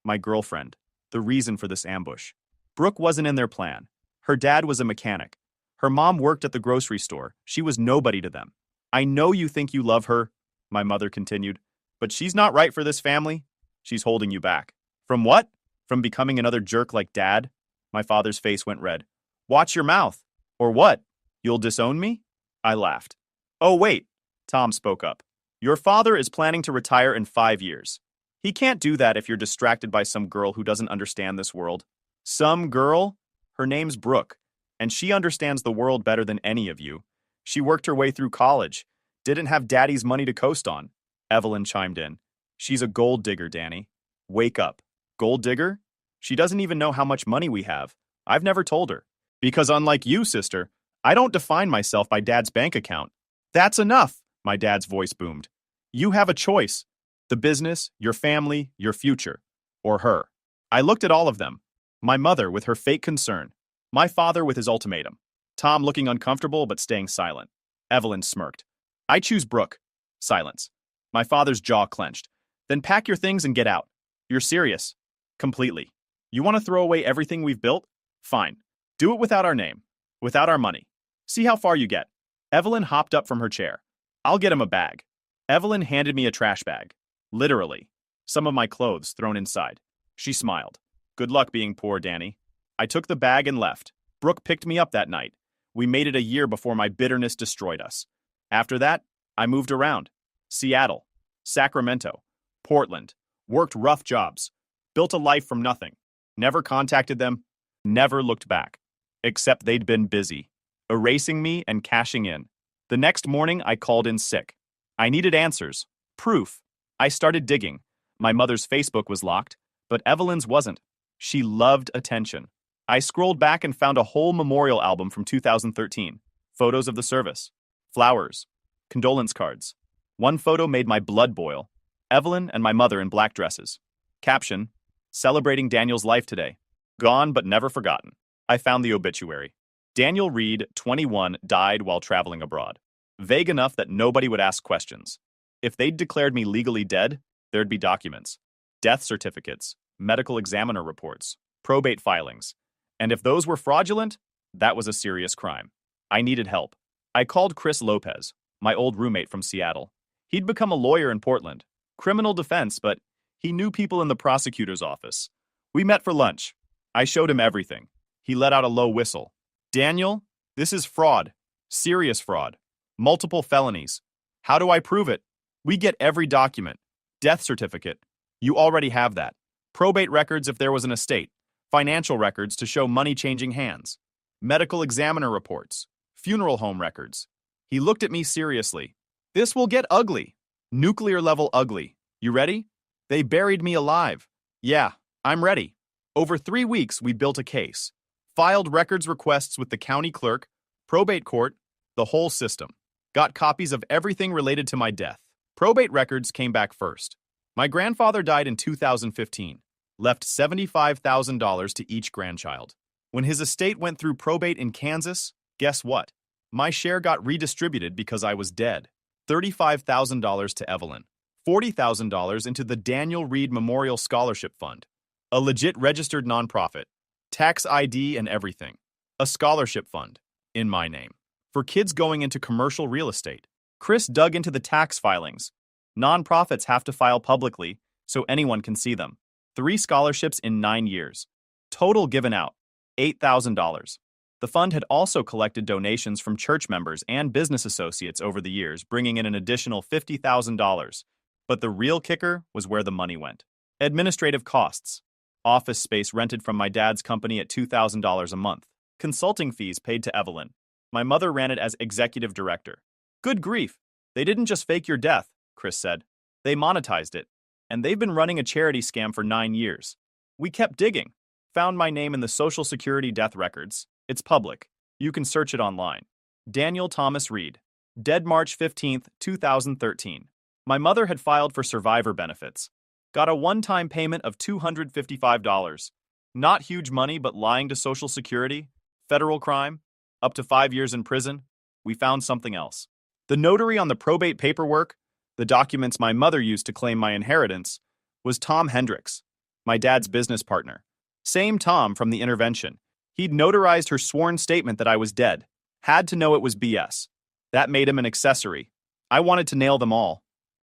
my girlfriend, the reason for this ambush. Brooke wasn't in their plan. Her dad was a mechanic. Her mom worked at the grocery store. She was nobody to them. I know you think you love her, my mother continued, but she's not right for this family. She's holding you back. From what? From becoming another jerk like Dad? My father's face went red. Watch your mouth. Or what? You'll disown me? I laughed. Oh, wait, Tom spoke up. Your father is planning to retire in 5 years. He can't do that if you're distracted by some girl who doesn't understand this world. Some girl? Her name's Brooke, and she understands the world better than any of you. She worked her way through college, didn't have daddy's money to coast on. Evelyn chimed in. She's a gold digger, Danny. Wake up. Gold digger? She doesn't even know how much money we have. I've never told her. Because unlike you, sister, I don't define myself by dad's bank account. That's enough, my dad's voice boomed. You have a choice. The business, your family, your future. Or her. I looked at all of them. My mother with her fake concern. My father with his ultimatum. Tom looking uncomfortable but staying silent. Evelyn smirked. I choose Brooke. Silence. My father's jaw clenched. Then pack your things and get out. You're serious. Completely. You want to throw away everything we've built? Fine. Do it without our name. Without our money. See how far you get. Evelyn hopped up from her chair. I'll get him a bag. Evelyn handed me a trash bag. Literally. Some of my clothes thrown inside. She smiled. Good luck being poor, Danny. I took the bag and left. Brooke picked me up that night. We made it a year before my bitterness destroyed us. After that, I moved around. Seattle, Sacramento, Portland. Worked rough jobs. Built a life from nothing. Never contacted them. Never looked back. Except they'd been busy. Erasing me and cashing in. The next morning, I called in sick. I needed answers. Proof. I started digging. My mother's Facebook was locked, but Evelyn's wasn't. She loved attention. I scrolled back and found a whole memorial album from 2013. Photos of the service. Flowers. Condolence cards. One photo made my blood boil. Evelyn and my mother in black dresses. Caption: celebrating Daniel's life today. Gone but never forgotten. I found the obituary. Daniel Reed, 21, died while traveling abroad. Vague enough that nobody would ask questions. If they'd declared me legally dead, there'd be documents. death certificates, medical examiner reports, probate filings. And if those were fraudulent, that was a serious crime. I needed help. I called Chris Lopez, my old roommate from Seattle. He'd become a lawyer in Portland, criminal defense, but he knew people in the prosecutor's office. We met for lunch. I showed him everything. He let out a low whistle. Daniel, this is fraud. Serious fraud. Multiple felonies. How do I prove it? We get every document. Death certificate. You already have that. Probate records if there was an estate. Financial records to show money changing hands. Medical examiner reports. Funeral home records. He looked at me seriously. This will get ugly. Nuclear level ugly. You ready? They buried me alive. Yeah, I'm ready. Over 3 weeks, we built a case. Filed records requests with the county clerk, probate court, the whole system. Got copies of everything related to my death. Probate records came back first. My grandfather died in 2015. Left $75,000 to each grandchild. When his estate went through probate in Kansas, guess what? My share got redistributed because I was dead. $35,000 to Evelyn. $40,000 into the Daniel Reed Memorial Scholarship Fund. A legit registered nonprofit. Tax ID and everything. A scholarship fund. In my name. For kids going into commercial real estate. Chris dug into the tax filings. Nonprofits have to file publicly so anyone can see them. 3 scholarships in 9 years. Total given out, $8,000. The fund had also collected donations from church members and business associates over the years, bringing in an additional $50,000. But the real kicker was where the money went. Administrative costs. Office space rented from my dad's company at $2,000 a month. Consulting fees paid to Evelyn. My mother ran it as executive director. Good grief. They didn't just fake your death, Chris said. They monetized it. And they've been running a charity scam for 9 years. We kept digging. Found my name in the Social Security death records. It's public. You can search it online. Daniel Thomas Reed. Dead March 15, 2013. My mother had filed for survivor benefits. Got a one-time payment of $255. Not huge money, but lying to Social Security, federal crime, up to 5 years in prison. We found something else. The notary on the probate paperwork, the documents my mother used to claim my inheritance, was Tom Hendricks, my dad's business partner. Same Tom from the intervention. He'd notarized her sworn statement that I was dead. Had to know it was BS. That made him an accessory. I wanted to nail them all.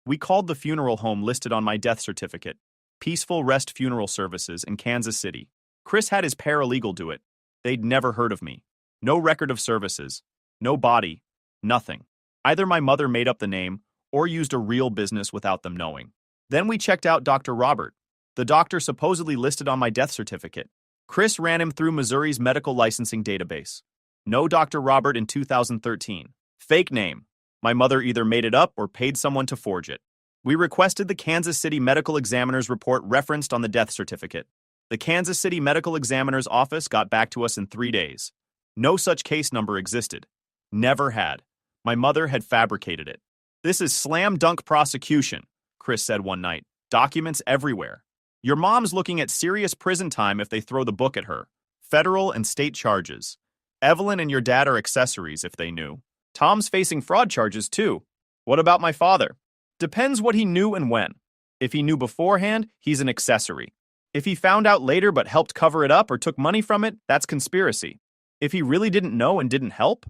We called the funeral home listed on my death certificate, Peaceful Rest Funeral Services in Kansas City. Chris had his paralegal do it. They'd never heard of me. No record of services. No body. Nothing. Either my mother made up the name or used a real business without them knowing. Then we checked out Dr. Robert, the doctor supposedly listed on my death certificate. Chris ran him through Missouri's medical licensing database. No Dr. Robert in 2013. Fake name. My mother either made it up or paid someone to forge it. We requested the Kansas City Medical Examiner's report referenced on the death certificate. The Kansas City Medical Examiner's office got back to us in 3 days. No such case number existed. Never had. My mother had fabricated it. This is slam dunk prosecution, Chris said one night. Documents everywhere. Your mom's looking at serious prison time if they throw the book at her. Federal and state charges. Evelyn and your dad are accessories if they knew. Tom's facing fraud charges too. What about my father? Depends what he knew and when. If he knew beforehand, he's an accessory. If he found out later but helped cover it up or took money from it, that's conspiracy. If he really didn't know and didn't help,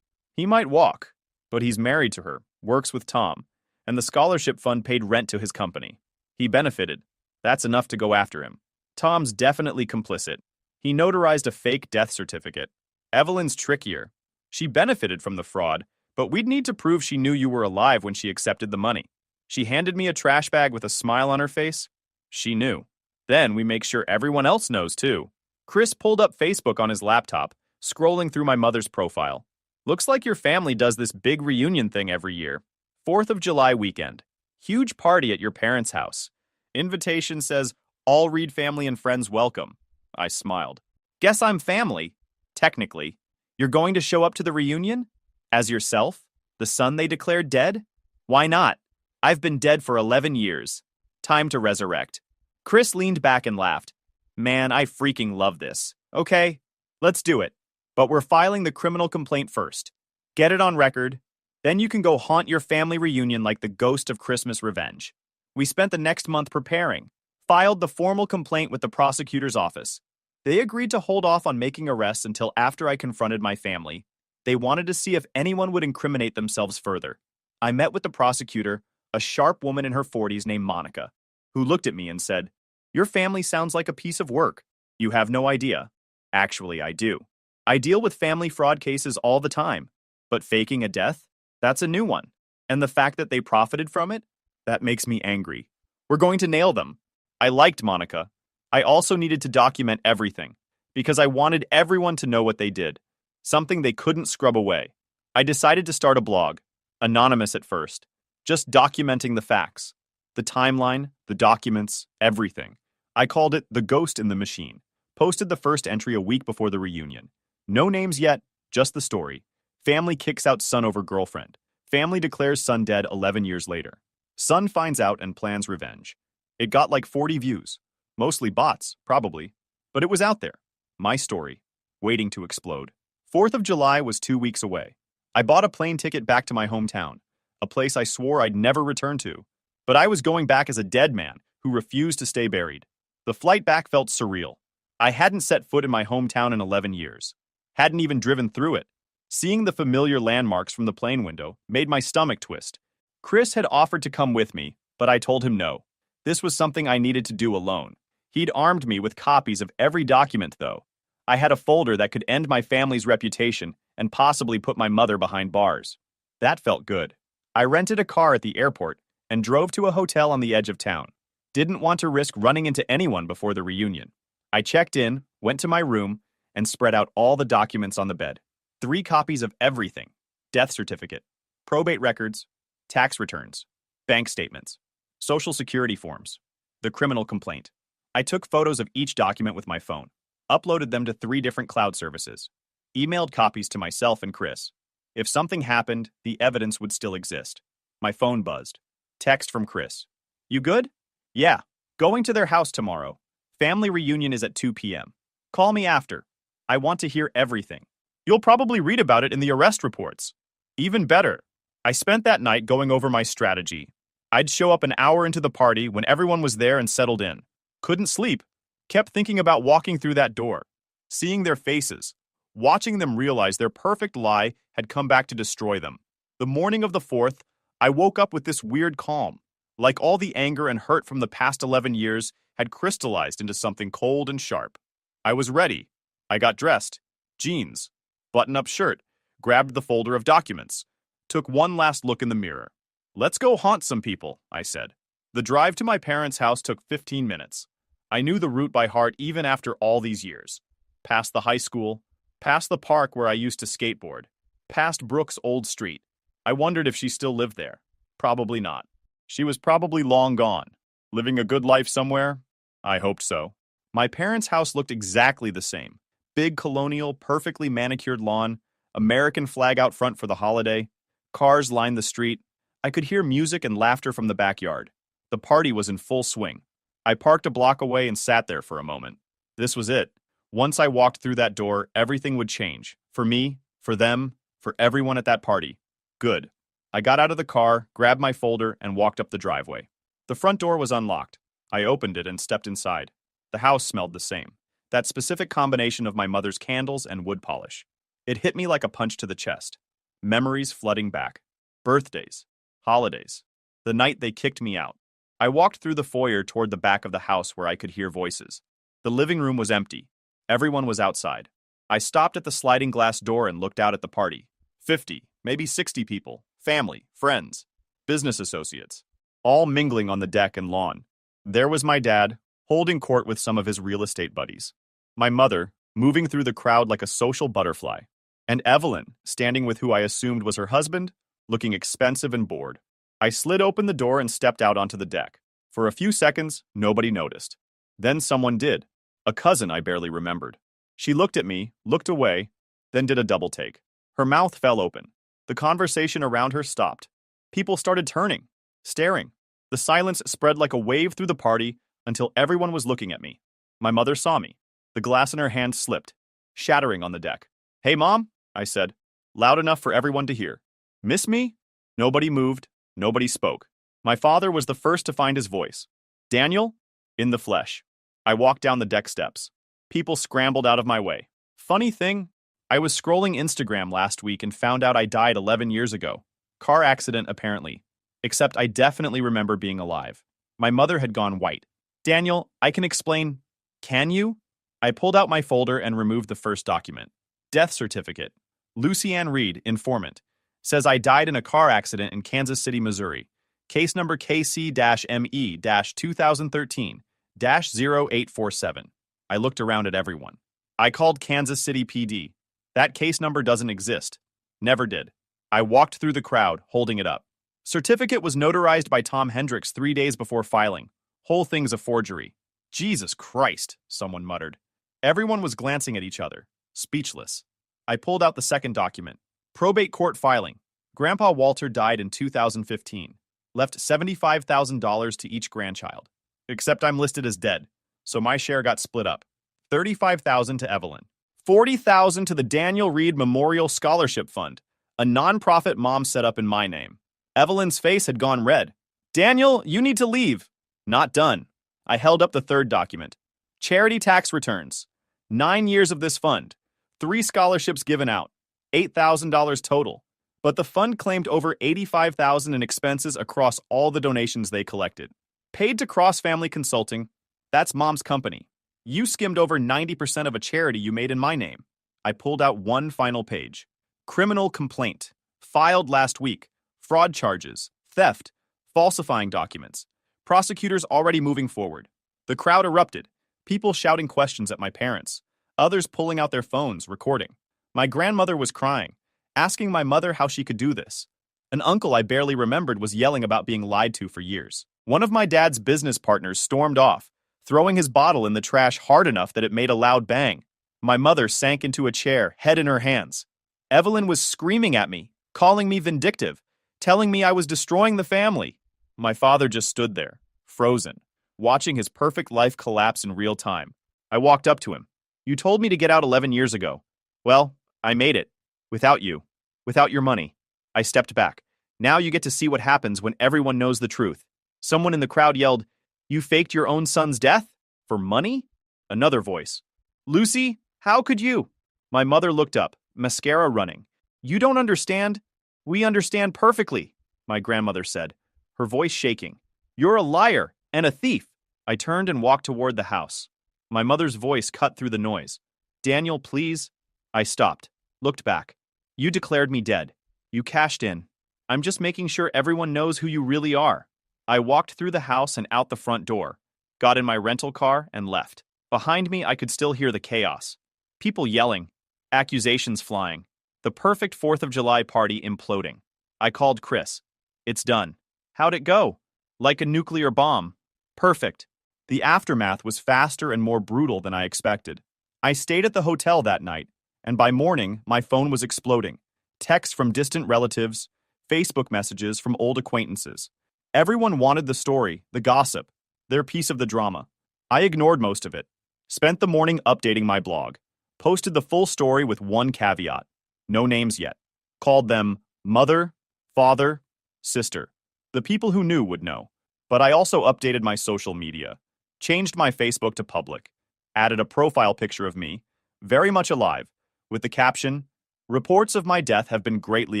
he might walk. But he's married to her, works with Tom, and the scholarship fund paid rent to his company. He benefited. That's enough to go after him. Tom's definitely complicit. He notarized a fake death certificate. Evelyn's trickier. She benefited from the fraud, but we'd need to prove she knew you were alive when she accepted the money. She handed me a trash bag with a smile on her face. She knew. Then we make sure everyone else knows too. Chris pulled up Facebook on his laptop, scrolling through my mother's profile. Looks like your family does this big reunion thing every year. 4th of July weekend. Huge party at your parents' house. Invitation says, all Reed family and friends welcome. I smiled. Guess I'm family. Technically. You're going to show up to the reunion? As yourself? The son they declared dead? Why not? I've been dead for 11 years. Time to resurrect. Chris leaned back and laughed. Man, I freaking love this. Okay, let's do it. But we're filing the criminal complaint first. Get it on record. Then you can go haunt your family reunion like the ghost of Christmas revenge. We spent the next month preparing. Filed the formal complaint with the prosecutor's office. They agreed to hold off on making arrests until after I confronted my family. They wanted to see if anyone would incriminate themselves further. I met with the prosecutor, a sharp woman in her 40s named Monica, who looked at me and said, "Your family sounds like a piece of work. You have no idea." Actually, I do. I deal with family fraud cases all the time. But faking a death? That's a new one. And the fact that they profited from it? That makes me angry. We're going to nail them. I liked Monica. I also needed to document everything, because I wanted everyone to know what they did, something they couldn't scrub away. I decided to start a blog, anonymous at first, just documenting the facts, the timeline, the documents, everything. I called it The Ghost in the Machine. Posted the first entry a week before the reunion. No names yet, just the story. Family kicks out son over girlfriend. Family declares son dead 11 years later. Son finds out and plans revenge. It got like 40 views. Mostly bots, probably. But it was out there. My story. Waiting to explode. 4th of July was 2 weeks away. I bought a plane ticket back to my hometown, a place I swore I'd never return to. But I was going back as a dead man who refused to stay buried. The flight back felt surreal. I hadn't set foot in my hometown in 11 years. Hadn't even driven through it. Seeing the familiar landmarks from the plane window made my stomach twist. Chris had offered to come with me, but I told him no. This was something I needed to do alone. He'd armed me with copies of every document, though. I had a folder that could end my family's reputation and possibly put my mother behind bars. That felt good. I rented a car at the airport and drove to a hotel on the edge of town. Didn't want to risk running into anyone before the reunion. I checked in, went to my room, and spread out all the documents on the bed. 3 copies of everything: death certificate, probate records, tax returns, bank statements, social security forms, the criminal complaint. I took photos of each document with my phone, uploaded them to 3 different cloud services, emailed copies to myself and Chris. If something happened, the evidence would still exist. My phone buzzed. Text from Chris. "You good?" "Yeah. Going to their house tomorrow. Family reunion is at 2 p.m. Call me after. I want to hear everything. You'll probably read about it in the arrest reports." Even better. I spent that night going over my strategy. I'd show up an hour into the party when everyone was there and settled in. Couldn't sleep. Kept thinking about walking through that door, seeing their faces, watching them realize their perfect lie had come back to destroy them. The morning of the 4th, I woke up with this weird calm, like all the anger and hurt from the past 11 years had crystallized into something cold and sharp. I was ready. I got dressed. Jeans. Button-up shirt. Grabbed the folder of documents. Took one last look in the mirror. "Let's go haunt some people," I said. The drive to my parents' house took 15 minutes. I knew the route by heart even after all these years. Past the high school, past the park where I used to skateboard, past Brooke's old street. I wondered if she still lived there. Probably not. She was probably long gone. Living a good life somewhere? I hoped so. My parents' house looked exactly the same. Big colonial, perfectly manicured lawn, American flag out front for the holiday. Cars lined the street. I could hear music and laughter from the backyard. The party was in full swing. I parked a block away and sat there for a moment. This was it. Once I walked through that door, everything would change. For me, for them, for everyone at that party. Good. I got out of the car, grabbed my folder, and walked up the driveway. The front door was unlocked. I opened it and stepped inside. The house smelled the same. That specific combination of my mother's candles and wood polish. It hit me like a punch to the chest. Memories flooding back. Birthdays. Holidays. The night they kicked me out. I walked through the foyer toward the back of the house where I could hear voices. The living room was empty. Everyone was outside. I stopped at the sliding glass door and looked out at the party. 50, maybe 60 people. Family, friends, business associates. All mingling on the deck and lawn. There was my dad, holding court with some of his real estate buddies. My mother, moving through the crowd like a social butterfly. And Evelyn, standing with who I assumed was her husband, looking expensive and bored. I slid open the door and stepped out onto the deck. For a few seconds, nobody noticed. Then someone did. A cousin I barely remembered. She looked at me, looked away, then did a double take. Her mouth fell open. The conversation around her stopped. People started turning, staring. The silence spread like a wave through the party until everyone was looking at me. My mother saw me. The glass in her hand slipped, shattering on the deck. "Hey, Mom," I said, loud enough for everyone to hear. "Miss me?" Nobody moved. Nobody spoke. My father was the first to find his voice. "Daniel?" In the flesh. I walked down the deck steps. People scrambled out of my way. Funny thing, I was scrolling Instagram last week and found out I died 11 years ago. Car accident, apparently. Except I definitely remember being alive. My mother had gone white. Daniel, I can explain. Can you? I pulled out my folder and removed the first document. Death certificate. Lucy Ann Reed, informant. Says I died in a car accident in Kansas City, Missouri. Case number KC-ME-2013-0847. I looked around at everyone. I called Kansas City PD. That case number doesn't exist. Never did. I walked through the crowd, holding it up. Certificate was notarized by Tom Hendricks 3 days before filing. Whole thing's a forgery. Jesus Christ, someone muttered. Everyone was glancing at each other, speechless. I pulled out the second document. Probate court filing. Grandpa Walter died in 2015. Left $75,000 to each grandchild. Except I'm listed as dead, so my share got split up. $35,000 to Evelyn. $40,000 to the Daniel Reed Memorial Scholarship Fund, a nonprofit mom set up in my name. Evelyn's face had gone red. Daniel, you need to leave. Not done. I held up the third document. Charity tax returns. 9 years of this fund. 3 scholarships given out. $8,000 total. But the fund claimed over $85,000 in expenses across all the donations they collected. Paid to Cross Family Consulting. That's Mom's company. You skimmed over 90% of a charity you made in my name. I pulled out one final page. Criminal complaint. Filed last week. Fraud charges. Theft. Falsifying documents. Prosecutors already moving forward. The crowd erupted. People shouting questions at my parents. Others pulling out their phones, recording. My grandmother was crying, asking my mother how she could do this. An uncle I barely remembered was yelling about being lied to for years. One of my dad's business partners stormed off, throwing his bottle in the trash hard enough that it made a loud bang. My mother sank into a chair, head in her hands. Evelyn was screaming at me, calling me vindictive, telling me I was destroying the family. My father just stood there, frozen, watching his perfect life collapse in real time. I walked up to him. You told me to get out 11 years ago. Well, I made it. Without you. Without your money. I stepped back. Now you get to see what happens when everyone knows the truth. Someone in the crowd yelled, You faked your own son's death? For money? Another voice. Lucy, how could you? My mother looked up, mascara running. You don't understand? We understand perfectly, my grandmother said, her voice shaking. You're a liar and a thief. I turned and walked toward the house. My mother's voice cut through the noise. Daniel, please. I stopped, looked back. You declared me dead. You cashed in. I'm just making sure everyone knows who you really are. I walked through the house and out the front door, got in my rental car and left. Behind me, I could still hear the chaos. People yelling, accusations flying, the perfect 4th of July party imploding. I called Chris. It's done. How'd it go? Like a nuclear bomb. Perfect. The aftermath was faster and more brutal than I expected. I stayed at the hotel that night, and by morning, my phone was exploding. Texts from distant relatives, Facebook messages from old acquaintances. Everyone wanted the story, the gossip, their piece of the drama. I ignored most of it. Spent the morning updating my blog. Posted the full story with one caveat. No names yet. Called them mother, father, sister. The people who knew would know. But I also updated my social media. Changed my Facebook to public. Added a profile picture of me, very much alive, with the caption, Reports of my death have been greatly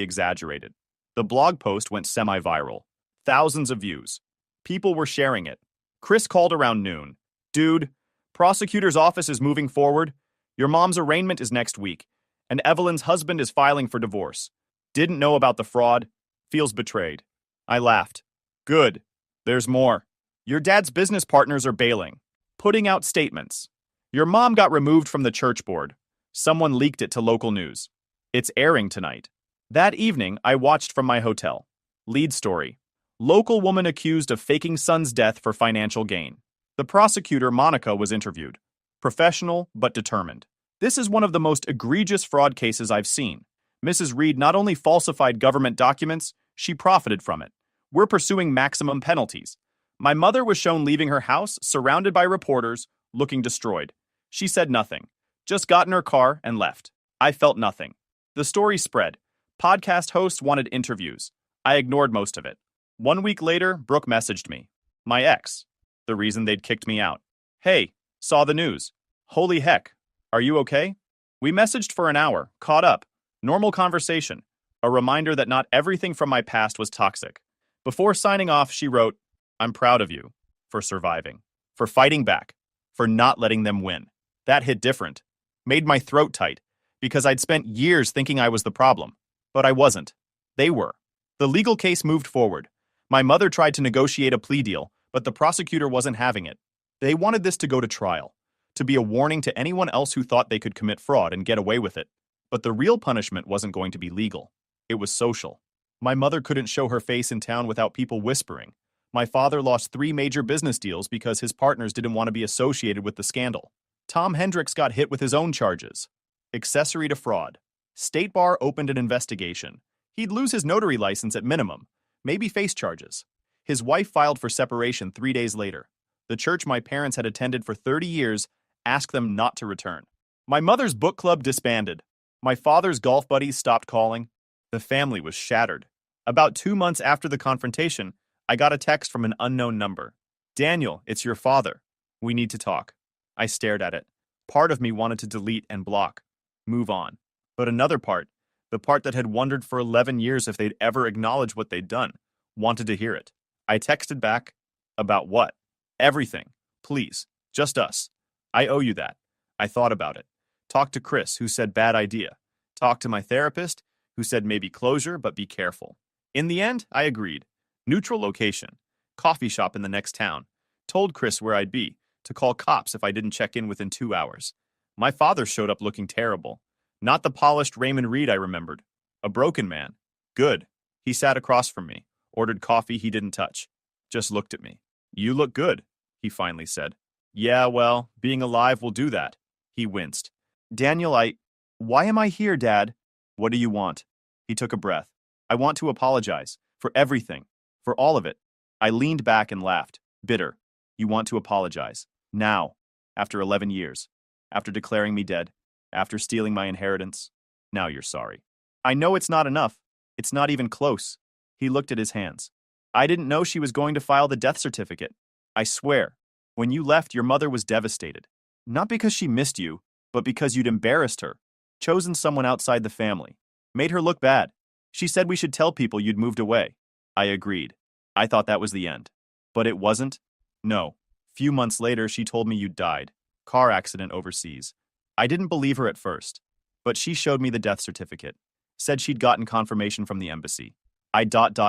exaggerated. The blog post went semi-viral. Thousands of views. People were sharing it. Chris called around noon. Dude, prosecutor's office is moving forward. Your mom's arraignment is next week, and Evelyn's husband is filing for divorce. Didn't know about the fraud. Feels betrayed. I laughed. Good. There's more. Your dad's business partners are bailing, putting out statements. Your mom got removed from the church board. Someone leaked it to local news. It's airing tonight. That evening, I watched from my hotel. Lead story. Local woman accused of faking son's death for financial gain. The prosecutor, Monica, was interviewed. Professional, but determined. This is one of the most egregious fraud cases I've seen. Mrs. Reed not only falsified government documents, she profited from it. We're pursuing maximum penalties. My mother was shown leaving her house, surrounded by reporters, looking destroyed. She said nothing. Just got in her car and left. I felt nothing. The story spread. Podcast hosts wanted interviews. I ignored most of it. 1 week later, Brooke messaged me. My ex. The reason they'd kicked me out. Hey, saw the news. Holy heck. Are you okay? We messaged for an hour, caught up. Normal conversation. A reminder that not everything from my past was toxic. Before signing off, she wrote, I'm proud of you. For surviving. For fighting back. For not letting them win. That hit different. Made my throat tight. Because I'd spent years thinking I was the problem. But I wasn't. They were. The legal case moved forward. My mother tried to negotiate a plea deal, but the prosecutor wasn't having it. They wanted this to go to trial, to be a warning to anyone else who thought they could commit fraud and get away with it. But the real punishment wasn't going to be legal. It was social. My mother couldn't show her face in town without people whispering. My father lost 3 major business deals because his partners didn't want to be associated with the scandal. Tom Hendricks got hit with his own charges. Accessory to fraud. State Bar opened an investigation. He'd lose his notary license at minimum, maybe face charges. His wife filed for separation 3 days later. The church my parents had attended for 30 years asked them not to return. My mother's book club disbanded. My father's golf buddies stopped calling. The family was shattered. About 2 months after the confrontation, I got a text from an unknown number. Daniel, it's your father. We need to talk. I stared at it. Part of me wanted to delete and block. Move on. But another part, the part that had wondered for 11 years if they'd ever acknowledge what they'd done, wanted to hear it. I texted back, about what? Everything. Please. Just us. I owe you that. I thought about it. Talked to Chris, who said bad idea. Talked to my therapist, who said maybe closure, but be careful. In the end, I agreed. Neutral location. Coffee shop in the next town. Told Chris where I'd be, to call cops if I didn't check in within 2 hours. My father showed up looking terrible. Not the polished Raymond Reed I remembered. A broken man. Good. He sat across from me, ordered coffee he didn't touch. Just looked at me. You look good, he finally said. Yeah, well, being alive will do that. He winced. Daniel, Why am I here, Dad? What do you want? He took a breath. I want to apologize. For everything. For all of it. I leaned back and laughed. Bitter. You want to apologize. Now. After 11 years. After declaring me dead. After stealing my inheritance. Now you're sorry. I know it's not enough. It's not even close. He looked at his hands. I didn't know she was going to file the death certificate. I swear. When you left, your mother was devastated. Not because she missed you, but because you'd embarrassed her. Chosen someone outside the family. Made her look bad. She said we should tell people you'd moved away. I agreed. I thought that was the end. But it wasn't? No. Few months later, she told me you'd died. Car accident overseas. I didn't believe her at first. But she showed me the death certificate. Said she'd gotten confirmation from the embassy.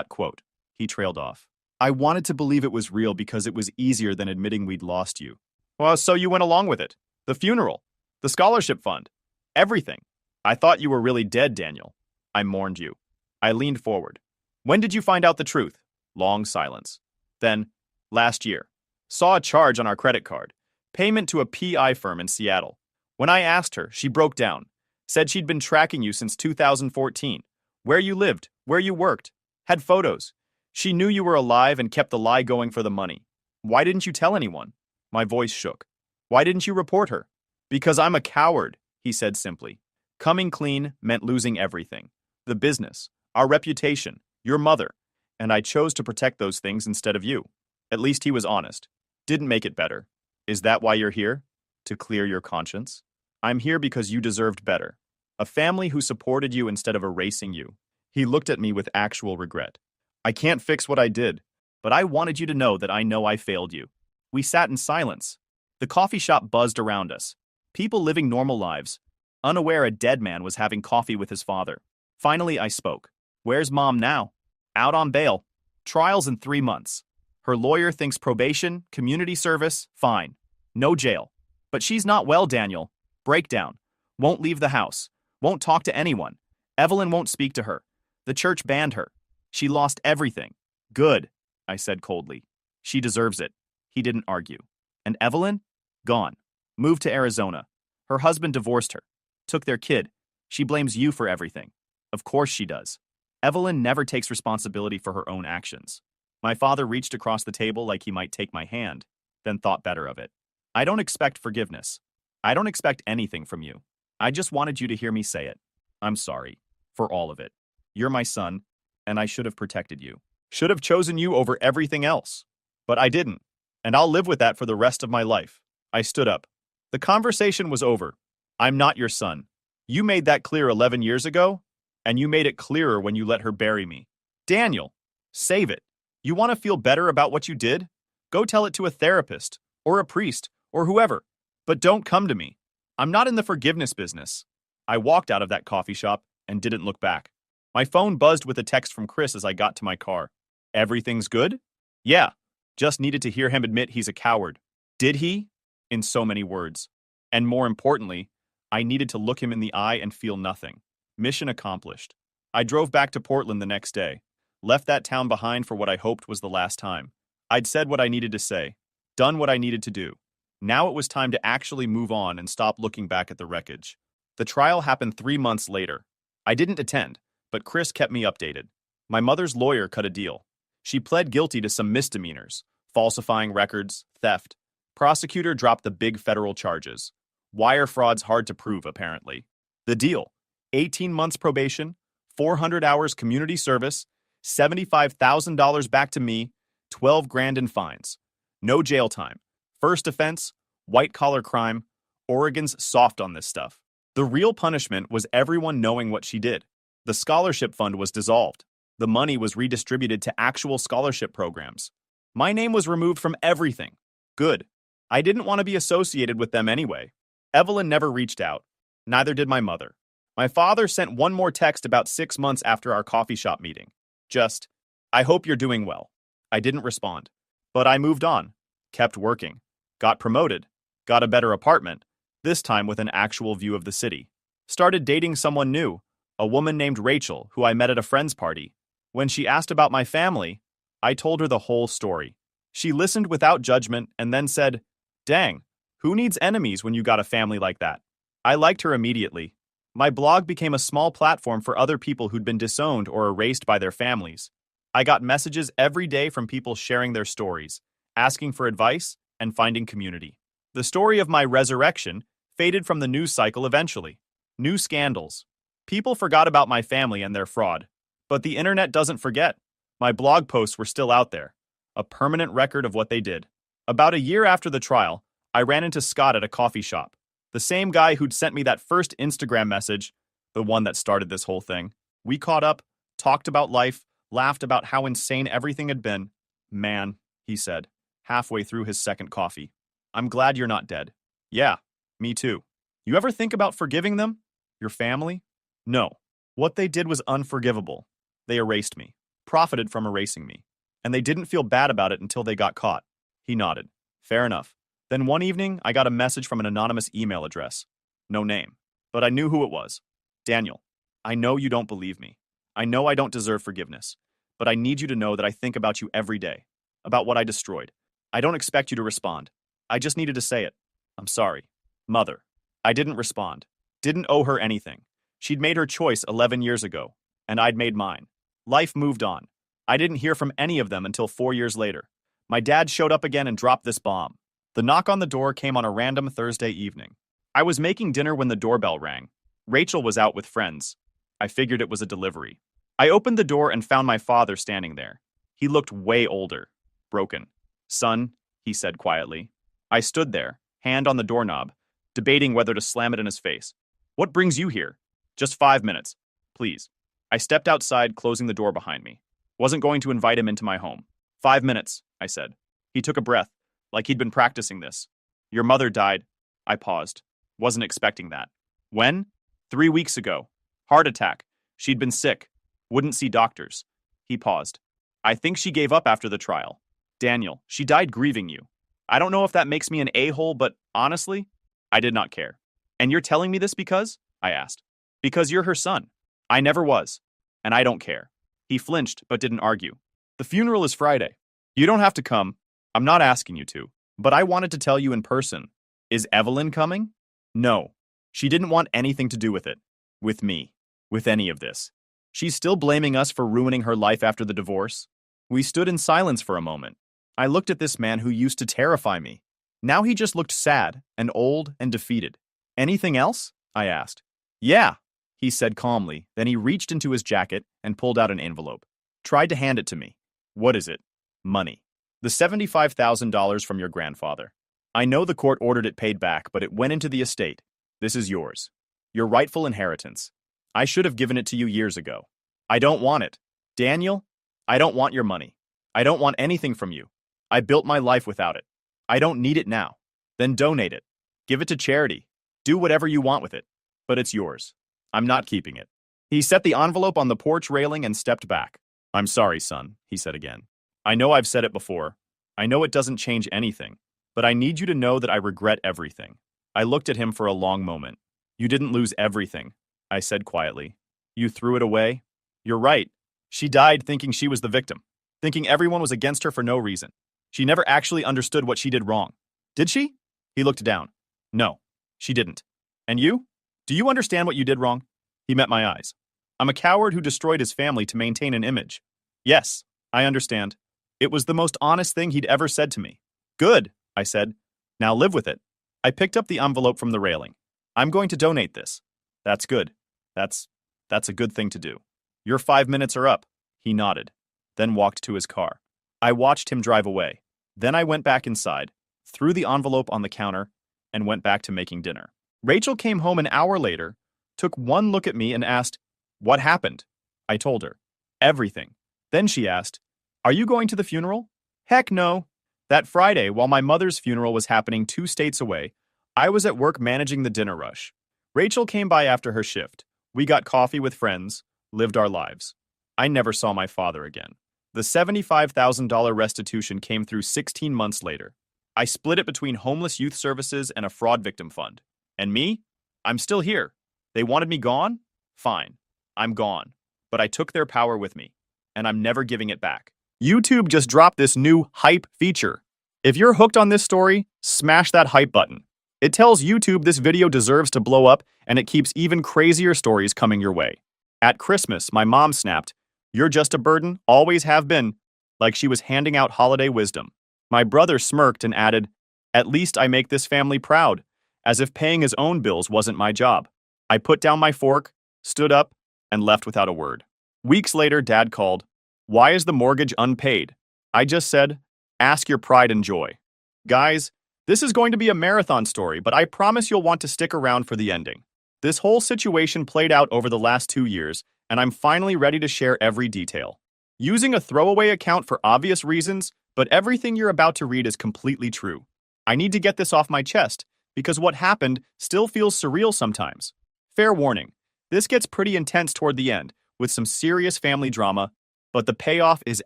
Quote. He trailed off. I wanted to believe it was real because it was easier than admitting we'd lost you. Well, so you went along with it. The funeral. The scholarship fund. Everything. I thought you were really dead, Daniel. I mourned you. I leaned forward. When did you find out the truth? Long silence. Then, last year. Saw a charge on our credit card. Payment to a PI firm in Seattle. When I asked her, she broke down. Said she'd been tracking you since 2014. Where you lived, where you worked. Had photos. She knew you were alive and kept the lie going for the money. Why didn't you tell anyone? My voice shook. Why didn't you report her? Because I'm a coward, he said simply. Coming clean meant losing everything. The business, our reputation, your mother. And I chose to protect those things instead of you. At least he was honest. Didn't make it better. Is that why you're here? To clear your conscience? I'm here because you deserved better. A family who supported you instead of erasing you. He looked at me with actual regret. I can't fix what I did, but I wanted you to know that I know I failed you. We sat in silence. The coffee shop buzzed around us. People living normal lives. Unaware a dead man was having coffee with his father. Finally, I spoke. Where's Mom now? Out on bail. Trials in 3 months. Her lawyer thinks probation, community service, fine. No jail. But she's not well, Daniel. Breakdown. Won't leave the house. Won't talk to anyone. Evelyn won't speak to her. The church banned her. She lost everything. Good, I said coldly. She deserves it. He didn't argue. And Evelyn? Gone. Moved to Arizona. Her husband divorced her. Took their kid. She blames you for everything. Of course she does. Evelyn never takes responsibility for her own actions. My father reached across the table like he might take my hand, then thought better of it. I don't expect forgiveness. I don't expect anything from you. I just wanted you to hear me say it. I'm sorry. For all of it. You're my son, and I should have protected you. Should have chosen you over everything else. But I didn't. and I'll live with that for the rest of my life. I stood up. The conversation was over. I'm not your son. You made that clear 11 years ago, and you made it clearer when you let her bury me. Daniel, save it. You want to feel better about what you did? Go tell it to a therapist, or a priest, or whoever. But don't come to me. I'm not in the forgiveness business. I walked out of that coffee shop and didn't look back. My phone buzzed with a text from Chris as I got to my car. Everything's good? Yeah. Just needed to hear him admit he's a coward. Did he? In so many words. And more importantly, I needed to look him in the eye and feel nothing. Mission accomplished. I drove back to Portland the next day. Left that town behind for what I hoped was the last time. I'd said what I needed to say. Done what I needed to do. Now it was time to actually move on and stop looking back at the wreckage. The trial happened 3 months later. I didn't attend, but Chris kept me updated. My mother's lawyer cut a deal. She pled guilty to some misdemeanors, falsifying records, theft. Prosecutor dropped the big federal charges. Wire fraud's hard to prove, apparently. The deal: 18 months probation, 400 hours community service, $75,000 back to me, 12 grand in fines. No jail time. First offense, white-collar crime. Oregon's soft on this stuff. The real punishment was everyone knowing what she did. The scholarship fund was dissolved. The money was redistributed to actual scholarship programs. My name was removed from everything. Good. I didn't want to be associated with them anyway. Evelyn never reached out. Neither did my mother. My father sent one more text about 6 months after our coffee shop meeting. Just, I hope you're doing well. I didn't respond. But I moved on. Kept working. Got promoted. Got a better apartment. This time with an actual view of the city. Started dating someone new. A woman named Rachel, who I met at a friend's party. When she asked about my family, I told her the whole story. She listened without judgment and then said, "Dang, who needs enemies when you got a family like that?" I liked her immediately. My blog became a small platform for other people who'd been disowned or erased by their families. I got messages every day from people sharing their stories, asking for advice, and finding community. The story of my resurrection faded from the news cycle eventually. New scandals. People forgot about my family and their fraud. But the internet doesn't forget. My blog posts were still out there. A permanent record of what they did. About a year after the trial, I ran into Scott at a coffee shop. The same guy who'd sent me that first Instagram message, the one that started this whole thing. We caught up, talked about life, laughed about how insane everything had been. "Man," he said, halfway through his second coffee. "I'm glad you're not dead." "Yeah, me too." "You ever think about forgiving them? Your family?" "No. What they did was unforgivable. They erased me, profited from erasing me, and they didn't feel bad about it until they got caught." He nodded. "Fair enough." Then one evening, I got a message from an anonymous email address. No name, but I knew who it was. "Daniel, I know you don't believe me. I know I don't deserve forgiveness, but I need you to know that I think about you every day, about what I destroyed. I don't expect you to respond. I just needed to say it. I'm sorry. Mother." I didn't respond. Didn't owe her anything. She'd made her choice 11 years ago, and I'd made mine. Life moved on. I didn't hear from any of them until 4 years later. My dad showed up again and dropped this bomb. The knock on the door came on a random Thursday evening. I was making dinner when the doorbell rang. Rachel was out with friends. I figured it was a delivery. I opened the door and found my father standing there. He looked way older. Broken. "Son," he said quietly. I stood there, hand on the doorknob, debating whether to slam it in his face. "What brings you here?" "Just 5 minutes, please." I stepped outside, closing the door behind me. Wasn't going to invite him into my home. 5 minutes, I said. He took a breath, like he'd been practicing this. "Your mother died." I paused. Wasn't expecting that. "When?" 3 weeks ago. Heart attack. She'd been sick. Wouldn't see doctors. He paused. "I think she gave up after the trial." "Daniel, she died grieving you. I don't know if that makes me an a-hole, but honestly, I did not care." "And you're telling me this because?" I asked. "Because you're her son." "I never was. And I don't care." He flinched, but didn't argue. "The funeral is Friday. You don't have to come. I'm not asking you to. But I wanted to tell you in person. Is Evelyn coming?" "No. She didn't want anything to do with it. With me. With any of this. She's still blaming us for ruining her life after the divorce." We stood in silence for a moment. I looked at this man who used to terrify me. Now he just looked sad and old and defeated. "Anything else?" I asked. "Yeah," he said calmly. Then he reached into his jacket and pulled out an envelope. Tried to hand it to me. "What is it?" "Money." The $75,000 from your grandfather. I know the court ordered it paid back, but it went into the estate. This is yours. Your rightful inheritance. I should have given it to you years ago. I don't want it. Daniel, I don't want your money. I don't want anything from you. I built my life without it. I don't need it now. Then donate it. Give it to charity. Do whatever you want with it. But it's yours. I'm not keeping it. He set the envelope on the porch railing and stepped back. I'm sorry, son, he said again. I know I've said it before. I know it doesn't change anything. But I need you to know that I regret everything. I looked at him for a long moment. You didn't lose everything, I said quietly. You threw it away? You're right. She died thinking she was the victim, thinking everyone was against her for no reason. She never actually understood what she did wrong. Did she? He looked down. No, she didn't. And you? Do you understand what you did wrong? He met my eyes. I'm a coward who destroyed his family to maintain an image. Yes, I understand. It was the most honest thing he'd ever said to me. Good, I said. Now live with it. I picked up the envelope from the railing. I'm going to donate this. That's good. That's a good thing to do. Your 5 minutes are up. He nodded, then walked to his car. I watched him drive away. Then I went back inside, threw the envelope on the counter, and went back to making dinner. Rachel came home an hour later, took one look at me and asked, "What happened?" I told her, "Everything." Then she asked, "Are you going to the funeral?" "Heck no." That Friday, while my mother's funeral was happening 2 states away, I was at work managing the dinner rush. Rachel came by after her shift. We got coffee with friends, lived our lives. I never saw my father again. The $75,000 restitution came through 16 months later. I split it between homeless youth services and a fraud victim fund. And me? I'm still here. They wanted me gone? Fine. I'm gone. But I took their power with me, and I'm never giving it back. YouTube just dropped this new hype feature. If you're hooked on this story, smash that hype button. It tells YouTube this video deserves to blow up, and it keeps even crazier stories coming your way. At Christmas, my mom snapped, "You're just a burden, always have been," like she was handing out holiday wisdom. My brother smirked and added, "At least I make this family proud," as if paying his own bills wasn't my job. I put down my fork, stood up, and left without a word. Weeks later, Dad called. "Why is the mortgage unpaid?" I just said, "Ask your pride and joy." Guys, this is going to be a marathon story, but I promise you'll want to stick around for the ending. This whole situation played out over the last 2 years, and I'm finally ready to share every detail. Using a throwaway account for obvious reasons, but everything you're about to read is completely true. I need to get this off my chest, because what happened still feels surreal sometimes. Fair warning, this gets pretty intense toward the end, with some serious family drama, but the payoff is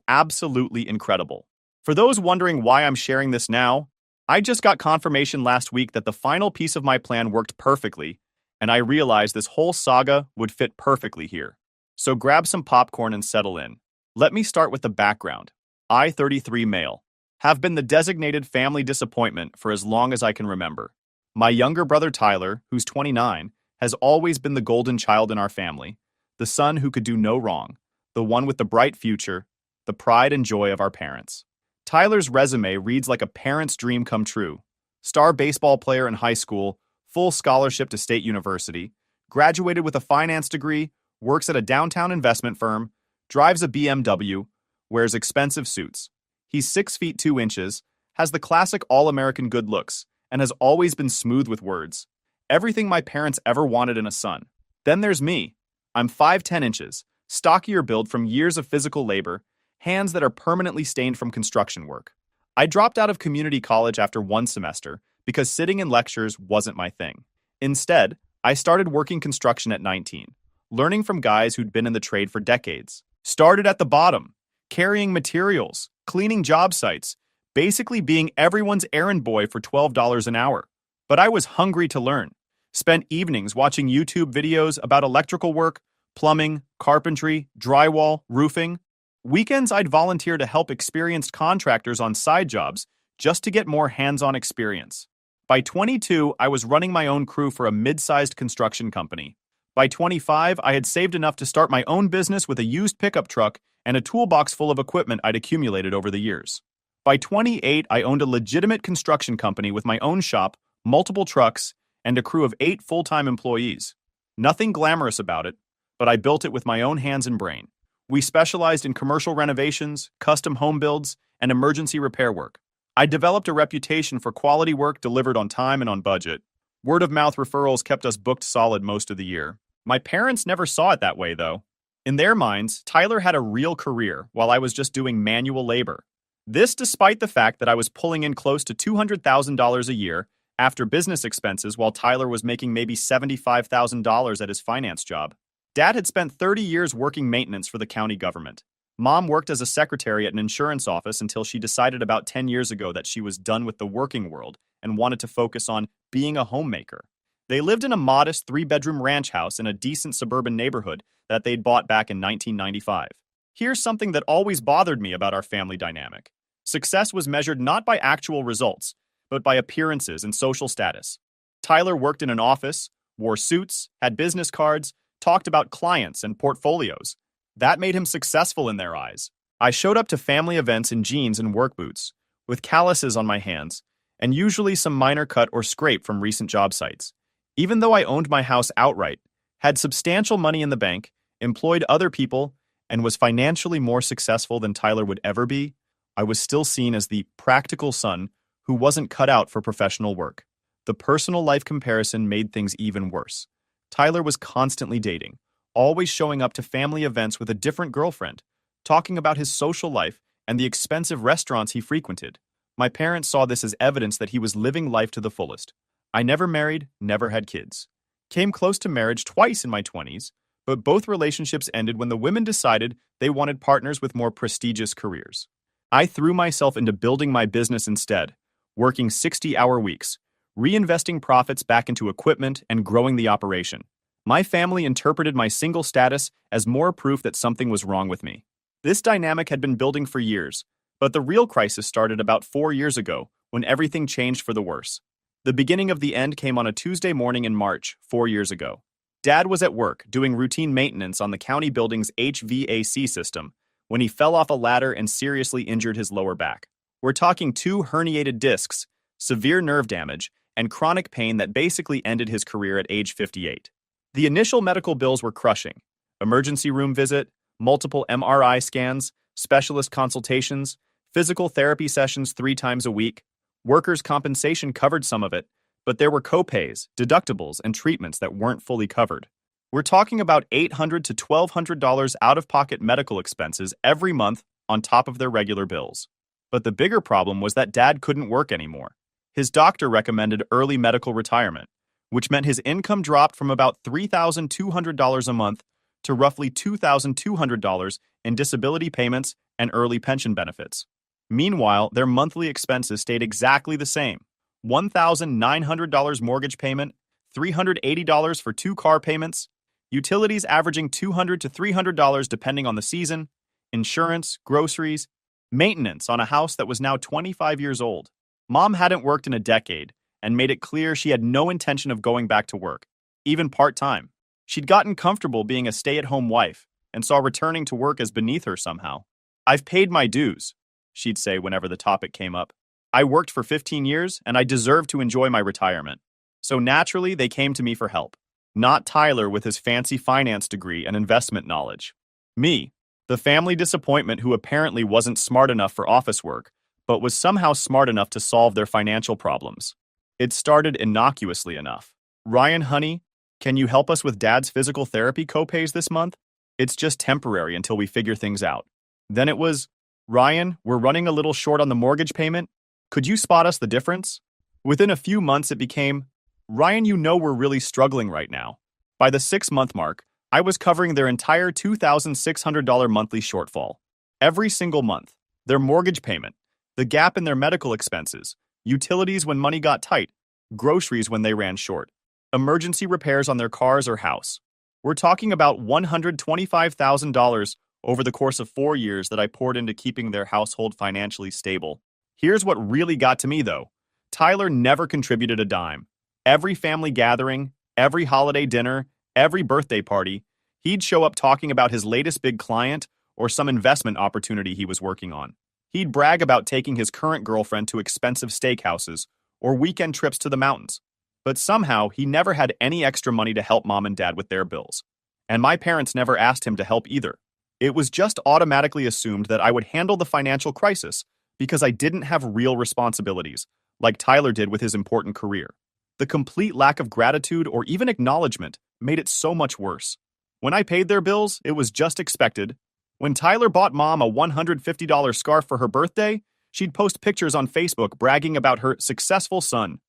absolutely incredible. For those wondering why I'm sharing this now, I just got confirmation last week that the final piece of my plan worked perfectly, and I realized this whole saga would fit perfectly here. So grab some popcorn and settle in. Let me start with the background. I, 33 male, have been the designated family disappointment for as long as I can remember. My younger brother Tyler, who's 29, has always been the golden child in our family, the son who could do no wrong, the one with the bright future, the pride and joy of our parents. Tyler's resume reads like a parent's dream come true. Star baseball player in high school, full scholarship to State University, graduated with a finance degree, works at a downtown investment firm, drives a BMW, wears expensive suits. He's 6 feet 2 inches, has the classic all-American good looks, and has always been smooth with words. Everything my parents ever wanted in a son. Then there's me. I'm 5'10 inches, stockier build from years of physical labor, hands that are permanently stained from construction work. I dropped out of community college after 1 semester because sitting in lectures wasn't my thing. Instead, I started working construction at 19, learning from guys who'd been in the trade for decades. Started at the bottom, carrying materials, cleaning job sites, basically being everyone's errand boy for $12 an hour. But I was hungry to learn. Spent evenings watching YouTube videos about electrical work, plumbing, carpentry, drywall, roofing. Weekends I'd volunteer to help experienced contractors on side jobs just to get more hands-on experience. By 22, I was running my own crew for a mid-sized construction company. By 25, I had saved enough to start my own business with a used pickup truck and a toolbox full of equipment I'd accumulated over the years. By 28, I owned a legitimate construction company with my own shop, multiple trucks, and a crew of 8 full-time employees. Nothing glamorous about it, but I built it with my own hands and brain. We specialized in commercial renovations, custom home builds, and emergency repair work. I developed a reputation for quality work delivered on time and on budget. Word-of-mouth referrals kept us booked solid most of the year. My parents never saw it that way, though. In their minds, Tyler had a real career while I was just doing manual labor. This despite the fact that I was pulling in close to $200,000 a year after business expenses while Tyler was making maybe $75,000 at his finance job. Dad had spent 30 years working maintenance for the county government. Mom worked as a secretary at an insurance office until she decided about 10 years ago that she was done with the working world and wanted to focus on being a homemaker. They lived in a modest 3-bedroom ranch house in a decent suburban neighborhood that they'd bought back in 1995. Here's something that always bothered me about our family dynamic. Success was measured not by actual results, but by appearances and social status. Tyler worked in an office, wore suits, had business cards, talked about clients and portfolios. That made him successful in their eyes. I showed up to family events in jeans and work boots, with calluses on my hands, and usually some minor cut or scrape from recent job sites. Even though I owned my house outright, had substantial money in the bank, employed other people, and was financially more successful than Tyler would ever be, I was still seen as the practical son who wasn't cut out for professional work. The personal life comparison made things even worse. Tyler was constantly dating, always showing up to family events with a different girlfriend, talking about his social life and the expensive restaurants he frequented. My parents saw this as evidence that he was living life to the fullest. I never married, never had kids. Came close to marriage twice in my 20s, but both relationships ended when the women decided they wanted partners with more prestigious careers. I threw myself into building my business instead, working 60-hour weeks, reinvesting profits back into equipment and growing the operation. My family interpreted my single status as more proof that something was wrong with me. This dynamic had been building for years, but the real crisis started about 4 years ago when everything changed for the worse. The beginning of the end came on a Tuesday morning in March, 4 years ago. Dad was at work doing routine maintenance on the county building's HVAC system when he fell off a ladder and seriously injured his lower back. We're talking 2 herniated discs, severe nerve damage, and chronic pain that basically ended his career at age 58. The initial medical bills were crushing. Emergency room visit, multiple MRI scans, specialist consultations, physical therapy sessions 3 times a week. Workers' compensation covered some of it, but there were copays, deductibles, and treatments that weren't fully covered. We're talking about $800 to $1,200 out-of-pocket medical expenses every month on top of their regular bills. But the bigger problem was that Dad couldn't work anymore. His doctor recommended early medical retirement, which meant his income dropped from about $3,200 a month to roughly $2,200 in disability payments and early pension benefits. Meanwhile, their monthly expenses stayed exactly the same. $1,900 mortgage payment, $380 for 2 car payments, utilities averaging $200 to $300 depending on the season, insurance, groceries, maintenance on a house that was now 25 years old. Mom hadn't worked in a decade and made it clear she had no intention of going back to work, even part-time. She'd gotten comfortable being a stay-at-home wife and saw returning to work as beneath her somehow. "I've paid my dues," she'd say whenever the topic came up. "I worked for 15 years and I deserve to enjoy my retirement." So naturally, they came to me for help. Not Tyler with his fancy finance degree and investment knowledge. Me, the family disappointment who apparently wasn't smart enough for office work, but was somehow smart enough to solve their financial problems. It started innocuously enough. "Ryan, honey, can you help us with Dad's physical therapy copays this month? It's just temporary until we figure things out." Then it was, "Ryan, we're running a little short on the mortgage payment. Could you spot us the difference?" Within a few months, it became, "Ryan, you know we're really struggling right now." By the 6-month mark, I was covering their entire $2,600 monthly shortfall. Every single month. Their mortgage payment, the gap in their medical expenses, utilities when money got tight, groceries when they ran short, emergency repairs on their cars or house. We're talking about $125,000 over the course of 4 years that I poured into keeping their household financially stable. Here's what really got to me, though. Tyler never contributed a dime. Every family gathering, every holiday dinner, every birthday party, he'd show up talking about his latest big client or some investment opportunity he was working on. He'd brag about taking his current girlfriend to expensive steakhouses or weekend trips to the mountains. But somehow, he never had any extra money to help Mom and Dad with their bills. And my parents never asked him to help either. It was just automatically assumed that I would handle the financial crisis because I didn't have real responsibilities, like Tyler did with his important career. The complete lack of gratitude or even acknowledgement made it so much worse. When I paid their bills, it was just expected. When Tyler bought Mom a $150 scarf for her birthday, she'd post pictures on Facebook bragging about her successful son.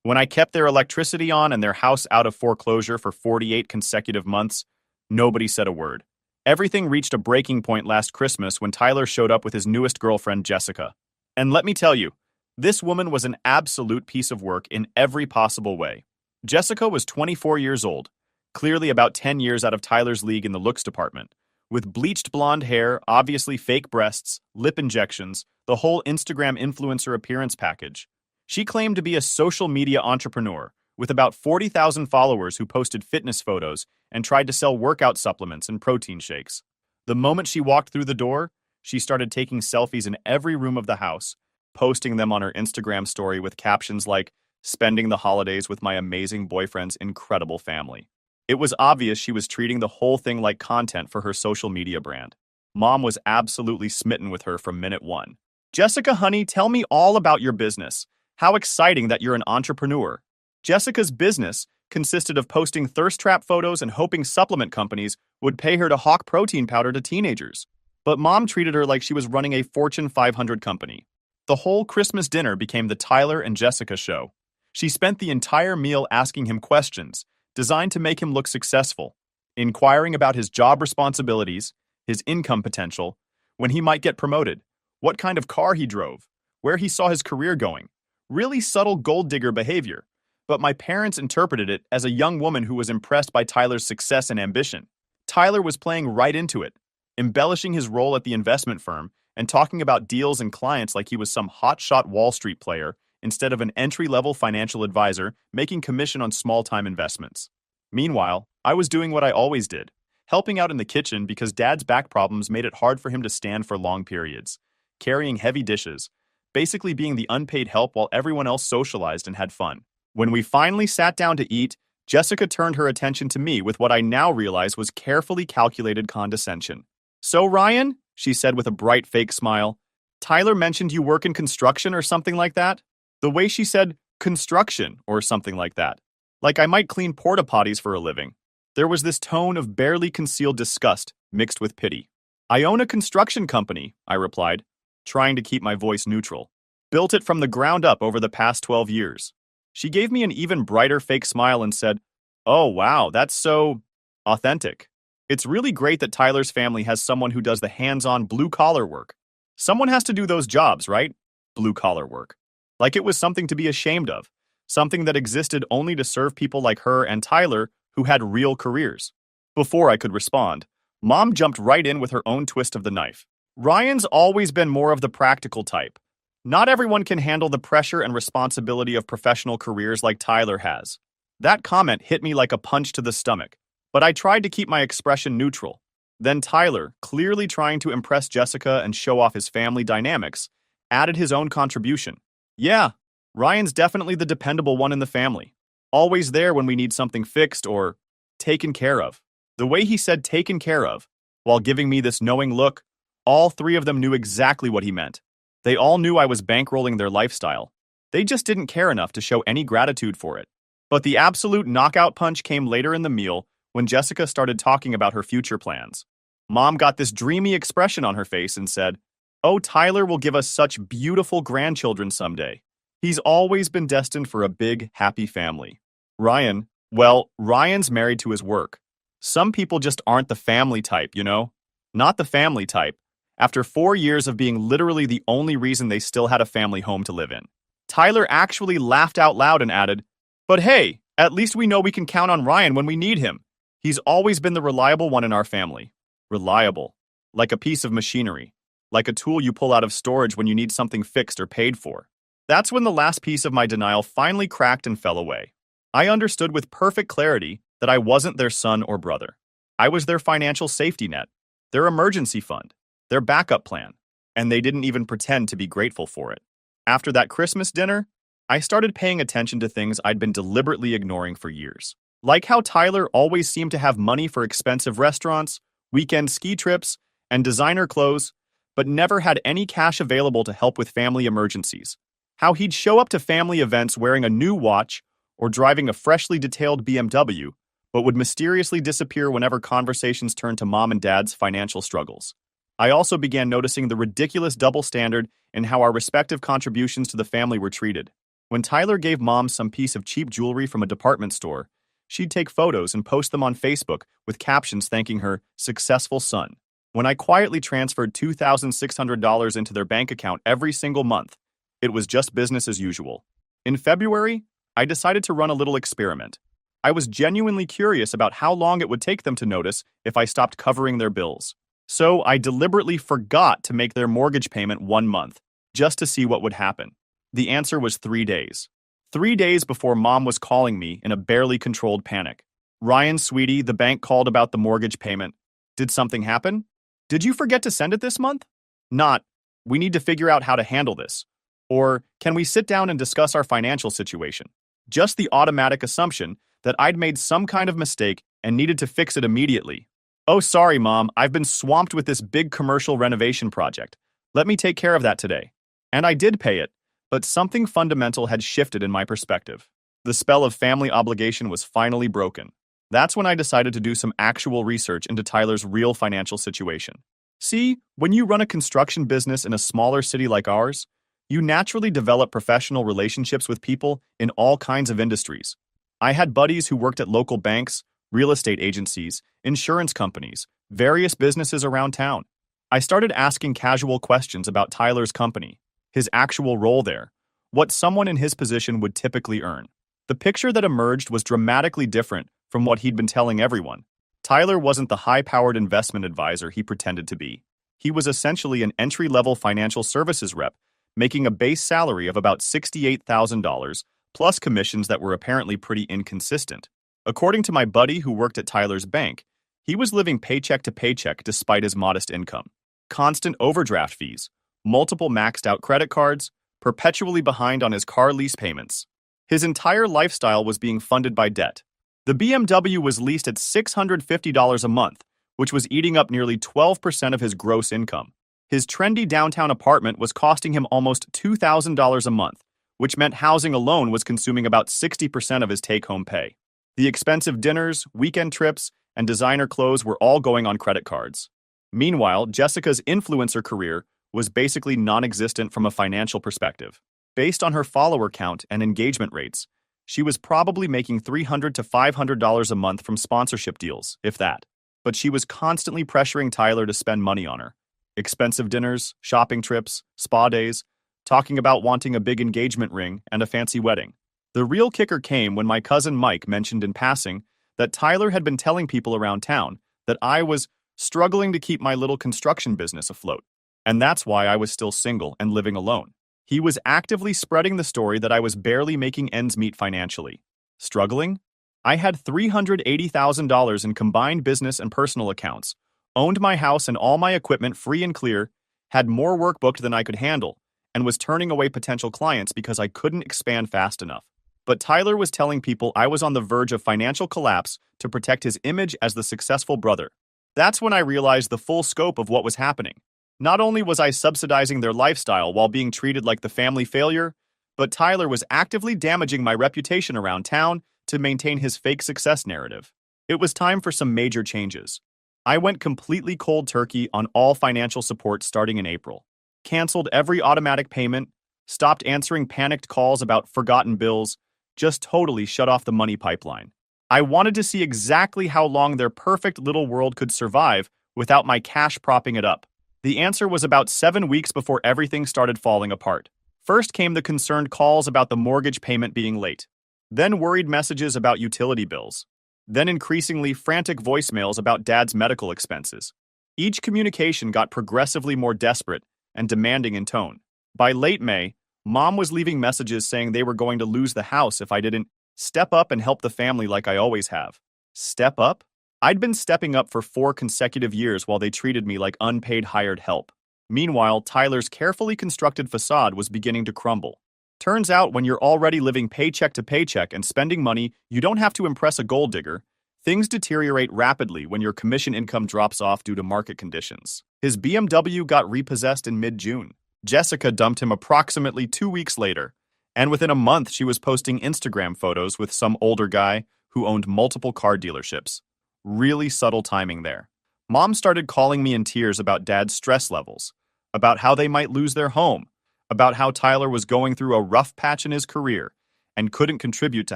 When I kept their electricity on and their house out of foreclosure for 48 consecutive months, nobody said a word. Everything reached a breaking point last Christmas when Tyler showed up with his newest girlfriend, Jessica. And let me tell you, this woman was an absolute piece of work in every possible way. Jessica was 24 years old, clearly about 10 years out of Tyler's league in the looks department. With bleached blonde hair, obviously fake breasts, lip injections, the whole Instagram influencer appearance package. She claimed to be a social media entrepreneur with about 40,000 followers who posted fitness photos and tried to sell workout supplements and protein shakes. The moment she walked through the door, she started taking selfies in every room of the house, posting them on her Instagram story with captions like, "Spending the holidays with my amazing boyfriend's incredible family." It was obvious she was treating the whole thing like content for her social media brand. Mom was absolutely smitten with her from minute one. "Jessica, honey, tell me all about your business. How exciting that you're an entrepreneur." Jessica's business consisted of posting thirst trap photos and hoping supplement companies would pay her to hawk protein powder to teenagers. But Mom treated her like she was running a Fortune 500 company. The whole Christmas dinner became the Tyler and Jessica show. She spent the entire meal asking him questions designed to make him look successful, inquiring about his job responsibilities, his income potential, when he might get promoted, what kind of car he drove, where he saw his career going. Really subtle gold digger behavior, but my parents interpreted it as a young woman who was impressed by Tyler's success and ambition. Tyler was playing right into it, embellishing his role at the investment firm and talking about deals and clients like he was some hotshot Wall Street player instead of an entry-level financial advisor making commission on small-time investments. Meanwhile, I was doing what I always did, helping out in the kitchen because Dad's back problems made it hard for him to stand for long periods, carrying heavy dishes, basically being the unpaid help while everyone else socialized and had fun. When we finally sat down to eat, Jessica turned her attention to me with what I now realize was carefully calculated condescension. "So, Ryan," she said with a bright fake smile, "Tyler mentioned you work in construction or something like that?" The way she said construction or something like that, like I might clean porta potties for a living. There was this tone of barely concealed disgust mixed with pity. "I own a construction company," I replied, trying to keep my voice neutral. "Built it from the ground up over the past 12 years. She gave me an even brighter fake smile and said, "Oh, wow, that's so authentic. It's really great that Tyler's family has someone who does the hands-on blue-collar work. Someone has to do those jobs, right? Blue-collar work. Like it was something to be ashamed of, something that existed only to serve people like her and Tyler who had real careers." Before I could respond, Mom jumped right in with her own twist of the knife. "Ryan's always been more of the practical type. Not everyone can handle the pressure and responsibility of professional careers like Tyler has." That comment hit me like a punch to the stomach, but I tried to keep my expression neutral. Then Tyler, clearly trying to impress Jessica and show off his family dynamics, added his own contribution. "Yeah, Ryan's definitely the dependable one in the family. Always there when we need something fixed or taken care of." The way he said "taken care of," while giving me this knowing look, all three of them knew exactly what he meant. They all knew I was bankrolling their lifestyle. They just didn't care enough to show any gratitude for it. But the absolute knockout punch came later in the meal when Jessica started talking about her future plans. Mom got this dreamy expression on her face and said, "Oh, Tyler will give us such beautiful grandchildren someday. He's always been destined for a big, happy family. Ryan's married to his work. Some people just aren't the family type, you know? Not the family type. After 4 years of being literally the only reason they still had a family home to live in." Tyler actually laughed out loud and added, "But hey, at least we know we can count on Ryan when we need him. He's always been the reliable one in our family." Reliable. Like a piece of machinery. Like a tool you pull out of storage when you need something fixed or paid for. That's when the last piece of my denial finally cracked and fell away. I understood with perfect clarity that I wasn't their son or brother. I was their financial safety net, their emergency fund, their backup plan, and they didn't even pretend to be grateful for it. After that Christmas dinner, I started paying attention to things I'd been deliberately ignoring for years. Like how Tyler always seemed to have money for expensive restaurants, weekend ski trips, and designer clothes, but never had any cash available to help with family emergencies. How he'd show up to family events wearing a new watch or driving a freshly detailed BMW, but would mysteriously disappear whenever conversations turned to mom and dad's financial struggles. I also began noticing the ridiculous double standard in how our respective contributions to the family were treated. When Tyler gave mom some piece of cheap jewelry from a department store, she'd take photos and post them on Facebook with captions thanking her successful son. When I quietly transferred $2,600 into their bank account every single month, it was just business as usual. In February, I decided to run a little experiment. I was genuinely curious about how long it would take them to notice if I stopped covering their bills. So I deliberately forgot to make their mortgage payment 1 month, just to see what would happen. The answer was 3 days. 3 days before mom was calling me in a barely controlled panic. "Ryan, sweetie, the bank called about the mortgage payment. Did something happen? Did you forget to send it this month?" Not, "We need to figure out how to handle this." Or, "Can we sit down and discuss our financial situation?" Just the automatic assumption that I'd made some kind of mistake and needed to fix it immediately. "Oh, sorry, Mom, I've been swamped with this big commercial renovation project. Let me take care of that today." And I did pay it, but something fundamental had shifted in my perspective. The spell of family obligation was finally broken. That's when I decided to do some actual research into Tyler's real financial situation. See, when you run a construction business in a smaller city like ours, you naturally develop professional relationships with people in all kinds of industries. I had buddies who worked at local banks, real estate agencies, insurance companies, various businesses around town. I started asking casual questions about Tyler's company, his actual role there, what someone in his position would typically earn. The picture that emerged was dramatically different from what he'd been telling everyone. Tyler wasn't the high-powered investment advisor he pretended to be. He was essentially an entry-level financial services rep, making a base salary of about $68,000, plus commissions that were apparently pretty inconsistent. According to my buddy who worked at Tyler's bank, he was living paycheck to paycheck despite his modest income. Constant overdraft fees, multiple maxed-out credit cards, perpetually behind on his car lease payments. His entire lifestyle was being funded by debt. The BMW was leased at $650 a month, which was eating up nearly 12% of his gross income. His trendy downtown apartment was costing him almost $2,000 a month, which meant housing alone was consuming about 60% of his take-home pay. The expensive dinners, weekend trips, and designer clothes were all going on credit cards. Meanwhile, Jessica's influencer career was basically non-existent from a financial perspective. Based on her follower count and engagement rates, she was probably making $300 to $500 a month from sponsorship deals, if that. But she was constantly pressuring Tyler to spend money on her. Expensive dinners, shopping trips, spa days, talking about wanting a big engagement ring and a fancy wedding. The real kicker came when my cousin Mike mentioned in passing that Tyler had been telling people around town that I was struggling to keep my little construction business afloat. And that's why I was still single and living alone. He was actively spreading the story that I was barely making ends meet financially. Struggling? I had $380,000 in combined business and personal accounts, owned my house and all my equipment free and clear, had more work booked than I could handle, and was turning away potential clients because I couldn't expand fast enough. But Tyler was telling people I was on the verge of financial collapse to protect his image as the successful brother. That's when I realized the full scope of what was happening. Not only was I subsidizing their lifestyle while being treated like the family failure, but Tyler was actively damaging my reputation around town to maintain his fake success narrative. It was time for some major changes. I went completely cold turkey on all financial support starting in April. Canceled every automatic payment, stopped answering panicked calls about forgotten bills, just totally shut off the money pipeline. I wanted to see exactly how long their perfect little world could survive without my cash propping it up. The answer was about 7 weeks before everything started falling apart. First came the concerned calls about the mortgage payment being late. Then worried messages about utility bills. Then increasingly frantic voicemails about Dad's medical expenses. Each communication got progressively more desperate and demanding in tone. By late May, Mom was leaving messages saying they were going to lose the house if I didn't step up and help the family like I always have. Step up? I'd been stepping up for 4 consecutive years while they treated me like unpaid hired help. Meanwhile, Tyler's carefully constructed facade was beginning to crumble. Turns out when you're already living paycheck to paycheck and spending money, you don't have to impress a gold digger. Things deteriorate rapidly when your commission income drops off due to market conditions. His BMW got repossessed in mid-June. Jessica dumped him approximately 2 weeks later, and within a month she was posting Instagram photos with some older guy who owned multiple car dealerships. Really subtle timing there. Mom started calling me in tears about Dad's stress levels, about how they might lose their home, about how Tyler was going through a rough patch in his career and couldn't contribute to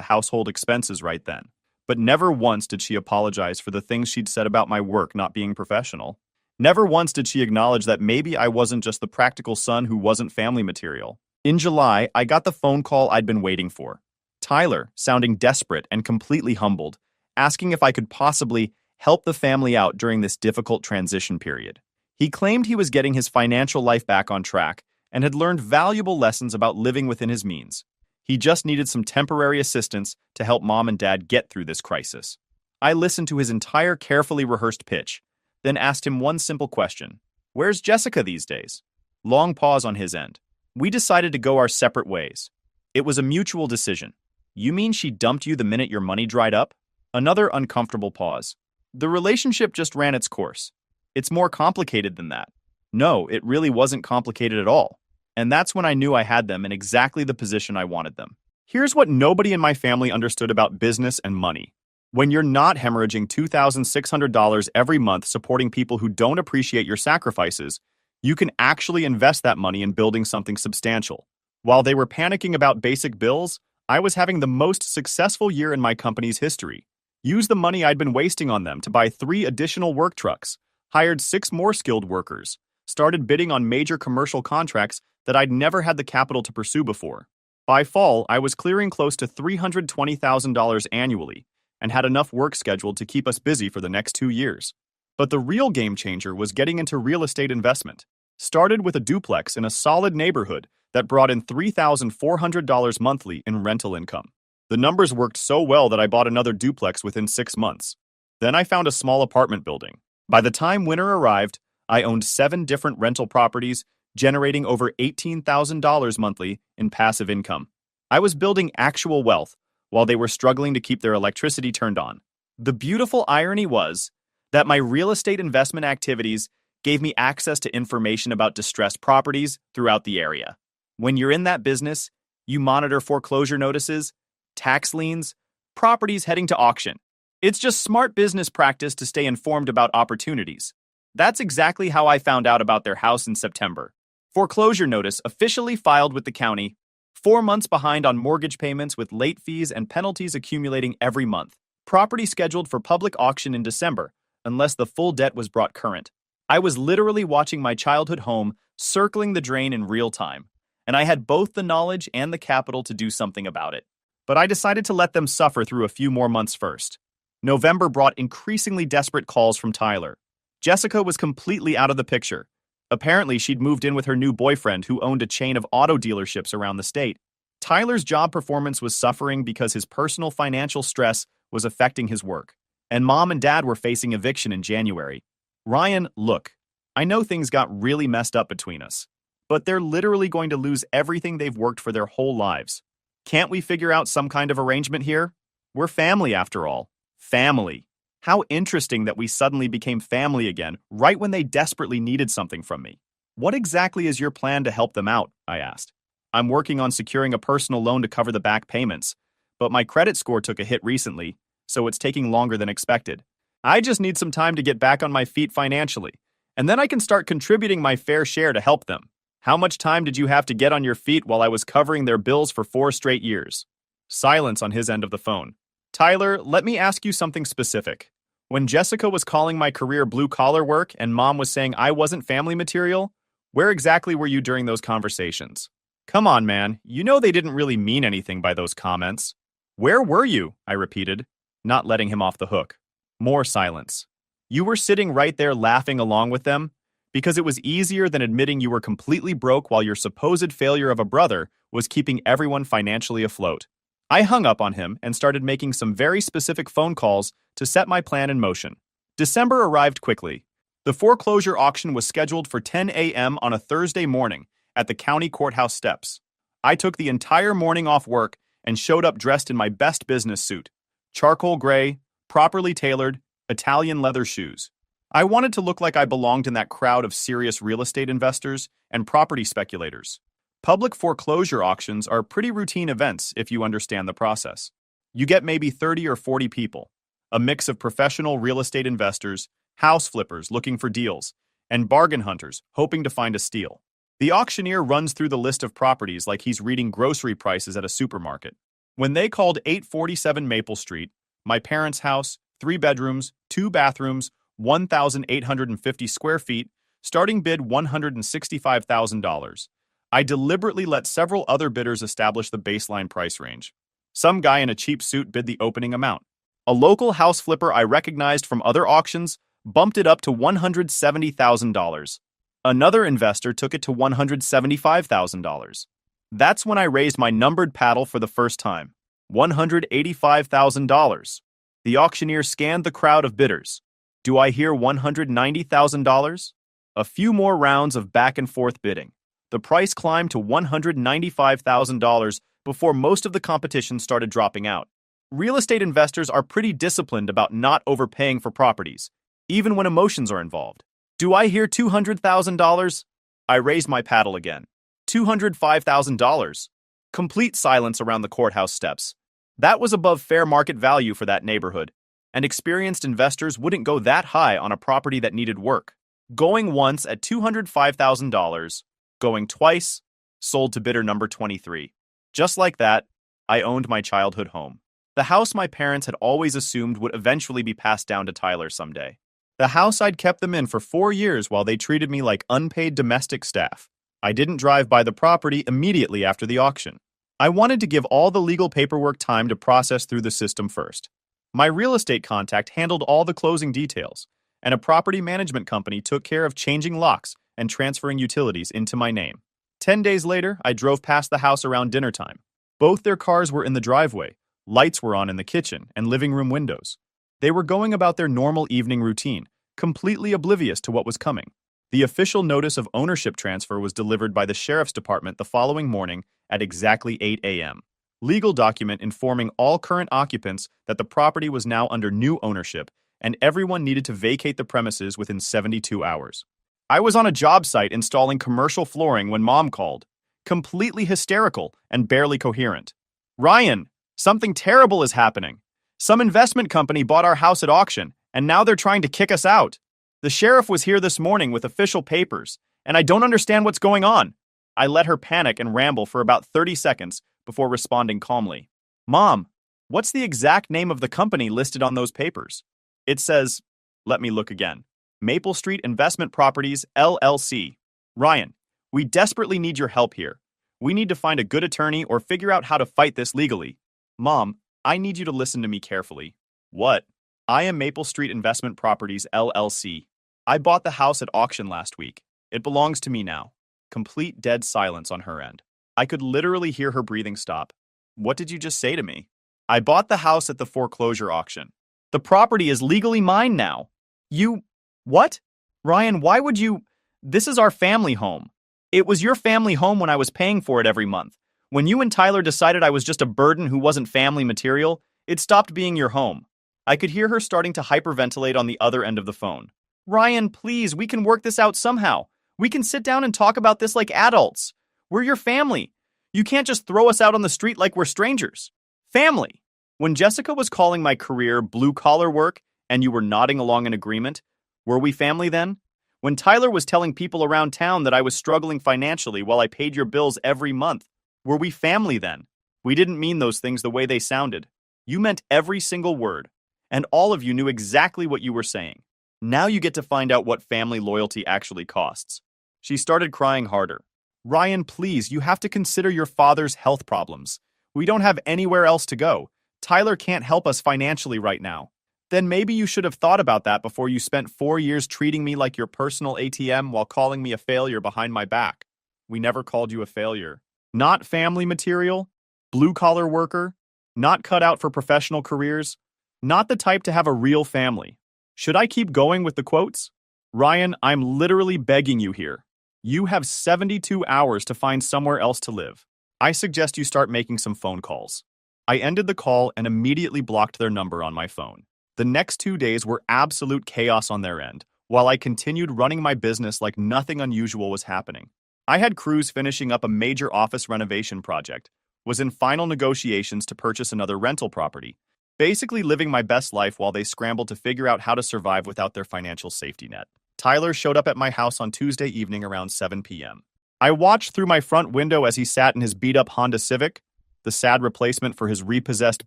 household expenses right then. But never once did she apologize for the things she'd said about my work not being professional. Never once did she acknowledge that maybe I wasn't just the practical son who wasn't family material. In July, I got the phone call I'd been waiting for. Tyler, sounding desperate and completely humbled, asking if I could possibly help the family out during this difficult transition period. He claimed he was getting his financial life back on track and had learned valuable lessons about living within his means. He just needed some temporary assistance to help Mom and Dad get through this crisis. I listened to his entire carefully rehearsed pitch, then asked him one simple question. Where's Jessica these days? Long pause on his end. We decided to go our separate ways. It was a mutual decision. You mean she dumped you the minute your money dried up? Another uncomfortable pause. The relationship just ran its course. It's more complicated than that. No, it really wasn't complicated at all. And that's when I knew I had them in exactly the position I wanted them. Here's what nobody in my family understood about business and money. When you're not hemorrhaging $2,600 every month supporting people who don't appreciate your sacrifices, you can actually invest that money in building something substantial. While they were panicking about basic bills, I was having the most successful year in my company's history. Used the money I'd been wasting on them to buy 3 additional work trucks, hired 6 more skilled workers, started bidding on major commercial contracts that I'd never had the capital to pursue before. By fall, I was clearing close to $320,000 annually and had enough work scheduled to keep us busy for the next 2 years. But the real game changer was getting into real estate investment. Started with a duplex in a solid neighborhood that brought in $3,400 monthly in rental income. The numbers worked so well that I bought another duplex within 6 months. Then I found a small apartment building. By the time winter arrived, I owned 7 different rental properties, generating over $18,000 monthly in passive income. I was building actual wealth while they were struggling to keep their electricity turned on. The beautiful irony was that my real estate investment activities gave me access to information about distressed properties throughout the area. When you're in that business, you monitor foreclosure notices, tax liens, properties heading to auction. It's just smart business practice to stay informed about opportunities. That's exactly how I found out about their house in September. Foreclosure notice officially filed with the county, 4 months behind on mortgage payments with late fees and penalties accumulating every month. Property scheduled for public auction in December, unless the full debt was brought current. I was literally watching my childhood home circling the drain in real time, and I had both the knowledge and the capital to do something about it. But I decided to let them suffer through a few more months first. November brought increasingly desperate calls from Tyler. Jessica was completely out of the picture. Apparently, she'd moved in with her new boyfriend who owned a chain of auto dealerships around the state. Tyler's job performance was suffering because his personal financial stress was affecting his work. And Mom and Dad were facing eviction in January. Ryan, look, I know things got really messed up between us, but they're literally going to lose everything they've worked for their whole lives. Can't we figure out some kind of arrangement here? We're family after all. Family. How interesting that we suddenly became family again, right when they desperately needed something from me. What exactly is your plan to help them out? I asked. I'm working on securing a personal loan to cover the back payments, but my credit score took a hit recently, so it's taking longer than expected. I just need some time to get back on my feet financially, and then I can start contributing my fair share to help them. How much time did you have to get on your feet while I was covering their bills for 4 straight years? Silence on his end of the phone. Tyler, let me ask you something specific. When Jessica was calling my career blue-collar work and Mom was saying I wasn't family material, where exactly were you during those conversations? Come on, man. You know they didn't really mean anything by those comments. Where were you? I repeated, not letting him off the hook. More silence. You were sitting right there laughing along with them because it was easier than admitting you were completely broke while your supposed failure of a brother was keeping everyone financially afloat. I hung up on him and started making some very specific phone calls to set my plan in motion. December arrived quickly. The foreclosure auction was scheduled for 10 a.m. on a Thursday morning at the county courthouse steps. I took the entire morning off work and showed up dressed in my best business suit, charcoal gray, properly tailored, Italian leather shoes. I wanted to look like I belonged in that crowd of serious real estate investors and property speculators. Public foreclosure auctions are pretty routine events if you understand the process. You get maybe 30 or 40 people, a mix of professional real estate investors, house flippers looking for deals, and bargain hunters hoping to find a steal. The auctioneer runs through the list of properties like he's reading grocery prices at a supermarket. When they called 847 Maple Street, my parents' house, 3 bedrooms, 2 bathrooms, 1,850 square feet, starting bid $165,000. I deliberately let several other bidders establish the baseline price range. Some guy in a cheap suit bid the opening amount. A local house flipper I recognized from other auctions bumped it up to $170,000. Another investor took it to $175,000. That's when I raised my numbered paddle for the first time. $185,000. The auctioneer scanned the crowd of bidders. Do I hear $190,000? A few more rounds of back and forth bidding. The price climbed to $195,000 before most of the competition started dropping out. Real estate investors are pretty disciplined about not overpaying for properties, even when emotions are involved. Do I hear $200,000? I raised my paddle again. $205,000. Complete silence around the courthouse steps. That was above fair market value for that neighborhood, and experienced investors wouldn't go that high on a property that needed work. Going once at $205,000, going twice, sold to bidder number 23. Just like that, I owned my childhood home. The house my parents had always assumed would eventually be passed down to Tyler someday. The house I'd kept them in for 4 years while they treated me like unpaid domestic staff. I didn't drive by the property immediately after the auction. I wanted to give all the legal paperwork time to process through the system first. My real estate contact handled all the closing details, and a property management company took care of changing locks and transferring utilities into my name. 10 days later, I drove past the house around dinner time. Both their cars were in the driveway, lights were on in the kitchen and living room windows. They were going about their normal evening routine, completely oblivious to what was coming. The official notice of ownership transfer was delivered by the sheriff's department the following morning at exactly 8 a.m. Legal document informing all current occupants that the property was now under new ownership and everyone needed to vacate the premises within 72 hours. I was on a job site installing commercial flooring when Mom called, completely hysterical and barely coherent. "Ryan, something terrible is happening. Some investment company bought our house at auction, and now they're trying to kick us out. The sheriff was here this morning with official papers, and I don't understand what's going on." I let her panic and ramble for about 30 seconds before responding calmly. "Mom, what's the exact name of the company listed on those papers?" It says, let me look again, Maple Street Investment Properties, LLC. "Ryan, we desperately need your help here. We need to find a good attorney or figure out how to fight this legally." "Mom, I need you to listen to me carefully." "What?" "I am Maple Street Investment Properties, LLC. I bought the house at auction last week. It belongs to me now." Complete dead silence on her end. I could literally hear her breathing stop. "What did you just say to me?" "I bought the house at the foreclosure auction. The property is legally mine now." "You... what? Ryan, why would you... This is our family home. It was your family home when I was paying for it every month. When you and Tyler decided I was just a burden who wasn't family material, it stopped being your home." I could hear her starting to hyperventilate on the other end of the phone. "Ryan, please, we can work this out somehow. We can sit down and talk about this like adults. We're your family. You can't just throw us out on the street like we're strangers. Family." When Jessica was calling my career blue-collar work and you were nodding along in agreement, were we family then? When Tyler was telling people around town that I was struggling financially while I paid your bills every month, were we family then? We didn't mean those things the way they sounded. You meant every single word, and all of you knew exactly what you were saying. Now you get to find out what family loyalty actually costs. She started crying harder. "Ryan, please, you have to consider your father's health problems. We don't have anywhere else to go. Tyler can't help us financially right now." "Then maybe you should have thought about that before you spent 4 years treating me like your personal ATM while calling me a failure behind my back." "We never called you a failure." "Not family material? Blue-collar worker? Not cut out for professional careers? Not the type to have a real family." Should I keep going with the quotes? "Ryan, I'm literally begging you here. You have 72 hours to find somewhere else to live. I suggest you start making some phone calls." I ended the call and immediately blocked their number on my phone. The next 2 days were absolute chaos on their end, while I continued running my business like nothing unusual was happening. I had crews finishing up a major office renovation project, was in final negotiations to purchase another rental property, basically living my best life while they scrambled to figure out how to survive without their financial safety net. Tyler showed up at my house on Tuesday evening around 7 p.m. I watched through my front window as he sat in his beat-up Honda Civic, the sad replacement for his repossessed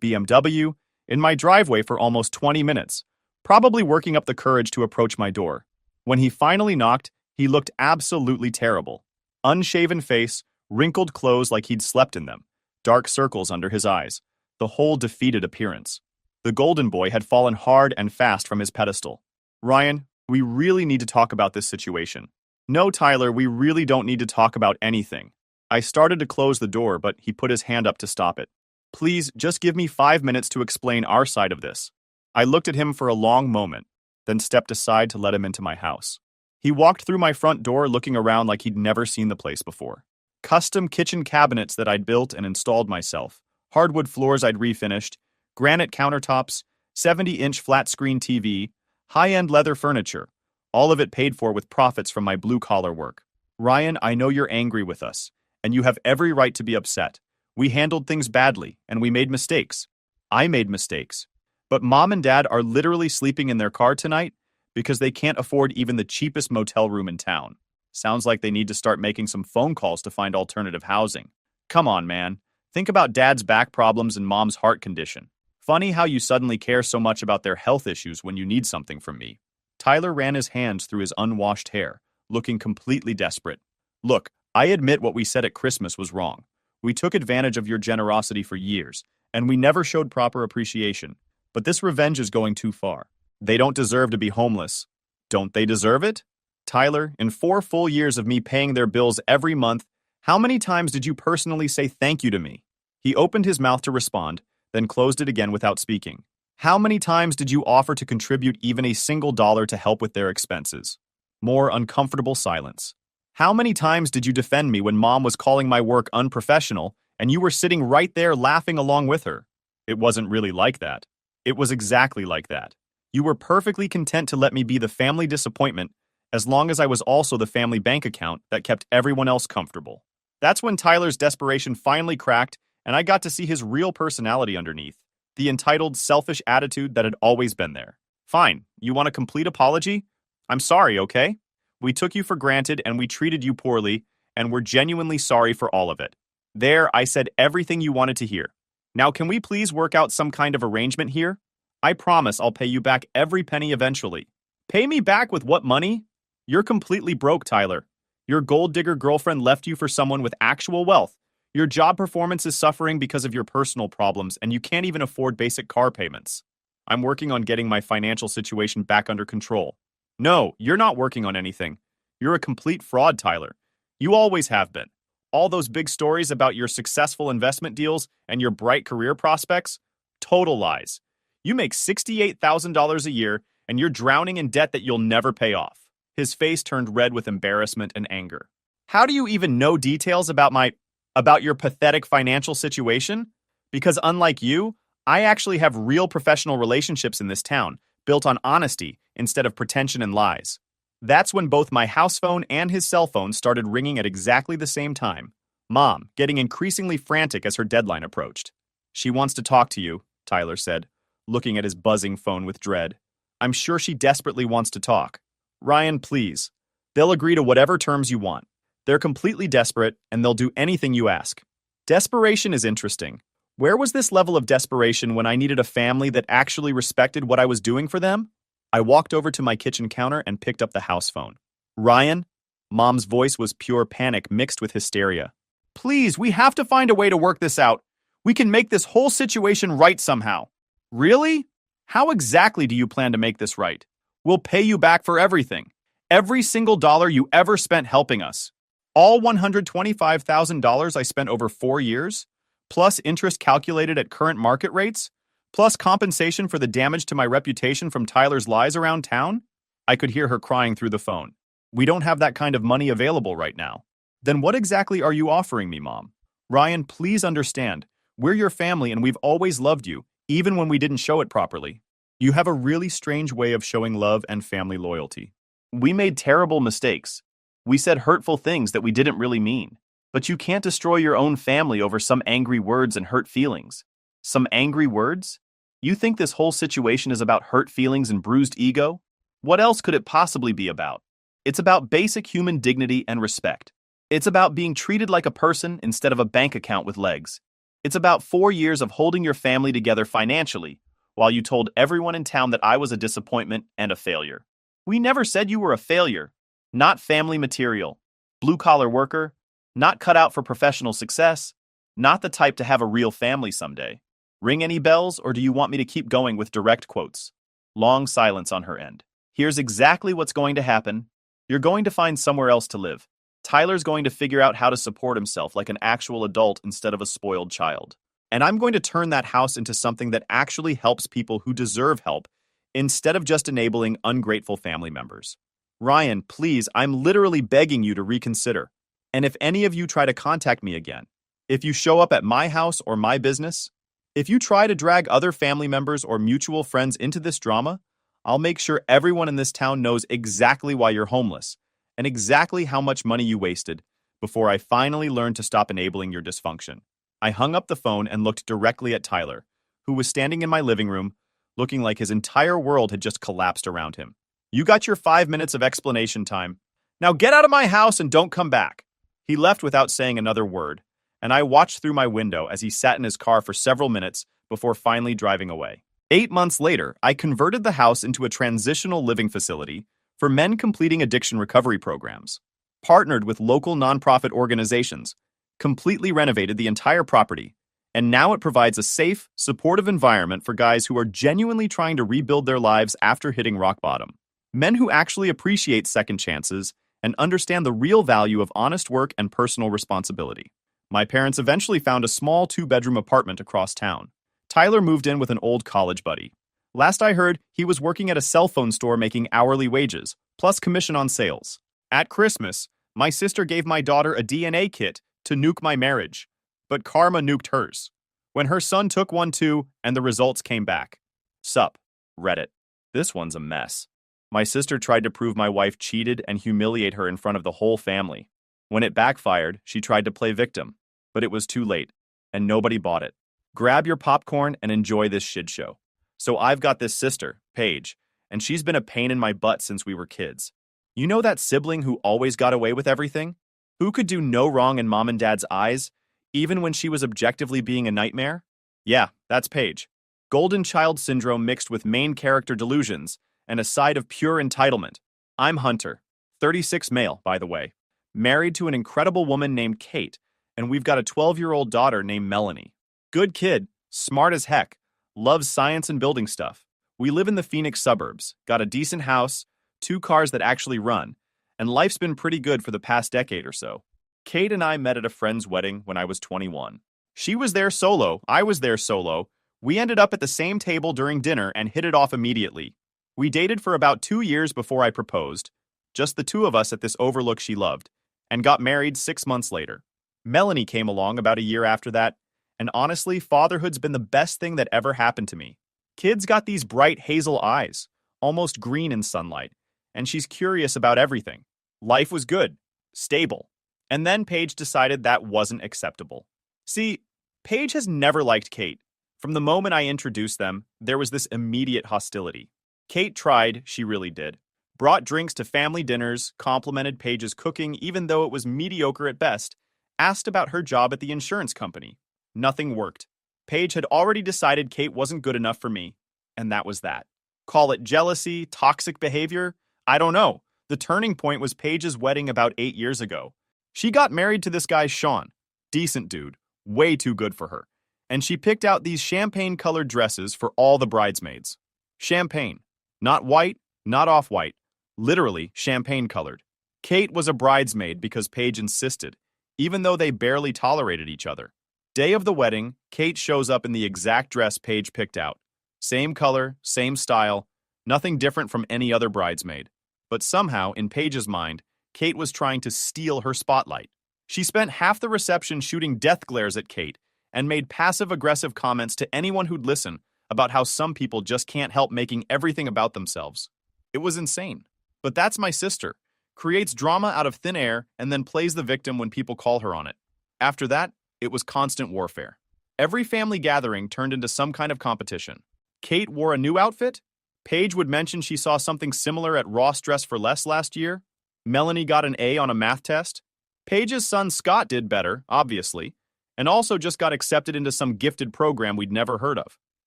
BMW, in my driveway for almost 20 minutes, probably working up the courage to approach my door. When he finally knocked, he looked absolutely terrible. Unshaven face, wrinkled clothes like he'd slept in them, dark circles under his eyes, the whole defeated appearance. The golden boy had fallen hard and fast from his pedestal. "Ryan, we really need to talk about this situation." "No, Tyler, we really don't need to talk about anything." I started to close the door, but he put his hand up to stop it. "Please, just give me 5 minutes to explain our side of this." I looked at him for a long moment, then stepped aside to let him into my house. He walked through my front door looking around like he'd never seen the place before. Custom kitchen cabinets that I'd built and installed myself, hardwood floors I'd refinished, granite countertops, 70-inch flat-screen TV, high-end leather furniture, all of it paid for with profits from my blue-collar work. "Ryan, I know you're angry with us, and you have every right to be upset. We handled things badly, and we made mistakes. I made mistakes. But Mom and Dad are literally sleeping in their car tonight because they can't afford even the cheapest motel room in town. Sounds like they need to start making some phone calls to find alternative housing. Come on, man. Think about Dad's back problems and Mom's heart condition. Funny how you suddenly care so much about their health issues when you need something from me." Tyler ran his hands through his unwashed hair, looking completely desperate. "Look, I admit what we said at Christmas was wrong. We took advantage of your generosity for years, and we never showed proper appreciation. But this revenge is going too far. They don't deserve to be homeless. Don't they deserve it? Tyler, in 4 full years of me paying their bills every month, how many times did you personally say thank you to me?" He opened his mouth to respond, then closed it again without speaking. "How many times did you offer to contribute even a single dollar to help with their expenses?" More uncomfortable silence. "How many times did you defend me when Mom was calling my work unprofessional and you were sitting right there laughing along with her?" It wasn't really like that. It was exactly like that. You were perfectly content to let me be the family disappointment as long as I was also the family bank account that kept everyone else comfortable. That's when Tyler's desperation finally cracked and I got to see his real personality underneath, the entitled, selfish attitude that had always been there. "Fine, you want a complete apology? I'm sorry, okay? We took you for granted and we treated you poorly, and we're genuinely sorry for all of it. There, I said everything you wanted to hear. Now can we please work out some kind of arrangement here? I promise I'll pay you back every penny eventually." "Pay me back with what money? You're completely broke, Tyler. Your gold digger girlfriend left you for someone with actual wealth. Your job performance is suffering because of your personal problems, and you can't even afford basic car payments. I'm working on getting my financial situation back under control." "No, you're not working on anything. You're a complete fraud, Tyler. You always have been. All those big stories about your successful investment deals and your bright career prospects? Total lies. You make $68,000 a year, and you're drowning in debt that you'll never pay off." His face turned red with embarrassment and anger. "How do you even know details about your pathetic financial situation? Because unlike you, I actually have real professional relationships in this town, built on honesty instead of pretension and lies." That's when both my house phone and his cell phone started ringing at exactly the same time, Mom getting increasingly frantic as her deadline approached. "She wants to talk to you," Tyler said, looking at his buzzing phone with dread. "I'm sure she desperately wants to talk. Ryan, please. They'll agree to whatever terms you want. They're completely desperate, and they'll do anything you ask." Desperation is interesting. Where was this level of desperation when I needed a family that actually respected what I was doing for them? I walked over to my kitchen counter and picked up the house phone. "Ryan?" Mom's voice was pure panic mixed with hysteria. "Please, we have to find a way to work this out. We can make this whole situation right somehow." "Really? How exactly do you plan to make this right? We'll pay you back for everything. Every single dollar you ever spent helping us. All $125,000 I spent over 4 years, plus interest calculated at current market rates, plus compensation for the damage to my reputation from Tyler's lies around town?" I could hear her crying through the phone. "We don't have that kind of money available right now." "Then what exactly are you offering me, Mom?" "Ryan, please understand. We're your family and we've always loved you, even when we didn't show it properly. You have a really strange way of showing love and family loyalty. We made terrible mistakes. We said hurtful things that we didn't really mean. But you can't destroy your own family over some angry words and hurt feelings. Some angry words? You think this whole situation is about hurt feelings and bruised ego? What else could it possibly be about? It's about basic human dignity and respect. It's about being treated like a person instead of a bank account with legs. It's about 4 years of holding your family together financially, while you told everyone in town that I was a disappointment and a failure. We never said you were a failure. Not family material. Blue-collar worker. Not cut out for professional success. Not the type to have a real family someday. Ring any bells, or do you want me to keep going with direct quotes? Long silence on her end. Here's exactly what's going to happen. You're going to find somewhere else to live. Tyler's going to figure out how to support himself like an actual adult instead of a spoiled child. And I'm going to turn that house into something that actually helps people who deserve help instead of just enabling ungrateful family members. Ryan, please, I'm literally begging you to reconsider. And if any of you try to contact me again, if you show up at my house or my business, if you try to drag other family members or mutual friends into this drama, I'll make sure everyone in this town knows exactly why you're homeless and exactly how much money you wasted before I finally learned to stop enabling your dysfunction. I hung up the phone and looked directly at Tyler, who was standing in my living room, looking like his entire world had just collapsed around him. You got your 5 minutes of explanation time. Now get out of my house and don't come back. He left without saying another word, and I watched through my window as he sat in his car for several minutes before finally driving away. 8 months later, I converted the house into a transitional living facility for men completing addiction recovery programs, partnered with local nonprofit organizations, completely renovated the entire property, and now it provides a safe, supportive environment for guys who are genuinely trying to rebuild their lives after hitting rock bottom. Men who actually appreciate second chances and understand the real value of honest work and personal responsibility. My parents eventually found a small 2-bedroom apartment across town. Tyler moved in with an old college buddy. Last I heard, he was working at a cell phone store making hourly wages, plus commission on sales. At Christmas, my sister gave my daughter a DNA kit to nuke my marriage, but karma nuked hers. When her son took one too, and the results came back. Sup, Reddit. This one's a mess. My sister tried to prove my wife cheated and humiliate her in front of the whole family. When it backfired, she tried to play victim, but it was too late, and nobody bought it. Grab your popcorn and enjoy this shit show. So I've got this sister, Paige, and she's been a pain in my butt since we were kids. You know that sibling who always got away with everything? Who could do no wrong in mom and dad's eyes, even when she was objectively being a nightmare? Yeah, that's Paige. Golden child syndrome mixed with main character delusions and a side of pure entitlement. I'm Hunter, 36 male, by the way, married to an incredible woman named Kate, and we've got a 12-year-old daughter named Melanie. Good kid, smart as heck, loves science and building stuff. We live in the Phoenix suburbs, got a decent house, 2 cars that actually run, and life's been pretty good for the past decade or so. Kate and I met at a friend's wedding when I was 21. She was there solo, I was there solo. We ended up at the same table during dinner and hit it off immediately. We dated for about 2 years before I proposed, just the two of us at this overlook she loved, and got married 6 months later. Melanie came along about a year after that, and honestly, fatherhood's been the best thing that ever happened to me. Kid's got these bright hazel eyes, almost green in sunlight, and she's curious about everything. Life was good, stable. And then Paige decided that wasn't acceptable. See, Paige has never liked Kate. From the moment I introduced them, there was this immediate hostility. Kate tried, she really did. Brought drinks to family dinners, complimented Paige's cooking even though it was mediocre at best, asked about her job at the insurance company. Nothing worked. Paige had already decided Kate wasn't good enough for me, and that was that. Call it jealousy, toxic behavior, I don't know. The turning point was Paige's wedding about 8 years ago. She got married to this guy Sean. Decent dude, way too good for her. And she picked out these champagne-colored dresses for all the bridesmaids. Champagne. Not white, not off-white. Literally champagne-colored. Kate was a bridesmaid because Paige insisted, even though they barely tolerated each other. Day of the wedding, Kate shows up in the exact dress Paige picked out. Same color, same style, nothing different from any other bridesmaid. But somehow, in Paige's mind, Kate was trying to steal her spotlight. She spent half the reception shooting death glares at Kate and made passive-aggressive comments to anyone who'd listen about how some people just can't help making everything about themselves. It was insane. But that's my sister. Creates drama out of thin air and then plays the victim when people call her on it. After that, it was constant warfare. Every family gathering turned into some kind of competition. Kate wore a new outfit. Paige would mention she saw something similar at Ross Dress for Less last year. Melanie got an A on a math test. Paige's son Scott did better, obviously, and also just got accepted into some gifted program we'd never heard of.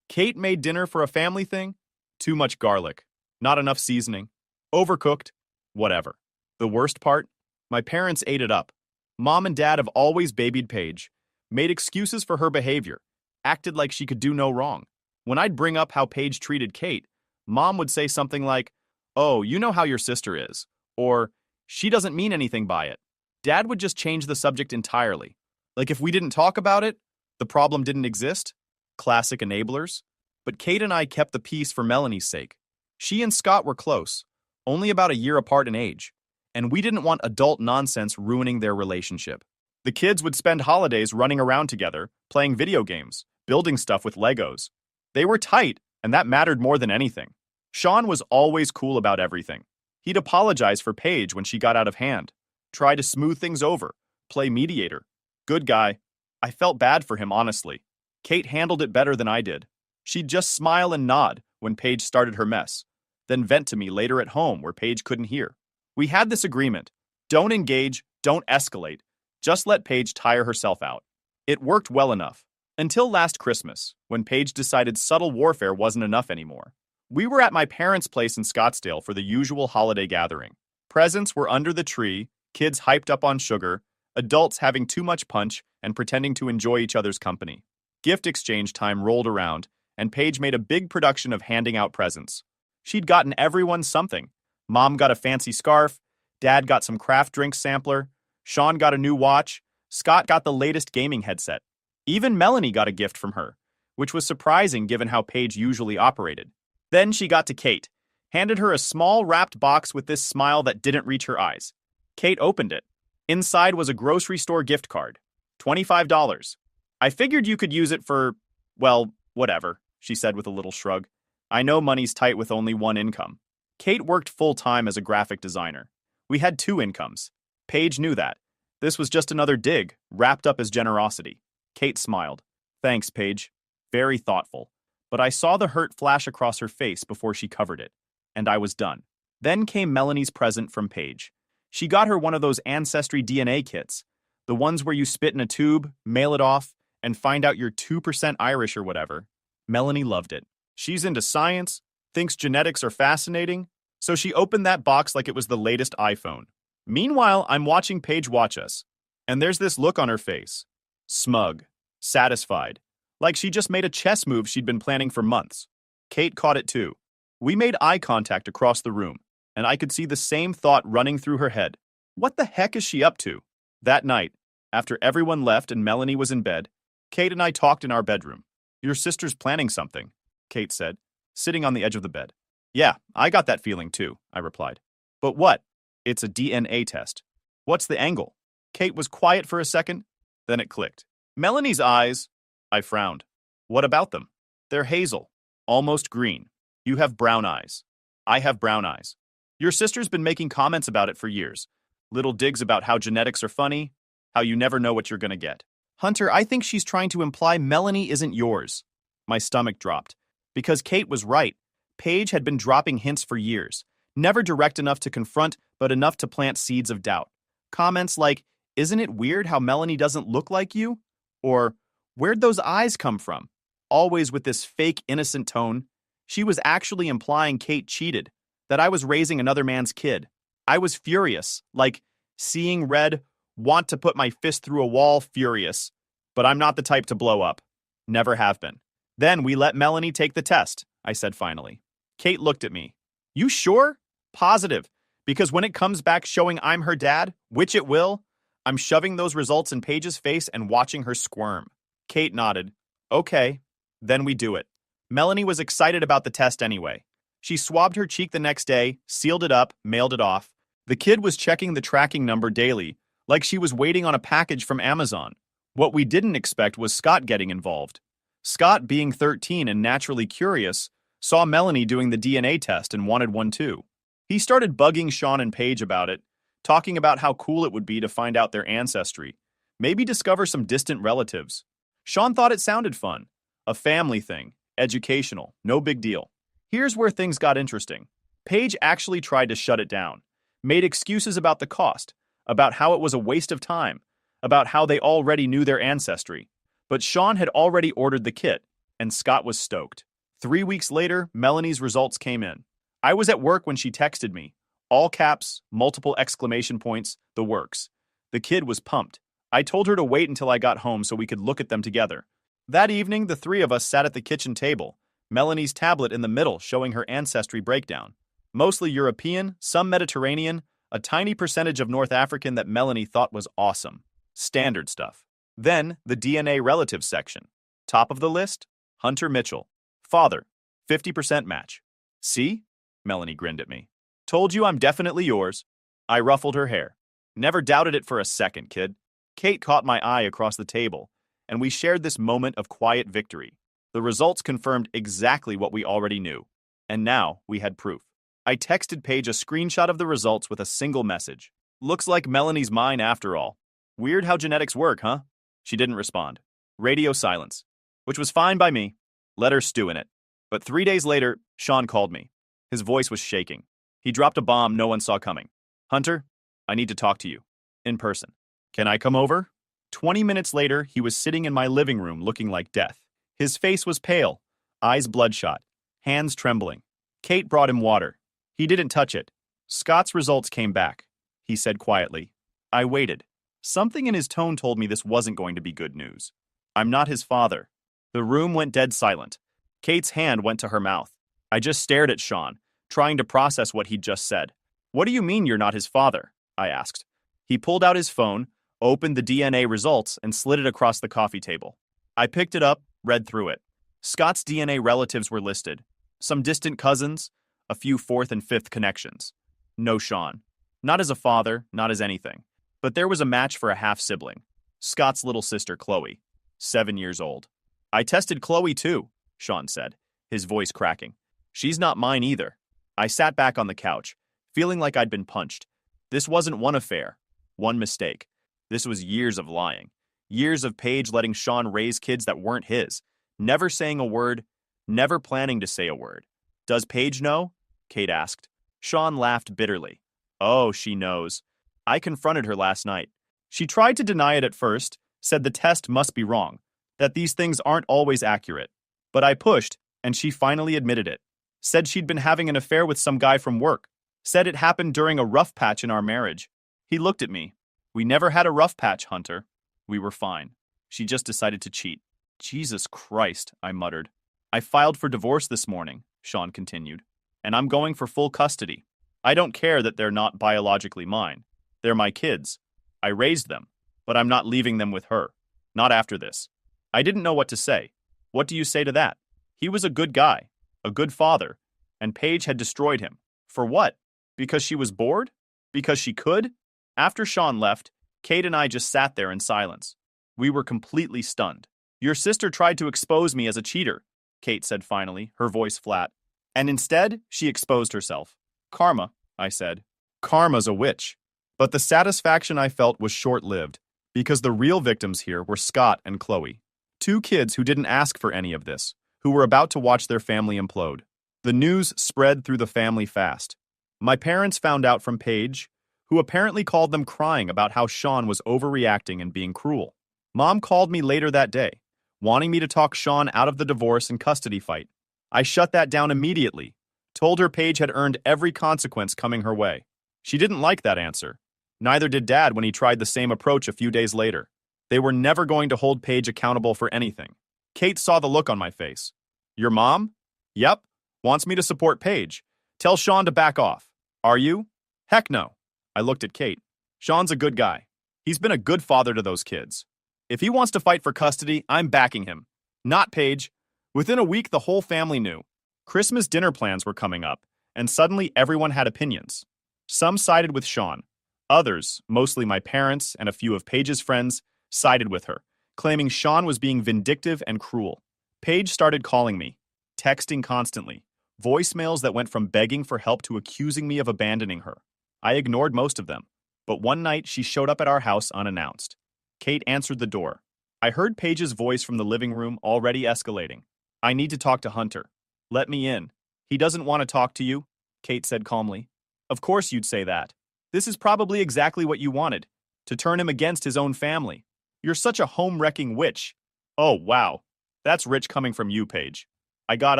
Kate made dinner for a family thing. Too much garlic. Not enough seasoning. Overcooked. Whatever. The worst part? My parents ate it up. Mom and Dad have always babied Paige, made excuses for her behavior, acted like she could do no wrong. When I'd bring up how Paige treated Kate, Mom would say something like, "Oh, you know how your sister is," or "She doesn't mean anything by it." Dad would just change the subject entirely. Like if we didn't talk about it, the problem didn't exist. Classic enablers. But Kate and I kept the peace for Melanie's sake. She and Scott were close, only about a year apart in age, and we didn't want adult nonsense ruining their relationship. The kids would spend holidays running around together, playing video games, building stuff with Legos. They were tight, and that mattered more than anything. Sean was always cool about everything. He'd apologize for Paige when she got out of hand, try to smooth things over, play mediator. Good guy. I felt bad for him, honestly. Kate handled it better than I did. She'd just smile and nod when Paige started her mess, then vent to me later at home where Paige couldn't hear. We had this agreement. Don't engage, don't escalate. Just let Paige tire herself out. It worked well enough. Until last Christmas, when Paige decided subtle warfare wasn't enough anymore. We were at my parents' place in Scottsdale for the usual holiday gathering. Presents were under the tree, kids hyped up on sugar, adults having too much punch and pretending to enjoy each other's company. Gift exchange time rolled around, and Paige made a big production of handing out presents. She'd gotten everyone something. Mom got a fancy scarf, Dad got some craft drink sampler, Sean got a new watch, Scott got the latest gaming headset. Even Melanie got a gift from her, which was surprising given how Paige usually operated. Then she got to Kate, handed her a small wrapped box with this smile that didn't reach her eyes. Kate opened it. Inside was a grocery store gift card. $25. I figured you could use it for, well, whatever, she said with a little shrug. I know money's tight with only one income. Kate worked full-time as a graphic designer. We had two incomes. Paige knew that. This was just another dig, wrapped up as generosity. Kate smiled. Thanks, Paige. Very thoughtful. But I saw the hurt flash across her face before she covered it, and I was done. Then came Melanie's present from Paige. She got her one of those Ancestry DNA kits, the ones where you spit in a tube, mail it off, and find out you're 2% Irish or whatever. Melanie loved it. She's into science, thinks genetics are fascinating, so she opened that box like it was the latest iPhone. Meanwhile, I'm watching Paige watch us, and there's this look on her face. Smug, satisfied, like she just made a chess move she'd been planning for months. Kate caught it too. We made eye contact across the room, and I could see the same thought running through her head. What the heck is she up to? That night, after everyone left and Melanie was in bed, Kate and I talked in our bedroom. Your sister's planning something, Kate said, sitting on the edge of the bed. Yeah, I got that feeling too, I replied. But what? It's a DNA test. What's the angle? Kate was quiet for a second, then it clicked. Melanie's eyes. I frowned. What about them? They're hazel, almost green. You have brown eyes. I have brown eyes. Your sister's been making comments about it for years. Little digs about how genetics are funny, how you never know what you're gonna get. Hunter, I think she's trying to imply Melanie isn't yours. My stomach dropped. Because Kate was right. Paige had been dropping hints for years. Never direct enough to confront, but enough to plant seeds of doubt. Comments like, isn't it weird how Melanie doesn't look like you? Or, where'd those eyes come from? Always with this fake innocent tone. She was actually implying Kate cheated, that I was raising another man's kid. I was furious, like, seeing red, want to put my fist through a wall furious. But I'm not the type to blow up. Never have been. Then we let Melanie take the test, I said finally. Kate looked at me. You sure? Positive. Because when it comes back showing I'm her dad, which it will, I'm shoving those results in Paige's face and watching her squirm. Kate nodded. Okay, then we do it. Melanie was excited about the test anyway. She swabbed her cheek the next day, sealed it up, mailed it off. The kid was checking the tracking number daily, like she was waiting on a package from Amazon. What we didn't expect was Scott getting involved. Scott, being 13 and naturally curious, saw Melanie doing the DNA test and wanted one too. He started bugging Sean and Paige about it, talking about how cool it would be to find out their ancestry, maybe discover some distant relatives. Sean thought it sounded fun. A family thing, educational, no big deal. Here's where things got interesting. Paige actually tried to shut it down, made excuses about the cost, about how it was a waste of time, about how they already knew their ancestry. But Sean had already ordered the kit, and Scott was stoked. 3 weeks later, Melanie's results came in. I was at work when she texted me. All caps, multiple exclamation points, the works. The kid was pumped. I told her to wait until I got home so we could look at them together. That evening, the three of us sat at the kitchen table, Melanie's tablet in the middle showing her ancestry breakdown. Mostly European, some Mediterranean, a tiny percentage of North African that Melanie thought was awesome. Standard stuff. Then, the DNA relatives section. Top of the list, Hunter Mitchell. Father, 50% match. See? Melanie grinned at me. Told you I'm definitely yours. I ruffled her hair. Never doubted it for a second, kid. Kate caught my eye across the table, and we shared this moment of quiet victory. The results confirmed exactly what we already knew. And now, we had proof. I texted Paige a screenshot of the results with a single message. Looks like Melanie's mine after all. Weird how genetics work, huh? She didn't respond. Radio silence. Which was fine by me. Let her stew in it. But 3 days later, Sean called me. His voice was shaking. He dropped a bomb no one saw coming. Hunter, I need to talk to you. In person. Can I come over? 20 minutes later, he was sitting in my living room looking like death. His face was pale, eyes bloodshot, hands trembling. Kate brought him water. He didn't touch it. Scott's results came back. He said quietly. I waited. Something in his tone told me this wasn't going to be good news. I'm not his father. The room went dead silent. Kate's hand went to her mouth. I just stared at Sean, trying to process what he'd just said. What do you mean you're not his father? I asked. He pulled out his phone, opened the DNA results, and slid it across the coffee table. I picked it up, read through it. Scott's DNA relatives were listed. Some distant cousins, a few fourth and fifth connections. No Sean. Not as a father, not as anything. But there was a match for a half-sibling. Scott's little sister, Chloe. 7 years old. I tested Chloe too, Sean said, his voice cracking. She's not mine either. I sat back on the couch, feeling like I'd been punched. This wasn't one affair, one mistake. This was years of lying. Years of Paige letting Sean raise kids that weren't his. Never saying a word, never planning to say a word. Does Paige know? Kate asked. Sean laughed bitterly. Oh, she knows. I confronted her last night. She tried to deny it at first, said the test must be wrong, that these things aren't always accurate. But I pushed, and she finally admitted it. Said she'd been having an affair with some guy from work. Said it happened during a rough patch in our marriage. He looked at me. We never had a rough patch, Hunter. We were fine. She just decided to cheat. Jesus Christ, I muttered. I filed for divorce this morning, Sean continued, and I'm going for full custody. I don't care that they're not biologically mine. They're my kids. I raised them, but I'm not leaving them with her. Not after this. I didn't know what to say. What do you say to that? He was a good guy, a good father, and Paige had destroyed him. For what? Because she was bored? Because she could? After Sean left, Kate and I just sat there in silence. We were completely stunned. Your sister tried to expose me as a cheater, Kate said finally, her voice flat. And instead, she exposed herself. Karma, I said. Karma's a witch. But the satisfaction I felt was short-lived, because the real victims here were Scott and Chloe. 2 kids who didn't ask for any of this, who were about to watch their family implode. The news spread through the family fast. My parents found out from Paige, who apparently called them crying about how Sean was overreacting and being cruel. Mom called me later that day, wanting me to talk Sean out of the divorce and custody fight. I shut that down immediately, told her Paige had earned every consequence coming her way. She didn't like that answer. Neither did Dad when he tried the same approach a few days later. They were never going to hold Paige accountable for anything. Kate saw the look on my face. Your mom? Yep. Wants me to support Paige. Tell Sean to back off. Are you? Heck no. I looked at Kate. Sean's a good guy. He's been a good father to those kids. If he wants to fight for custody, I'm backing him. Not Paige. Within a week, the whole family knew. Christmas dinner plans were coming up, and suddenly everyone had opinions. Some sided with Sean. Others, mostly my parents and a few of Paige's friends, sided with her, claiming Sean was being vindictive and cruel. Paige started calling me, texting constantly, voicemails that went from begging for help to accusing me of abandoning her. I ignored most of them, but one night she showed up at our house unannounced. Kate answered the door. I heard Paige's voice from the living room already escalating. I need to talk to Hunter. Let me in. He doesn't want to talk to you, Kate said calmly. Of course you'd say that. This is probably exactly what you wanted, to turn him against his own family. You're such a home-wrecking witch. Oh, wow. That's rich coming from you, Paige. I got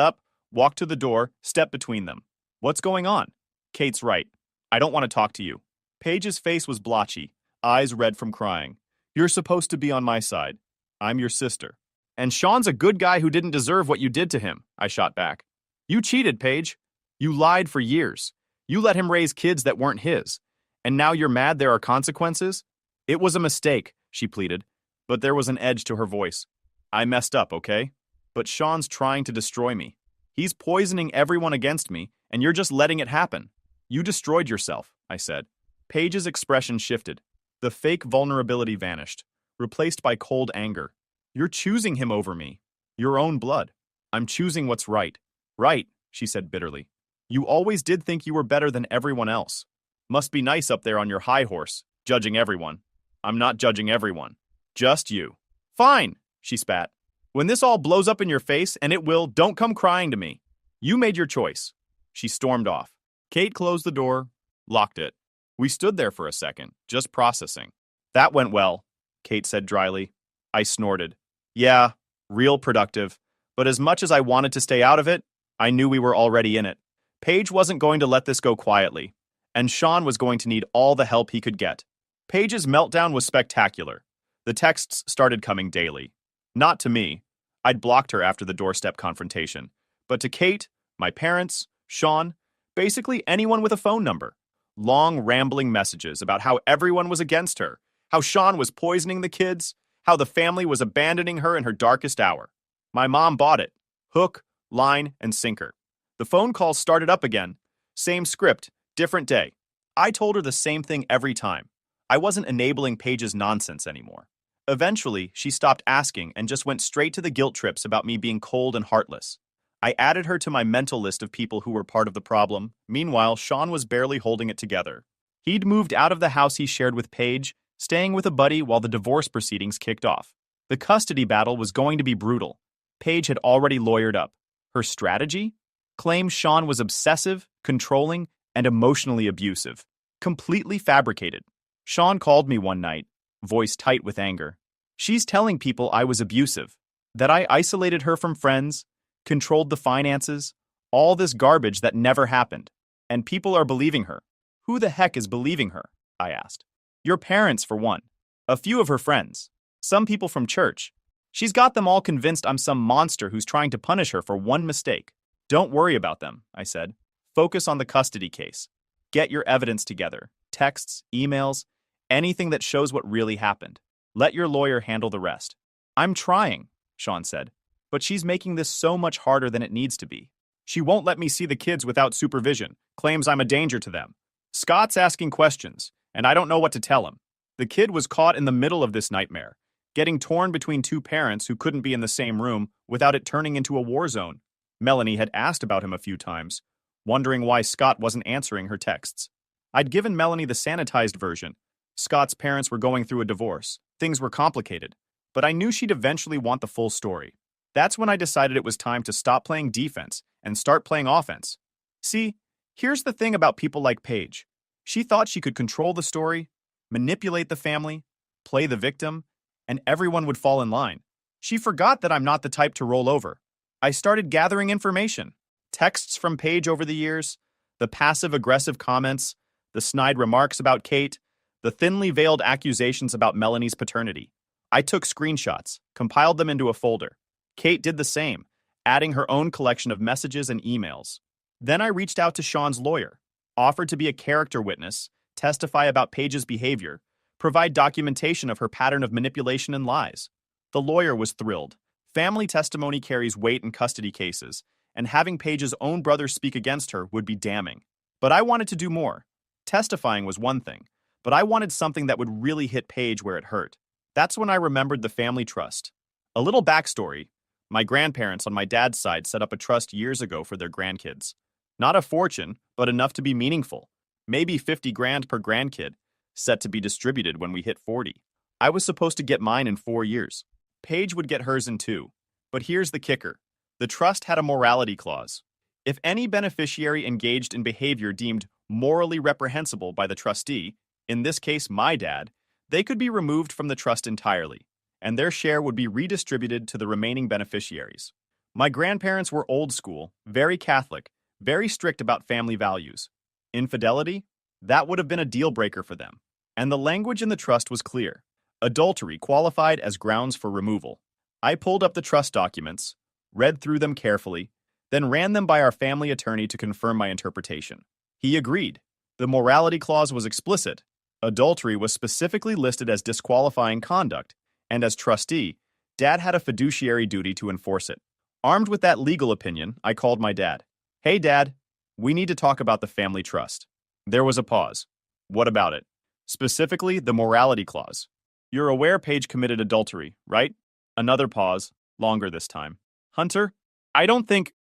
up, walked to the door, stepped between them. What's going on? Kate's right. I don't want to talk to you. Paige's face was blotchy, eyes red from crying. You're supposed to be on my side. I'm your sister. And Sean's a good guy who didn't deserve what you did to him, I shot back. You cheated, Paige. You lied for years. You let him raise kids that weren't his. And now you're mad there are consequences? It was a mistake, she pleaded, but there was an edge to her voice. I messed up, okay? But Sean's trying to destroy me. He's poisoning everyone against me, and you're just letting it happen. You destroyed yourself, I said. Paige's expression shifted. The fake vulnerability vanished, replaced by cold anger. You're choosing him over me. Your own blood. I'm choosing what's right. Right, she said bitterly. You always did think you were better than everyone else. Must be nice up there on your high horse, judging everyone. I'm not judging everyone. Just you. Fine, she spat. When this all blows up in your face, and it will, don't come crying to me. You made your choice. She stormed off. Kate closed the door, locked it. We stood there for a second, just processing. That went well, Kate said dryly. I snorted. Yeah, real productive. But as much as I wanted to stay out of it, I knew we were already in it. Paige wasn't going to let this go quietly, and Sean was going to need all the help he could get. Paige's meltdown was spectacular. The texts started coming daily. Not to me. I'd blocked her after the doorstep confrontation. But to Kate, my parents, Sean, basically anyone with a phone number. Long, rambling messages about how everyone was against her, how Sean was poisoning the kids, how the family was abandoning her in her darkest hour. My mom bought it. Hook, line, and sinker. The phone calls started up again. Same script, different day. I told her the same thing every time. I wasn't enabling Paige's nonsense anymore. Eventually, she stopped asking and just went straight to the guilt trips about me being cold and heartless. I added her to my mental list of people who were part of the problem. Meanwhile, Sean was barely holding it together. He'd moved out of the house he shared with Paige, staying with a buddy while the divorce proceedings kicked off. The custody battle was going to be brutal. Paige had already lawyered up. Her strategy? Claimed Sean was obsessive, controlling, and emotionally abusive. Completely fabricated. Sean called me one night, voice tight with anger. She's telling people I was abusive, that I isolated her from friends, controlled the finances, all this garbage that never happened. And people are believing her. Who the heck is believing her? I asked. Your parents, for one. A few of her friends. Some people from church. She's got them all convinced I'm some monster who's trying to punish her for one mistake. Don't worry about them, I said. Focus on the custody case. Get your evidence together. Texts, emails, anything that shows what really happened. Let your lawyer handle the rest. I'm trying, Sean said. But she's making this so much harder than it needs to be. She won't let me see the kids without supervision, claims I'm a danger to them. Scott's asking questions, and I don't know what to tell him. The kid was caught in the middle of this nightmare, getting torn between two parents who couldn't be in the same room without it turning into a war zone. Melanie had asked about him a few times, wondering why Scott wasn't answering her texts. I'd given Melanie the sanitized version. Scott's parents were going through a divorce. Things were complicated. But I knew she'd eventually want the full story. That's when I decided it was time to stop playing defense and start playing offense. See, here's the thing about people like Paige. She thought she could control the story, manipulate the family, play the victim, and everyone would fall in line. She forgot that I'm not the type to roll over. I started gathering information. Texts from Paige over the years, the passive-aggressive comments, the snide remarks about Kate, the thinly veiled accusations about Melanie's paternity. I took screenshots, compiled them into a folder. Kate did the same, adding her own collection of messages and emails. Then I reached out to Sean's lawyer, offered to be a character witness, testify about Paige's behavior, provide documentation of her pattern of manipulation and lies. The lawyer was thrilled. Family testimony carries weight in custody cases, and having Paige's own brother speak against her would be damning. But I wanted to do more. Testifying was one thing, but I wanted something that would really hit Paige where it hurt. That's when I remembered the family trust. A little backstory. My grandparents on my dad's side set up a trust years ago for their grandkids. Not a fortune, but enough to be meaningful. Maybe 50 grand per grandkid, set to be distributed when we hit 40. I was supposed to get mine in 4 years. Paige would get hers in 2. But here's the kicker. The trust had a morality clause. If any beneficiary engaged in behavior deemed morally reprehensible by the trustee, in this case my dad, they could be removed from the trust entirely, and their share would be redistributed to the remaining beneficiaries. My grandparents were old school, very Catholic, very strict about family values. Infidelity? That would have been a deal breaker for them. And the language in the trust was clear. Adultery qualified as grounds for removal. I pulled up the trust documents, read through them carefully, then ran them by our family attorney to confirm my interpretation. He agreed. The morality clause was explicit. Adultery was specifically listed as disqualifying conduct, and as trustee, Dad had a fiduciary duty to enforce it. Armed with that legal opinion, I called my dad. Hey, Dad, we need to talk about the family trust. There was a pause. What about it? Specifically, the morality clause. You're aware Paige committed adultery, right? Another pause, longer this time. Hunter, I don't think...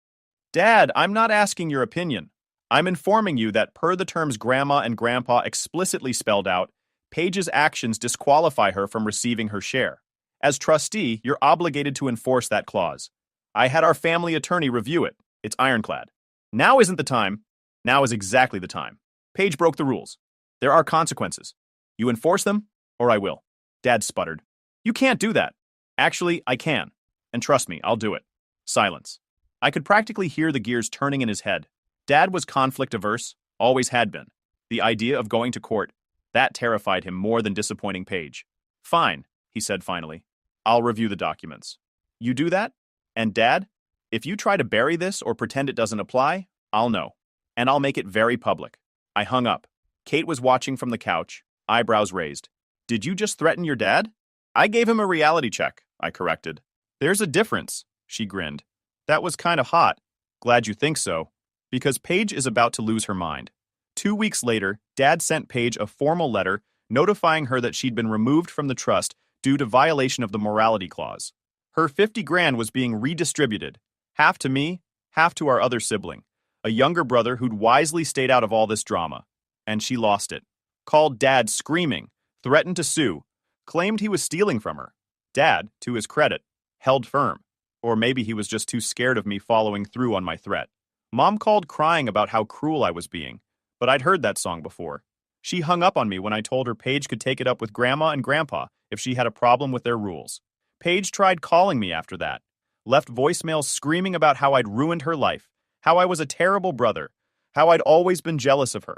Dad, I'm not asking your opinion. I'm informing you that per the terms Grandma and Grandpa explicitly spelled out, Paige's actions disqualify her from receiving her share. As trustee, you're obligated to enforce that clause. I had our family attorney review it. It's ironclad. Now isn't the time. Now is exactly the time. Paige broke the rules. There are consequences. You enforce them, or I will. Dad sputtered. You can't do that. Actually, I can. And trust me, I'll do it. Silence. I could practically hear the gears turning in his head. Dad was conflict-averse, always had been. The idea of going to court, that terrified him more than disappointing Paige. Fine, he said finally. I'll review the documents. You do that? And Dad, if you try to bury this or pretend it doesn't apply, I'll know. And I'll make it very public. I hung up. Kate was watching from the couch, eyebrows raised. Did you just threaten your dad? I gave him a reality check, I corrected. There's a difference, she grinned. That was kind of hot. Glad you think so. Because Paige is about to lose her mind. 2 weeks later, Dad sent Paige a formal letter notifying her that she'd been removed from the trust due to violation of the morality clause. Her 50 grand was being redistributed, half to me, half to our other sibling, a younger brother who'd wisely stayed out of all this drama. And she lost it. Called Dad screaming, threatened to sue, claimed he was stealing from her. Dad, to his credit, held firm. Or maybe he was just too scared of me following through on my threat. Mom called crying about how cruel I was being, but I'd heard that song before. She hung up on me when I told her Paige could take it up with Grandma and Grandpa if she had a problem with their rules. Paige tried calling me after that, left voicemails screaming about how I'd ruined her life, how I was a terrible brother, how I'd always been jealous of her.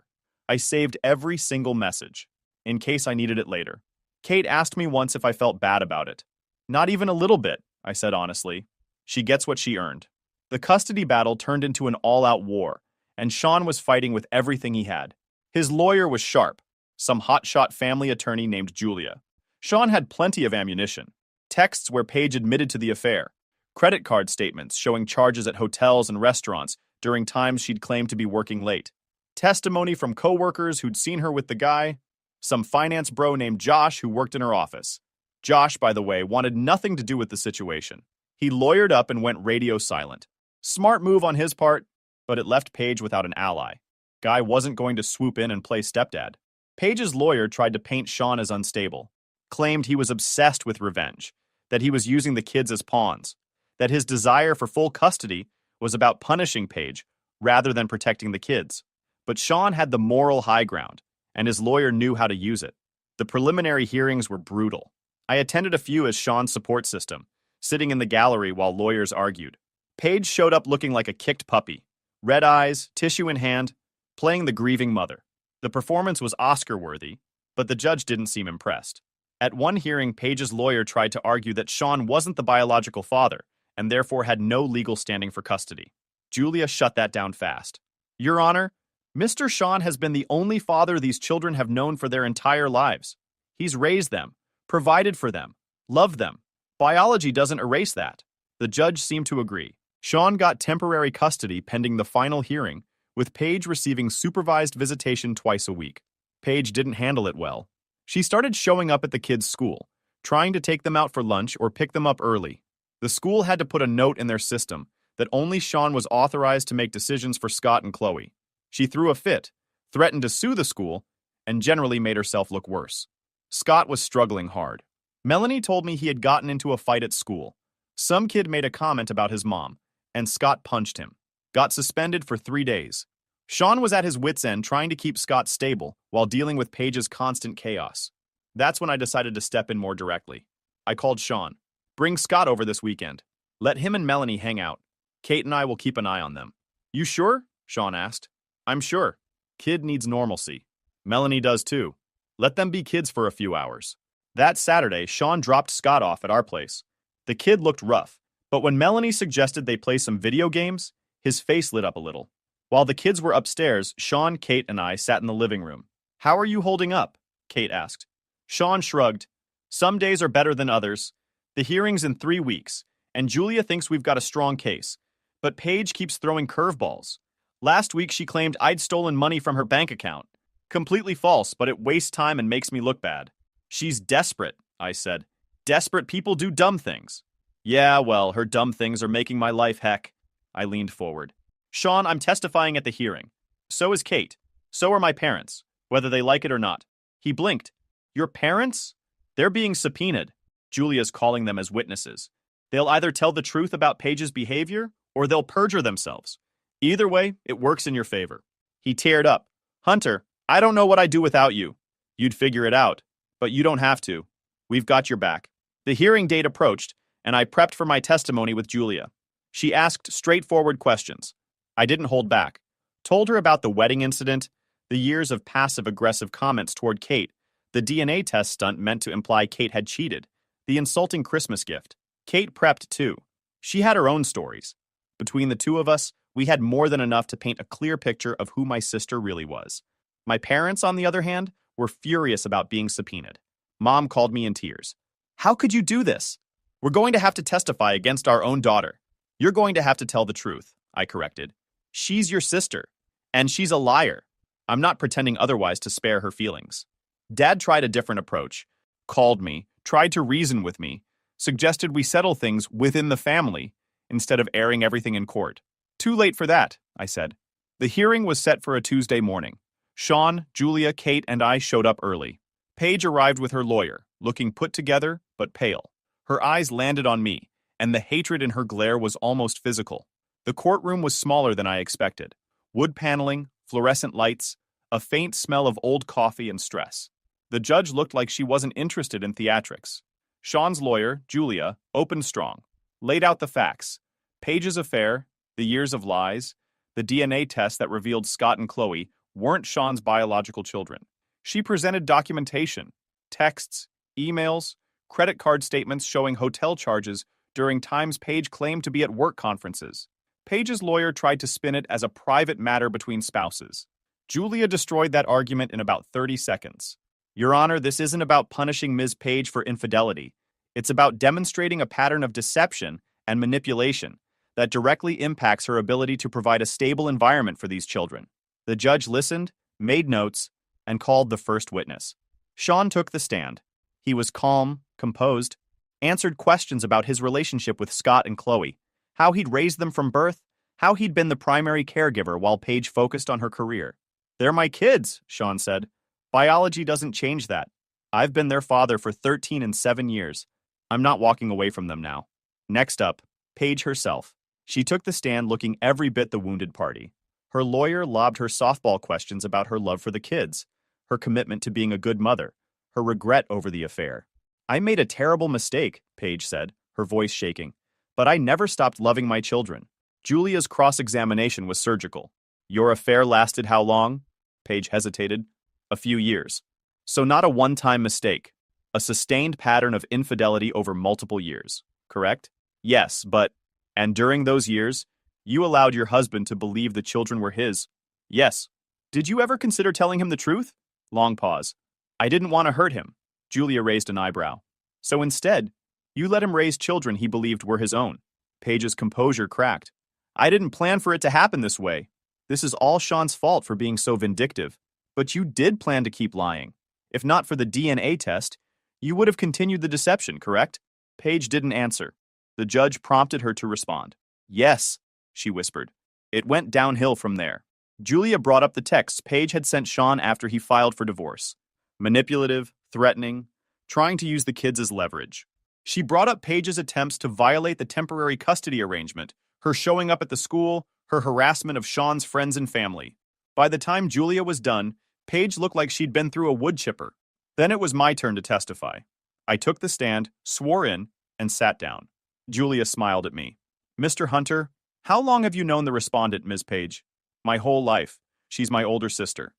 I saved every single message, in case I needed it later. Kate asked me once if I felt bad about it. Not even a little bit, I said honestly. She gets what she earned. The custody battle turned into an all-out war, and Sean was fighting with everything he had. His lawyer was sharp, some hotshot family attorney named Julia. Sean had plenty of ammunition. Texts where Paige admitted to the affair. Credit card statements showing charges at hotels and restaurants during times she'd claimed to be working late. Testimony from coworkers who'd seen her with the guy. Some finance bro named Josh who worked in her office. Josh, by the way, wanted nothing to do with the situation. He lawyered up and went radio silent. Smart move on his part, but it left Paige without an ally. Guy wasn't going to swoop in and play stepdad. Paige's lawyer tried to paint Sean as unstable. Claimed he was obsessed with revenge, that he was using the kids as pawns, that his desire for full custody was about punishing Paige rather than protecting the kids. But Sean had the moral high ground, and his lawyer knew how to use it. The preliminary hearings were brutal. I attended a few as Sean's support system, sitting in the gallery while lawyers argued. Paige showed up looking like a kicked puppy, red eyes, tissue in hand, playing the grieving mother. The performance was Oscar-worthy, but the judge didn't seem impressed. At one hearing, Paige's lawyer tried to argue that Sean wasn't the biological father and therefore had no legal standing for custody. Julia shut that down fast. Your Honor, Mr. Sean has been the only father these children have known for their entire lives. He's raised them, provided for them, loved them. Biology doesn't erase that. The judge seemed to agree. Sean got temporary custody pending the final hearing, with Paige receiving supervised visitation twice a week. Paige didn't handle it well. She started showing up at the kids' school, trying to take them out for lunch or pick them up early. The school had to put a note in their system that only Sean was authorized to make decisions for Scott and Chloe. She threw a fit, threatened to sue the school, and generally made herself look worse. Scott was struggling hard. Melanie told me he had gotten into a fight at school. Some kid made a comment about his mom, and Scott punched him. Got suspended for 3 days. Sean was at his wits' end trying to keep Scott stable while dealing with Paige's constant chaos. That's when I decided to step in more directly. I called Sean. Bring Scott over this weekend. Let him and Melanie hang out. Kate and I will keep an eye on them. You sure? Sean asked. I'm sure. Kid needs normalcy. Melanie does too. Let them be kids for a few hours. That Saturday, Sean dropped Scott off at our place. The kid looked rough, but when Melanie suggested they play some video games, his face lit up a little. While the kids were upstairs, Sean, Kate, and I sat in the living room. How are you holding up? Kate asked. Sean shrugged. Some days are better than others. The hearing's in 3 weeks, and Julia thinks we've got a strong case. But Paige keeps throwing curveballs. Last week she claimed I'd stolen money from her bank account. Completely false, but it wastes time and makes me look bad. She's desperate, I said. Desperate people do dumb things. Yeah, well, her dumb things are making my life heck. I leaned forward. Sean, I'm testifying at the hearing. So is Kate. So are my parents, whether they like it or not. He blinked. Your parents? They're being subpoenaed. Julia's calling them as witnesses. They'll either tell the truth about Paige's behavior, or they'll perjure themselves. Either way, it works in your favor. He teared up. Hunter, I don't know what I'd do without you. You'd figure it out, but you don't have to. We've got your back. The hearing date approached, and I prepped for my testimony with Julia. She asked straightforward questions. I didn't hold back. Told her about the wedding incident, the years of passive-aggressive comments toward Kate, the DNA test stunt meant to imply Kate had cheated, the insulting Christmas gift. Kate prepped too. She had her own stories. Between the two of us, we had more than enough to paint a clear picture of who my sister really was. My parents, on the other hand, were furious about being subpoenaed. Mom called me in tears. How could you do this? We're going to have to testify against our own daughter. You're going to have to tell the truth, I corrected. She's your sister, and she's a liar. I'm not pretending otherwise to spare her feelings. Dad tried a different approach, called me, tried to reason with me, suggested we settle things within the family instead of airing everything in court. Too late for that, I said. The hearing was set for a Tuesday morning. Sean, Julia, Kate, and I showed up early. Paige arrived with her lawyer, looking put together but pale. Her eyes landed on me, and the hatred in her glare was almost physical. The courtroom was smaller than I expected. Wood paneling, fluorescent lights, a faint smell of old coffee and stress. The judge looked like she wasn't interested in theatrics. Sean's lawyer, Julia, opened strong, laid out the facts. Paige's affair, the years of lies, the DNA test that revealed Scott and Chloe weren't Sean's biological children. She presented documentation, texts, emails, credit card statements showing hotel charges during times Paige claimed to be at work conferences. Paige's lawyer tried to spin it as a private matter between spouses. Julia destroyed that argument in about 30 seconds. Your Honor, this isn't about punishing Ms. Paige for infidelity. It's about demonstrating a pattern of deception and manipulation that directly impacts her ability to provide a stable environment for these children. The judge listened, made notes, and called the first witness. Sean took the stand. He was calm, composed, answered questions about his relationship with Scott and Chloe, how he'd raised them from birth, how he'd been the primary caregiver while Paige focused on her career. They're my kids, Sean said. Biology doesn't change that. I've been their father for 13 and 7 years. I'm not walking away from them now. Next up, Paige herself. She took the stand looking every bit the wounded party. Her lawyer lobbed her softball questions about her love for the kids, her commitment to being a good mother, her regret over the affair. I made a terrible mistake, Paige said, her voice shaking, but I never stopped loving my children. Julia's cross-examination was surgical. Your affair lasted how long? Paige hesitated. A few years. So not a one-time mistake. A sustained pattern of infidelity over multiple years, correct? Yes, but... And during those years, you allowed your husband to believe the children were his. Yes. Did you ever consider telling him the truth? Long pause. I didn't want to hurt him. Julia raised an eyebrow. So instead, you let him raise children he believed were his own. Paige's composure cracked. I didn't plan for it to happen this way. This is all Sean's fault for being so vindictive. But you did plan to keep lying. If not for the DNA test, you would have continued the deception, correct? Paige didn't answer. The judge prompted her to respond. Yes, she whispered. It went downhill from there. Julia brought up the texts Paige had sent Sean after he filed for divorce. Manipulative, threatening, trying to use the kids as leverage. She brought up Paige's attempts to violate the temporary custody arrangement, her showing up at the school, her harassment of Sean's friends and family. By the time Julia was done, Paige looked like she'd been through a wood chipper. Then it was my turn to testify. I took the stand, swore in, and sat down. Julia smiled at me. Mr. Hunter, how long have you known the respondent, Ms. Paige? My whole life. She's my older sister.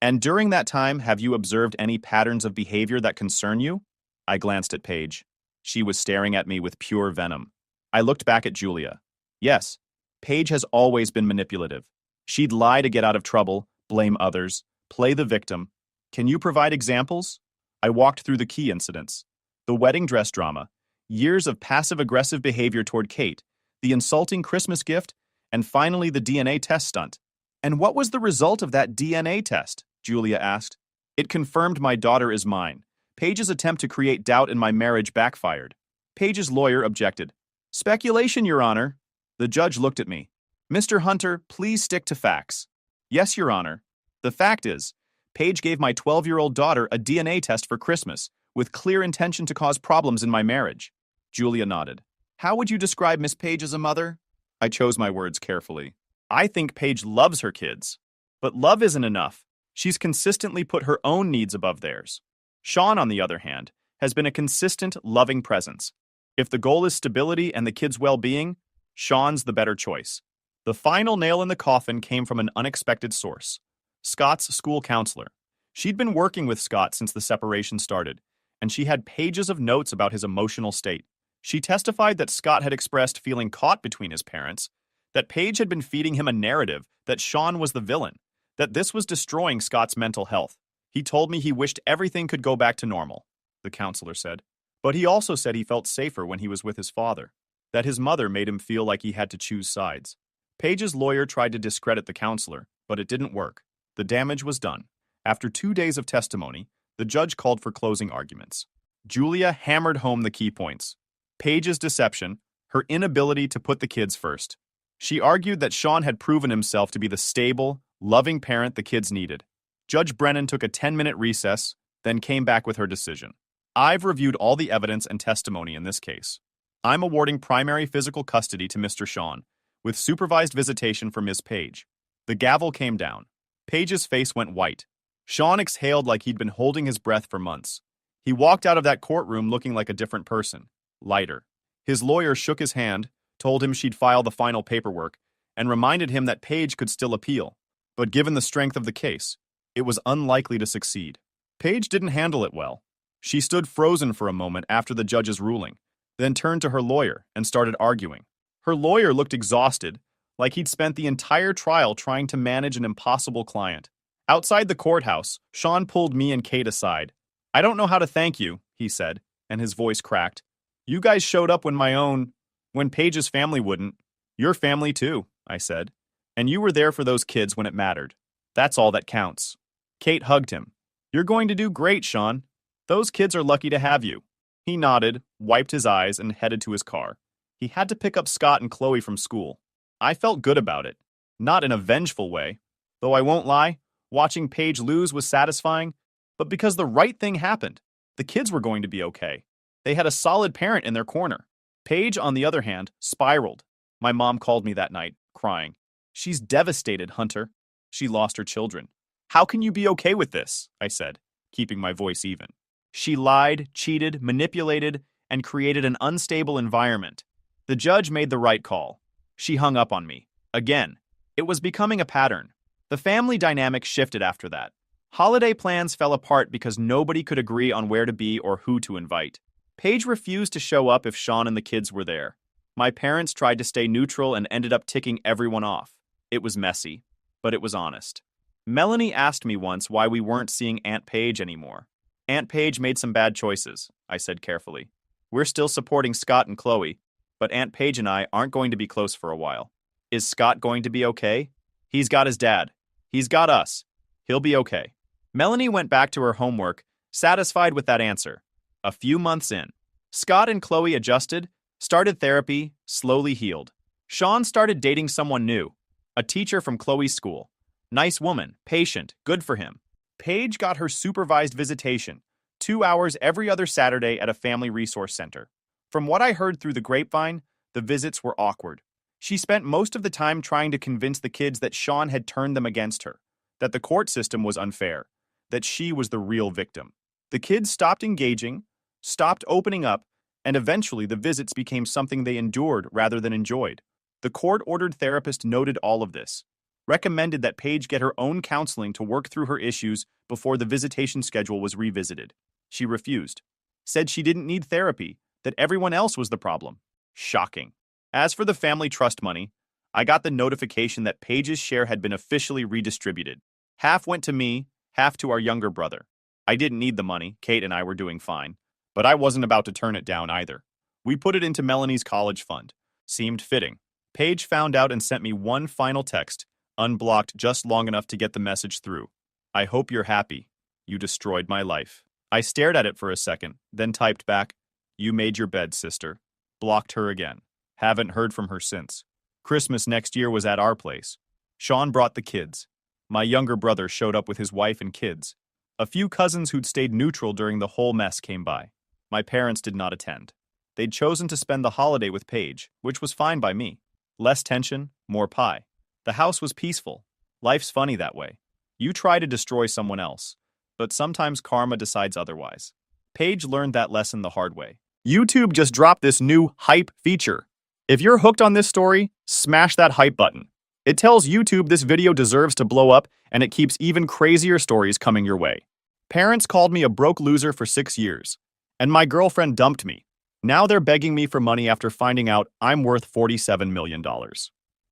And during that time, have you observed any patterns of behavior that concern you? I glanced at Paige. She was staring at me with pure venom. I looked back at Julia. Yes, Paige has always been manipulative. She'd lie to get out of trouble, blame others, play the victim. Can you provide examples? I walked through the key incidents. The wedding dress drama, years of passive-aggressive behavior toward Kate, the insulting Christmas gift, and finally the DNA test stunt. And what was the result of that DNA test? Julia asked. It confirmed my daughter is mine. Paige's attempt to create doubt in my marriage backfired. Paige's lawyer objected. Speculation, Your Honor. The judge looked at me. Mr. Hunter, please stick to facts. Yes, Your Honor. The fact is, Paige gave my 12-year-old daughter a DNA test for Christmas, with clear intention to cause problems in my marriage. Julia nodded. How would you describe Miss Paige as a mother? I chose my words carefully. I think Paige loves her kids. But love isn't enough. She's consistently put her own needs above theirs. Sean, on the other hand, has been a consistent, loving presence. If the goal is stability and the kids' well-being, Sean's the better choice. The final nail in the coffin came from an unexpected source. Scott's school counselor. She'd been working with Scott since the separation started, and she had pages of notes about his emotional state. She testified that Scott had expressed feeling caught between his parents, that Paige had been feeding him a narrative that Sean was the villain, that this was destroying Scott's mental health. He told me he wished everything could go back to normal, the counselor said. But he also said he felt safer when he was with his father, that his mother made him feel like he had to choose sides. Paige's lawyer tried to discredit the counselor, but it didn't work. The damage was done. After 2 days of testimony, the judge called for closing arguments. Julia hammered home the key points. Paige's deception, her inability to put the kids first. She argued that Sean had proven himself to be the stable, loving parent the kids needed. Judge Brennan took a 10-minute recess, then came back with her decision. I've reviewed all the evidence and testimony in this case. I'm awarding primary physical custody to Mr. Sean, with supervised visitation for Ms. Paige. The gavel came down. Paige's face went white. Sean exhaled like he'd been holding his breath for months. He walked out of that courtroom looking like a different person, lighter. His lawyer shook his hand, told him she'd file the final paperwork, and reminded him that Paige could still appeal. But given the strength of the case, it was unlikely to succeed. Paige didn't handle it well. She stood frozen for a moment after the judge's ruling, then turned to her lawyer and started arguing. Her lawyer looked exhausted, like he'd spent the entire trial trying to manage an impossible client. Outside the courthouse, Sean pulled me and Kate aside. I don't know how to thank you, he said, and his voice cracked. You guys showed up when Paige's family wouldn't. Your family too, I said. And you were there for those kids when it mattered. That's all that counts. Kate hugged him. You're going to do great, Sean. Those kids are lucky to have you. He nodded, wiped his eyes, and headed to his car. He had to pick up Scott and Chloe from school. I felt good about it. Not in a vengeful way. Though I won't lie, watching Paige lose was satisfying, but because the right thing happened. The kids were going to be okay. They had a solid parent in their corner. Paige, on the other hand, spiraled. My mom called me that night, crying. She's devastated, Hunter. She lost her children. How can you be okay with this? I said, keeping my voice even. She lied, cheated, manipulated, and created an unstable environment. The judge made the right call. She hung up on me. Again. It was becoming a pattern. The family dynamic shifted after that. Holiday plans fell apart because nobody could agree on where to be or who to invite. Paige refused to show up if Sean and the kids were there. My parents tried to stay neutral and ended up ticking everyone off. It was messy, but it was honest. Melanie asked me once why we weren't seeing Aunt Paige anymore. Aunt Paige made some bad choices, I said carefully. We're still supporting Scott and Chloe, but Aunt Paige and I aren't going to be close for a while. Is Scott going to be okay? He's got his dad. He's got us. He'll be okay. Melanie went back to her homework, satisfied with that answer. A few months in, Scott and Chloe adjusted, Started therapy, slowly healed. Sean started dating someone new, a teacher from Chloe's school. Nice woman, patient, good for him. Paige got her supervised visitation, 2 hours every other Saturday at a family resource center. From what I heard through the grapevine, the visits were awkward. She spent most of the time trying to convince the kids that Sean had turned them against her, that the court system was unfair, that she was the real victim. The kids stopped engaging, stopped opening up, and eventually the visits became something they endured rather than enjoyed. The court-ordered therapist noted all of this, recommended that Paige get her own counseling to work through her issues before the visitation schedule was revisited. She refused, said she didn't need therapy, that everyone else was the problem. Shocking. As for the family trust money, I got the notification that Paige's share had been officially redistributed. Half went to me, half to our younger brother. I didn't need the money, Kate and I were doing fine, but I wasn't about to turn it down either. We put it into Melanie's college fund. Seemed fitting. Paige found out and sent me one final text, unblocked just long enough to get the message through. I hope you're happy. You destroyed my life. I stared at it for a second, then typed back, you made your bed, sister. Blocked her again. Haven't heard from her since. Christmas next year was at our place. Sean brought the kids. My younger brother showed up with his wife and kids. A few cousins who'd stayed neutral during the whole mess came by. My parents did not attend. They'd chosen to spend the holiday with Paige, which was fine by me. Less tension, more pie. The house was peaceful. Life's funny that way. You try to destroy someone else, but sometimes karma decides otherwise. Paige learned that lesson the hard way. YouTube just dropped this new hype feature. If you're hooked on this story, smash that hype button. It tells YouTube this video deserves to blow up, and it keeps even crazier stories coming your way. Parents called me a broke loser for 6 years, and my girlfriend dumped me. Now they're begging me for money after finding out I'm worth $47 million.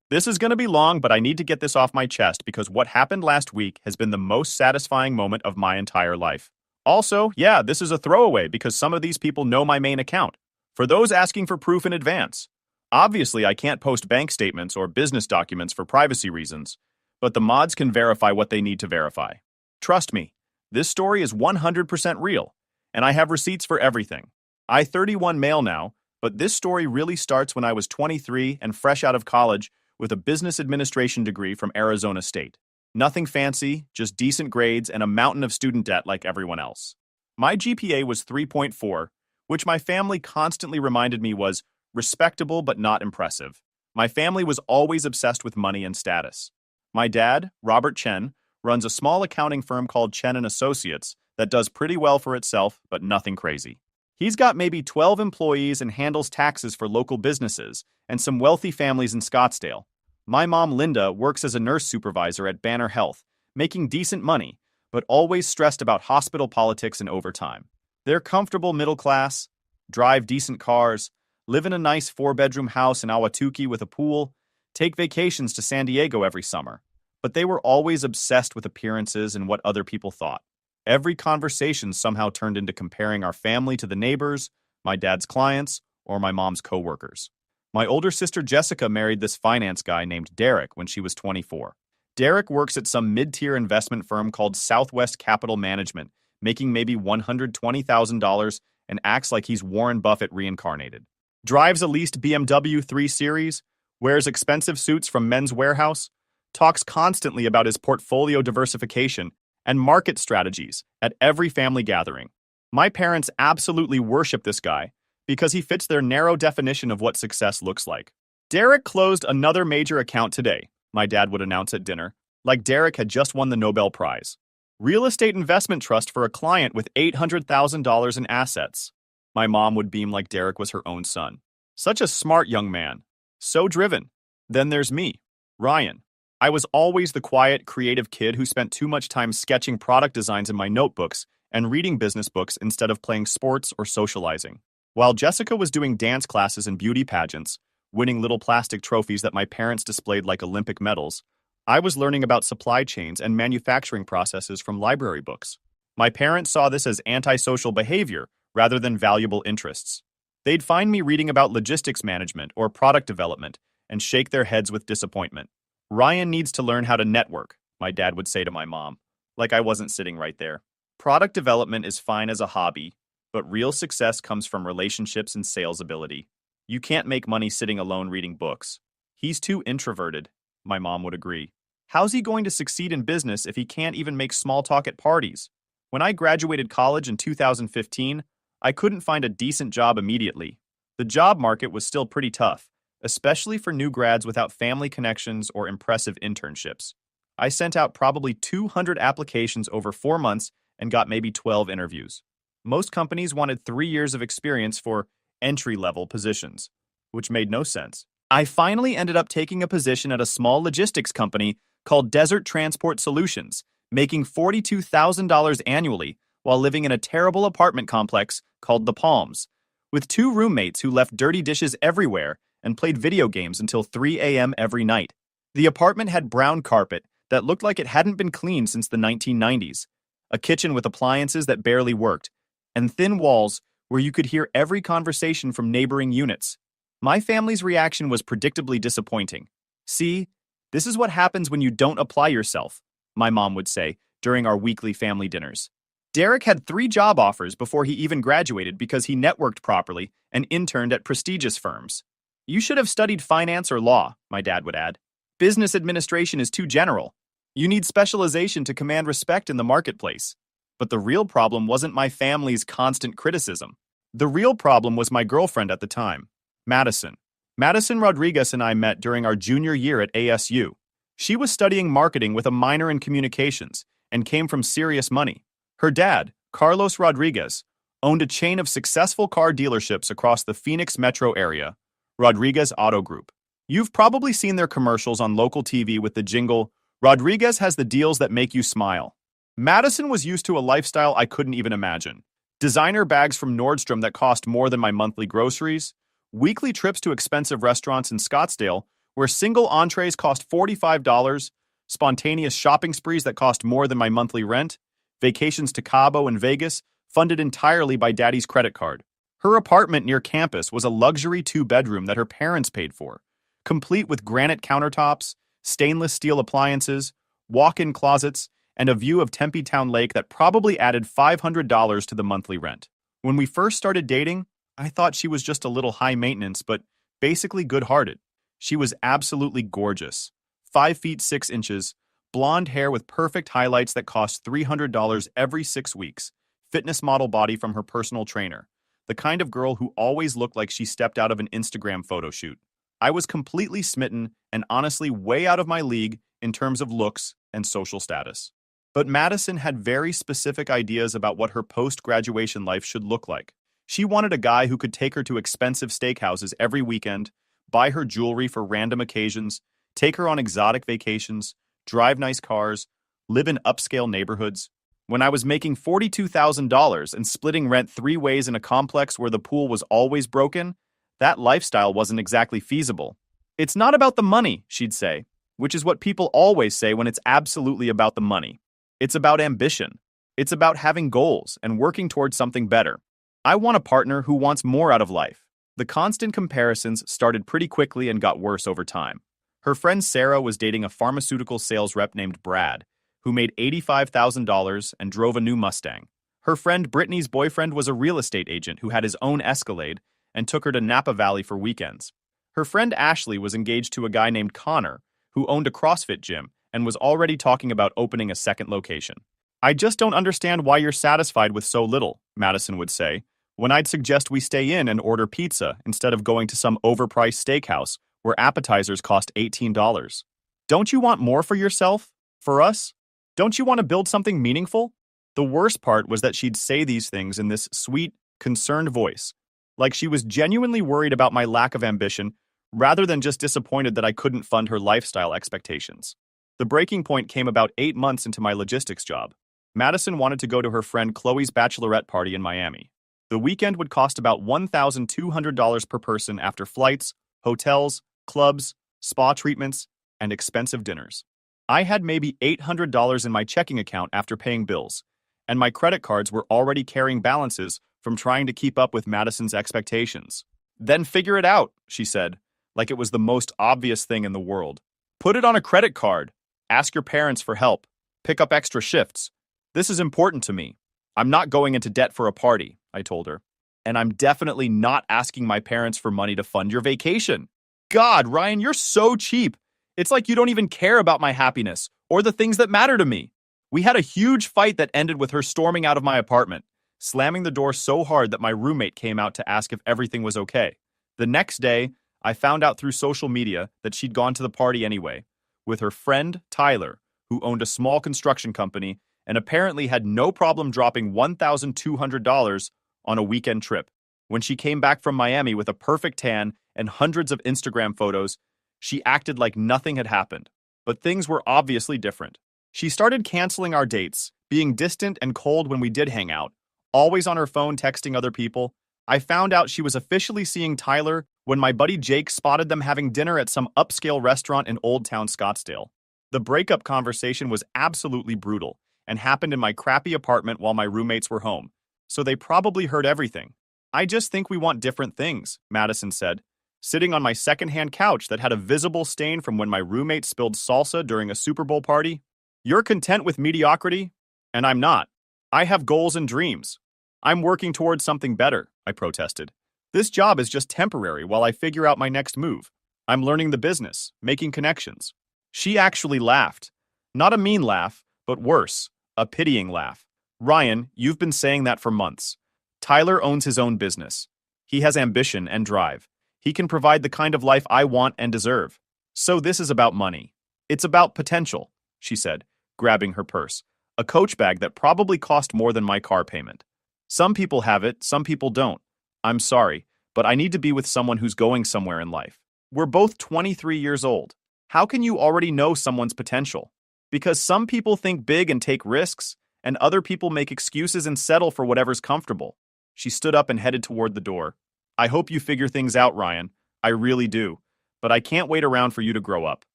This is going to be long, but I need to get this off my chest because what happened last week has been the most satisfying moment of my entire life. Also, yeah, this is a throwaway because some of these people know my main account. For those asking for proof in advance, obviously I can't post bank statements or business documents for privacy reasons, but the mods can verify what they need to verify. Trust me, this story is 100% real, and I have receipts for everything. I 31 male now, but this story really starts when I was 23 and fresh out of college with a business administration degree from Arizona State. Nothing fancy, just decent grades and a mountain of student debt like everyone else. My GPA was 3.4, which my family constantly reminded me was respectable but not impressive. My family was always obsessed with money and status. My dad, Robert Chen, runs a small accounting firm called Chen & Associates that does pretty well for itself, but nothing crazy. He's got maybe 12 employees and handles taxes for local businesses and some wealthy families in Scottsdale. My mom, Linda, works as a nurse supervisor at Banner Health, making decent money, but always stressed about hospital politics and overtime. They're comfortable middle class, drive decent cars, live in a nice 4-bedroom house in Ahwatukee with a pool, take vacations to San Diego every summer. But they were always obsessed with appearances and what other people thought. Every conversation somehow turned into comparing our family to the neighbors, my dad's clients, or my mom's coworkers. My older sister Jessica married this finance guy named Derek when she was 24. Derek works at some mid-tier investment firm called Southwest Capital Management, making maybe $120,000 and acts like he's Warren Buffett reincarnated. Drives a leased BMW 3 Series, wears expensive suits from Men's Warehouse, talks constantly about his portfolio diversification and market strategies at every family gathering. My parents absolutely worship this guy because he fits their narrow definition of what success looks like. Derek closed another major account today, my dad would announce at dinner, like Derek had just won the Nobel Prize. Real estate investment trust for a client with $800,000 in assets. My mom would beam like Derek was her own son. Such a smart young man. So driven. Then there's me, Ryan. I was always the quiet, creative kid who spent too much time sketching product designs in my notebooks and reading business books instead of playing sports or socializing. While Jessica was doing dance classes and beauty pageants, winning little plastic trophies that my parents displayed like Olympic medals, I was learning about supply chains and manufacturing processes from library books. My parents saw this as antisocial behavior rather than valuable interests. They'd find me reading about logistics management or product development and shake their heads with disappointment. Ryan needs to learn how to network, my dad would say to my mom, like I wasn't sitting right there. Product development is fine as a hobby, but real success comes from relationships and sales ability. You can't make money sitting alone reading books. He's too introverted, my mom would agree. How's he going to succeed in business if he can't even make small talk at parties? When I graduated college in 2015, I couldn't find a decent job immediately. The job market was still pretty tough, especially for new grads without family connections or impressive internships. I sent out probably 200 applications over 4 months and got maybe 12 interviews. Most companies wanted 3 years of experience for entry-level positions, which made no sense. I finally ended up taking a position at a small logistics company called Desert Transport Solutions, making $42,000 annually while living in a terrible apartment complex called The Palms, with 2 roommates who left dirty dishes everywhere and played video games until 3 a.m. every night. The apartment had brown carpet that looked like it hadn't been cleaned since the 1990s, a kitchen with appliances that barely worked, and thin walls where you could hear every conversation from neighboring units. My family's reaction was predictably disappointing. See, this is what happens when you don't apply yourself, my mom would say during our weekly family dinners. Derek had 3 job offers before he even graduated because he networked properly and interned at prestigious firms. You should have studied finance or law, my dad would add. Business administration is too general. You need specialization to command respect in the marketplace. But the real problem wasn't my family's constant criticism. The real problem was my girlfriend at the time, Madison. Madison Rodriguez and I met during our junior year at ASU. She was studying marketing with a minor in communications and came from serious money. Her dad, Carlos Rodriguez, owned a chain of successful car dealerships across the Phoenix metro area, Rodriguez Auto Group. You've probably seen their commercials on local TV with the jingle, "Rodriguez has the deals that make you smile." Madison was used to a lifestyle I couldn't even imagine. Designer bags from Nordstrom that cost more than my monthly groceries, weekly trips to expensive restaurants in Scottsdale where single entrees cost $45, spontaneous shopping sprees that cost more than my monthly rent, vacations to Cabo and Vegas funded entirely by Daddy's credit card. Her apartment near campus was a luxury 2-bedroom that her parents paid for, complete with granite countertops, stainless steel appliances, walk-in closets, and a view of Tempe Town Lake that probably added $500 to the monthly rent. When we first started dating, I thought she was just a little high maintenance, but basically good-hearted. She was absolutely gorgeous. 5 feet 6 inches, blonde hair with perfect highlights that cost $300 every 6 weeks, fitness model body from her personal trainer, the kind of girl who always looked like she stepped out of an Instagram photo shoot. I was completely smitten and honestly way out of my league in terms of looks and social status. But Madison had very specific ideas about what her post-graduation life should look like. She wanted a guy who could take her to expensive steakhouses every weekend, buy her jewelry for random occasions, take her on exotic vacations, drive nice cars, live in upscale neighborhoods. When I was making $42,000 and splitting rent 3 ways in a complex where the pool was always broken, that lifestyle wasn't exactly feasible. It's not about the money, she'd say, which is what people always say when it's absolutely about the money. It's about ambition. It's about having goals and working towards something better. I want a partner who wants more out of life. The constant comparisons started pretty quickly and got worse over time. Her friend Sarah was dating a pharmaceutical sales rep named Brad, who made $85,000 and drove a new Mustang. Her friend Brittany's boyfriend was a real estate agent who had his own Escalade and took her to Napa Valley for weekends. Her friend Ashley was engaged to a guy named Connor, who owned a CrossFit gym and was already talking about opening a second location. I just don't understand why you're satisfied with so little, Madison would say, when I'd suggest we stay in and order pizza instead of going to some overpriced steakhouse where appetizers cost $18. Don't you want more for yourself? For us? Don't you want to build something meaningful? The worst part was that she'd say these things in this sweet, concerned voice, like she was genuinely worried about my lack of ambition rather than just disappointed that I couldn't fund her lifestyle expectations. The breaking point came about 8 months into my logistics job. Madison wanted to go to her friend Chloe's bachelorette party in Miami. The weekend would cost about $1,200 per person after flights, hotels, clubs, spa treatments, and expensive dinners. I had maybe $800 in my checking account after paying bills, and my credit cards were already carrying balances from trying to keep up with Madison's expectations. Then figure it out, she said, like it was the most obvious thing in the world. Put it on a credit card. Ask your parents for help. Pick up extra shifts. This is important to me. I'm not going into debt for a party, I told her. And I'm definitely not asking my parents for money to fund your vacation. God, Ryan, you're so cheap. It's like you don't even care about my happiness or the things that matter to me. We had a huge fight that ended with her storming out of my apartment, slamming the door so hard that my roommate came out to ask if everything was okay. The next day, I found out through social media that she'd gone to the party anyway, with her friend Tyler, who owned a small construction company and apparently had no problem dropping $1,200 on a weekend trip. When she came back from Miami with a perfect tan and hundreds of Instagram photos, she acted like nothing had happened. But things were obviously different. She started canceling our dates, being distant and cold when we did hang out, always on her phone texting other people. I found out she was officially seeing Tyler when my buddy Jake spotted them having dinner at some upscale restaurant in Old Town Scottsdale. The breakup conversation was absolutely brutal and happened in my crappy apartment while my roommates were home, so they probably heard everything. I just think we want different things, Madison said, sitting on my secondhand couch that had a visible stain from when my roommate spilled salsa during a Super Bowl party. You're content with mediocrity? And I'm not. I have goals and dreams. I'm working towards something better, I protested. This job is just temporary while I figure out my next move. I'm learning the business, making connections. She actually laughed. Not a mean laugh, but worse, a pitying laugh. Ryan, you've been saying that for months. Tyler owns his own business. He has ambition and drive. He can provide the kind of life I want and deserve. So this is about money. It's about potential, she said, grabbing her purse, a Coach bag that probably cost more than my car payment. Some people have it, some people don't. I'm sorry, but I need to be with someone who's going somewhere in life. We're both 23 years old. How can you already know someone's potential? Because some people think big and take risks, and other people make excuses and settle for whatever's comfortable. She stood up and headed toward the door. I hope you figure things out, Ryan. I really do. But I can't wait around for you to grow up.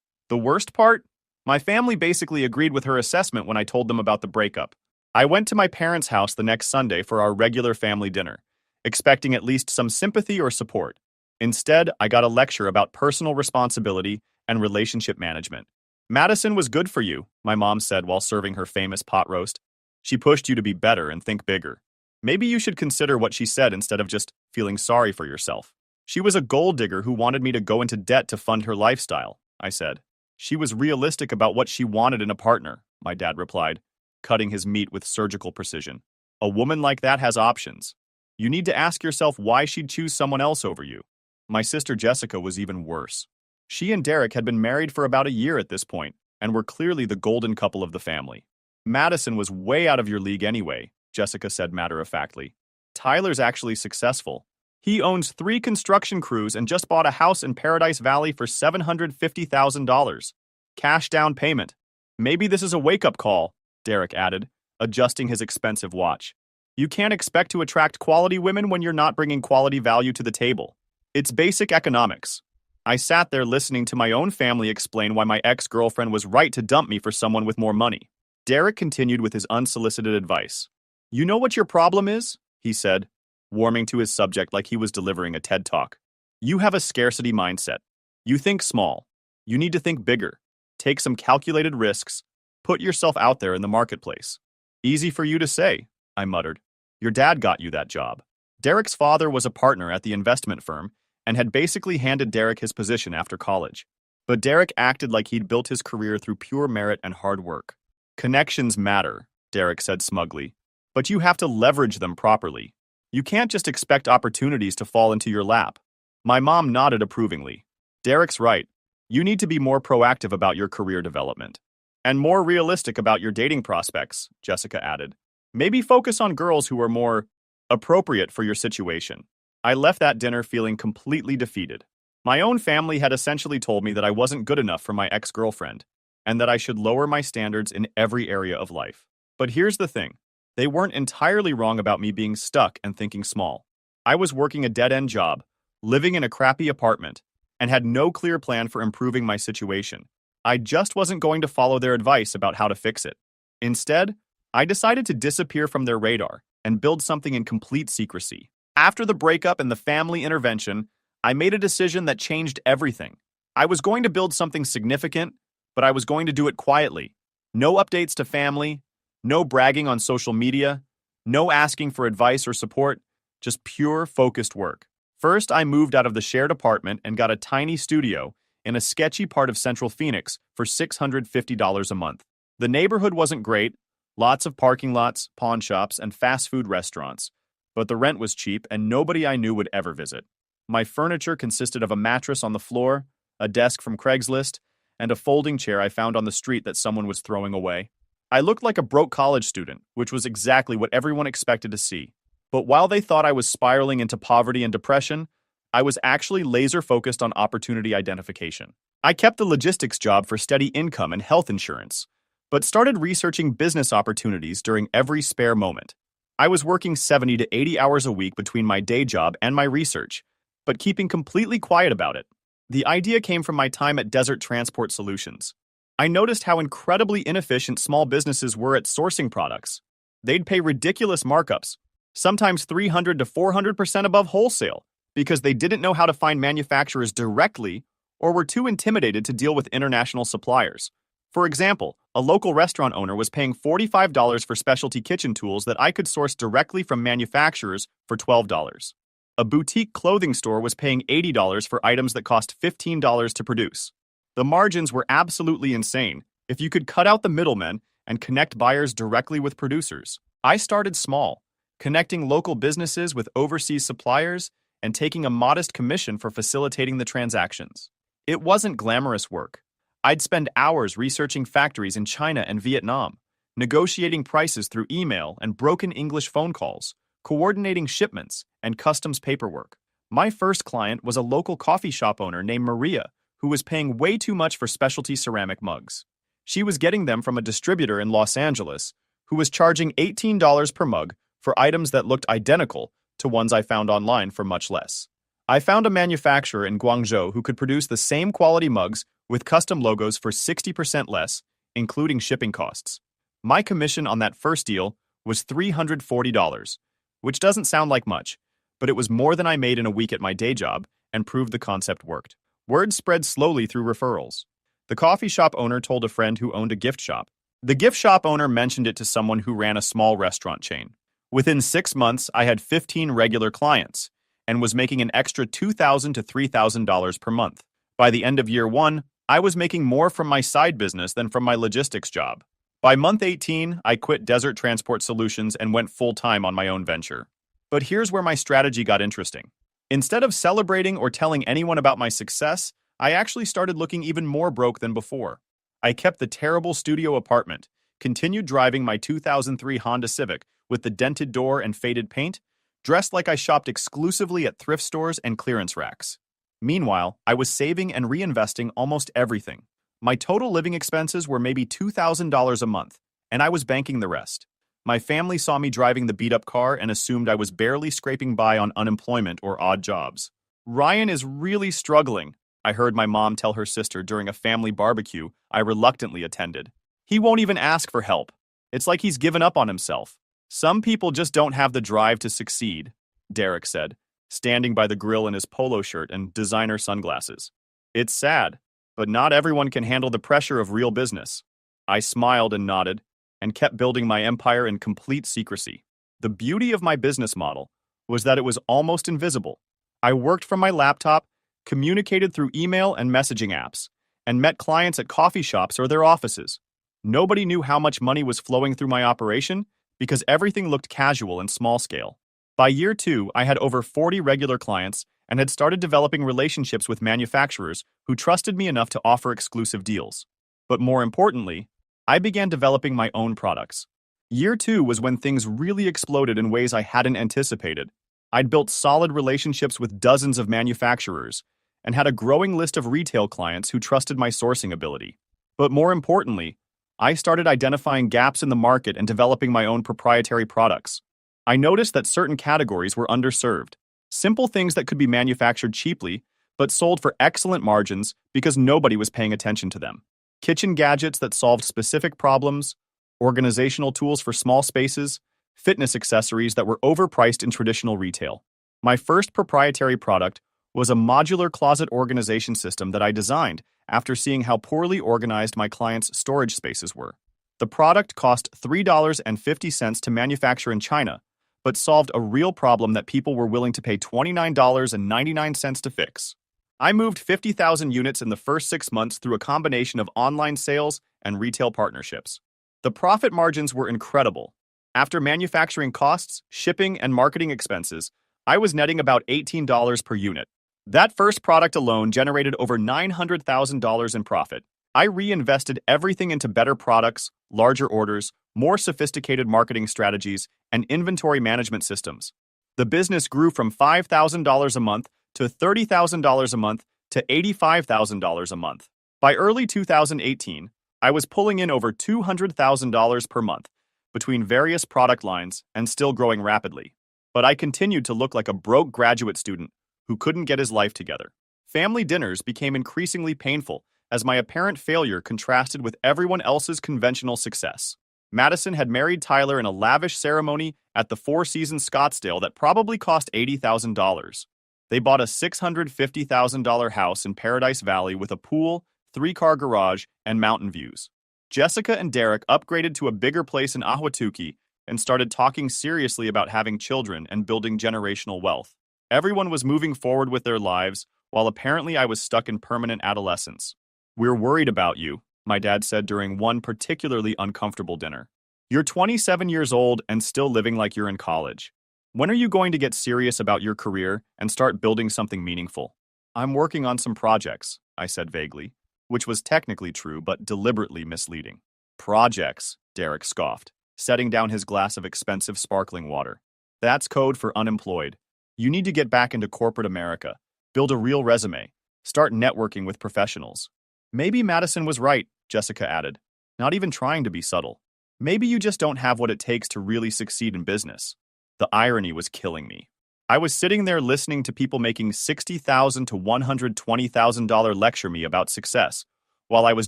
The worst part? My family basically agreed with her assessment when I told them about the breakup. I went to my parents' house the next Sunday for our regular family dinner, expecting at least some sympathy or support. Instead, I got a lecture about personal responsibility and relationship management. Madison was good for you, my mom said while serving her famous pot roast. She pushed you to be better and think bigger. Maybe you should consider what she said instead of just feeling sorry for yourself. She was a gold digger who wanted me to go into debt to fund her lifestyle, I said. She was realistic about what she wanted in a partner, my dad replied, cutting his meat with surgical precision. A woman like that has options. You need to ask yourself why she'd choose someone else over you. My sister Jessica was even worse. She and Derek had been married for about a year at this point, and were clearly the golden couple of the family. Madison was way out of your league anyway, Jessica said matter-of-factly. Tyler's actually successful. He owns 3 construction crews and just bought a house in Paradise Valley for $750,000. Cash down payment. Maybe this is a wake-up call, Derek added, adjusting his expensive watch. You can't expect to attract quality women when you're not bringing quality value to the table. It's basic economics. I sat there listening to my own family explain why my ex-girlfriend was right to dump me for someone with more money. Derek continued with his unsolicited advice. You know what your problem is? He said, warming to his subject like he was delivering a TED Talk. You have a scarcity mindset. You think small. You need to think bigger. Take some calculated risks. Put yourself out there in the marketplace. Easy for you to say, I muttered. Your dad got you that job. Derek's father was a partner at the investment firm and had basically handed Derek his position after college. But Derek acted like he'd built his career through pure merit and hard work. Connections matter, Derek said smugly, but you have to leverage them properly. You can't just expect opportunities to fall into your lap. My mom nodded approvingly. Derek's right. You need to be more proactive about your career development. And more realistic about your dating prospects, Jessica added. Maybe focus on girls who are more appropriate for your situation. I left that dinner feeling completely defeated. My own family had essentially told me that I wasn't good enough for my ex-girlfriend, and that I should lower my standards in every area of life. But here's the thing. They weren't entirely wrong about me being stuck and thinking small. I was working a dead-end job, living in a crappy apartment, and had no clear plan for improving my situation. I just wasn't going to follow their advice about how to fix it. Instead, I decided to disappear from their radar and build something in complete secrecy. After the breakup and the family intervention, I made a decision that changed everything. I was going to build something significant, but I was going to do it quietly. No updates to family, no bragging on social media, no asking for advice or support, just pure, focused work. First, I moved out of the shared apartment and got a tiny studio in a sketchy part of Central Phoenix for $650 a month. The neighborhood wasn't great, lots of parking lots, pawn shops, and fast food restaurants, but the rent was cheap and nobody I knew would ever visit. My furniture consisted of a mattress on the floor, a desk from Craigslist, and a folding chair I found on the street that someone was throwing away. I looked like a broke college student, which was exactly what everyone expected to see. But while they thought I was spiraling into poverty and depression, I was actually laser-focused on opportunity identification. I kept the logistics job for steady income and health insurance, but started researching business opportunities during every spare moment. I was working 70 to 80 hours a week between my day job and my research, but keeping completely quiet about it. The idea came from my time at Desert Transport Solutions. I noticed how incredibly inefficient small businesses were at sourcing products. They'd pay ridiculous markups, sometimes 300 to 400% above wholesale, because they didn't know how to find manufacturers directly or were too intimidated to deal with international suppliers. For example, a local restaurant owner was paying $45 for specialty kitchen tools that I could source directly from manufacturers for $12. A boutique clothing store was paying $80 for items that cost $15 to produce. The margins were absolutely insane if you could cut out the middlemen and connect buyers directly with producers. I started small, connecting local businesses with overseas suppliers and taking a modest commission for facilitating the transactions. It wasn't glamorous work. I'd spend hours researching factories in China and Vietnam, negotiating prices through email and broken English phone calls, coordinating shipments, and customs paperwork. My first client was a local coffee shop owner named Maria, who was paying way too much for specialty ceramic mugs. She was getting them from a distributor in Los Angeles, who was charging $18 per mug for items that looked identical to ones I found online for much less. I found a manufacturer in Guangzhou who could produce the same quality mugs with custom logos for 60% less, including shipping costs. My commission on that first deal was $340, which doesn't sound like much, but it was more than I made in a week at my day job and proved the concept worked. Word spread slowly through referrals. The coffee shop owner told a friend who owned a gift shop. The gift shop owner mentioned it to someone who ran a small restaurant chain. Within 6 months, I had 15 regular clients and was making an extra $2,000 to $3,000 per month. By the end of year 1, I was making more from my side business than from my logistics job. By month 18, I quit Desert Transport Solutions and went full-time on my own venture. But here's where my strategy got interesting. Instead of celebrating or telling anyone about my success, I actually started looking even more broke than before. I kept the terrible studio apartment, continued driving my 2003 Honda Civic with the dented door and faded paint, dressed like I shopped exclusively at thrift stores and clearance racks. Meanwhile, I was saving and reinvesting almost everything. My total living expenses were maybe $2,000 a month, and I was banking the rest. My family saw me driving the beat-up car and assumed I was barely scraping by on unemployment or odd jobs. "Ryan is really struggling," I heard my mom tell her sister during a family barbecue I reluctantly attended. "He won't even ask for help. It's like he's given up on himself." "Some people just don't have the drive to succeed," Derek said, standing by the grill in his polo shirt and designer sunglasses. "It's sad, but not everyone can handle the pressure of real business." I smiled and nodded, and kept building my empire in complete secrecy. The beauty of my business model was that it was almost invisible. I worked from my laptop, communicated through email and messaging apps, and met clients at coffee shops or their offices. Nobody knew how much money was flowing through my operation because everything looked casual and small scale. By year 2, I had over 40 regular clients and had started developing relationships with manufacturers who trusted me enough to offer exclusive deals. But more importantly, I began developing my own products. Year 2 was when things really exploded in ways I hadn't anticipated. I'd built solid relationships with dozens of manufacturers and had a growing list of retail clients who trusted my sourcing ability. But more importantly, I started identifying gaps in the market and developing my own proprietary products. I noticed that certain categories were underserved. Simple things that could be manufactured cheaply, but sold for excellent margins because nobody was paying attention to them. Kitchen gadgets that solved specific problems, organizational tools for small spaces, fitness accessories that were overpriced in traditional retail. My first proprietary product was a modular closet organization system that I designed after seeing how poorly organized my clients' storage spaces were. The product cost $3.50 to manufacture in China, but solved a real problem that people were willing to pay $29.99 to fix. I moved 50,000 units in the first 6 months through a combination of online sales and retail partnerships. The profit margins were incredible. After manufacturing costs, shipping, and marketing expenses, I was netting about $18 per unit. That first product alone generated over $900,000 in profit. I reinvested everything into better products, larger orders, more sophisticated marketing strategies, and inventory management systems. The business grew from $5,000 a month to $30,000 a month to $85,000 a month. By early 2018, I was pulling in over $200,000 per month between various product lines and still growing rapidly. But I continued to look like a broke graduate student who couldn't get his life together. Family dinners became increasingly painful as my apparent failure contrasted with everyone else's conventional success. Madison had married Tyler in a lavish ceremony at the Four Seasons Scottsdale that probably cost $80,000. They bought a $650,000 house in Paradise Valley with a pool, 3-car garage, and mountain views. Jessica and Derek upgraded to a bigger place in Ahwatukee and started talking seriously about having children and building generational wealth. Everyone was moving forward with their lives, while apparently I was stuck in permanent adolescence. "We're worried about you," my dad said during one particularly uncomfortable dinner. "You're 27 years old and still living like you're in college. When are you going to get serious about your career and start building something meaningful?" "I'm working on some projects," I said vaguely, which was technically true but deliberately misleading. "Projects," Derek scoffed, setting down his glass of expensive sparkling water. "That's code for unemployed. You need to get back into corporate America, build a real resume, start networking with professionals." "Maybe Madison was right," Jessica added, not even trying to be subtle. "Maybe you just don't have what it takes to really succeed in business." The irony was killing me. I was sitting there listening to people making $60,000 to $120,000 lecture me about success, while I was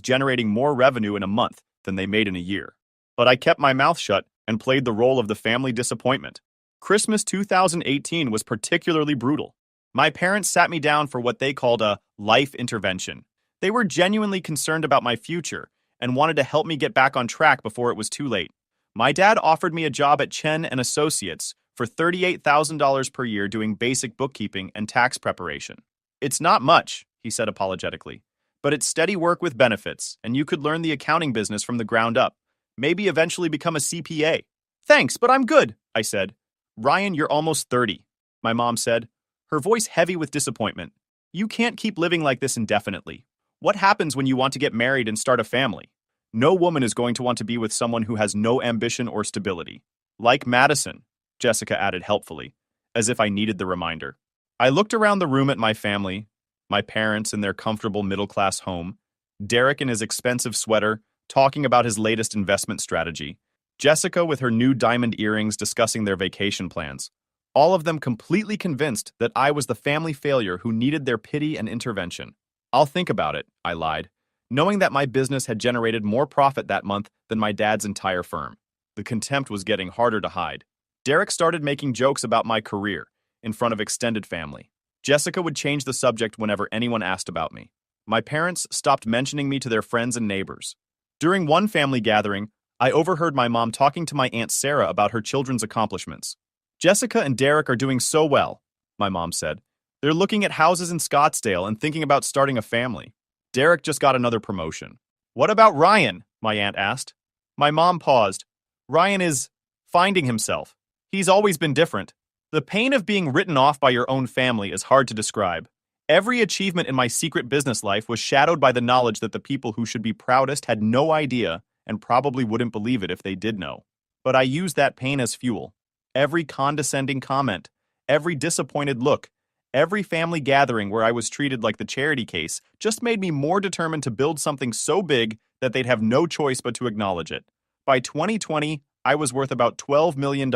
generating more revenue in a month than they made in a year. But I kept my mouth shut and played the role of the family disappointment. Christmas 2018 was particularly brutal. My parents sat me down for what they called a life intervention. They were genuinely concerned about my future and wanted to help me get back on track before it was too late. My dad offered me a job at Chen and Associates for $38,000 per year doing basic bookkeeping and tax preparation. "It's not much," he said apologetically, "but it's steady work with benefits, and you could learn the accounting business from the ground up. Maybe eventually become a CPA." "Thanks, but I'm good," I said. "Ryan, you're almost 30, my mom said, her voice heavy with disappointment. "You can't keep living like this indefinitely. What happens when you want to get married and start a family? No woman is going to want to be with someone who has no ambition or stability." "Like Madison," Jessica added helpfully, as if I needed the reminder. I looked around the room at my family, my parents in their comfortable middle-class home, Derek in his expensive sweater, talking about his latest investment strategy, Jessica with her new diamond earrings discussing their vacation plans, all of them completely convinced that I was the family failure who needed their pity and intervention. "I'll think about it," I lied, knowing that my business had generated more profit that month than my dad's entire firm. The contempt was getting harder to hide. Derek started making jokes about my career in front of extended family. Jessica would change the subject whenever anyone asked about me. My parents stopped mentioning me to their friends and neighbors. During one family gathering, I overheard my mom talking to my Aunt Sarah about her children's accomplishments. "Jessica and Derek are doing so well," my mom said. "They're looking at houses in Scottsdale and thinking about starting a family. Derek just got another promotion." "What about Ryan?" my aunt asked. My mom paused. "Ryan is finding himself. He's always been different." The pain of being written off by your own family is hard to describe. Every achievement in my secret business life was shadowed by the knowledge that the people who should be proudest had no idea and probably wouldn't believe it if they did know. But I used that pain as fuel. Every condescending comment, every disappointed look, every family gathering where I was treated like the charity case just made me more determined to build something so big that they'd have no choice but to acknowledge it. By 2020, I was worth about $12 million,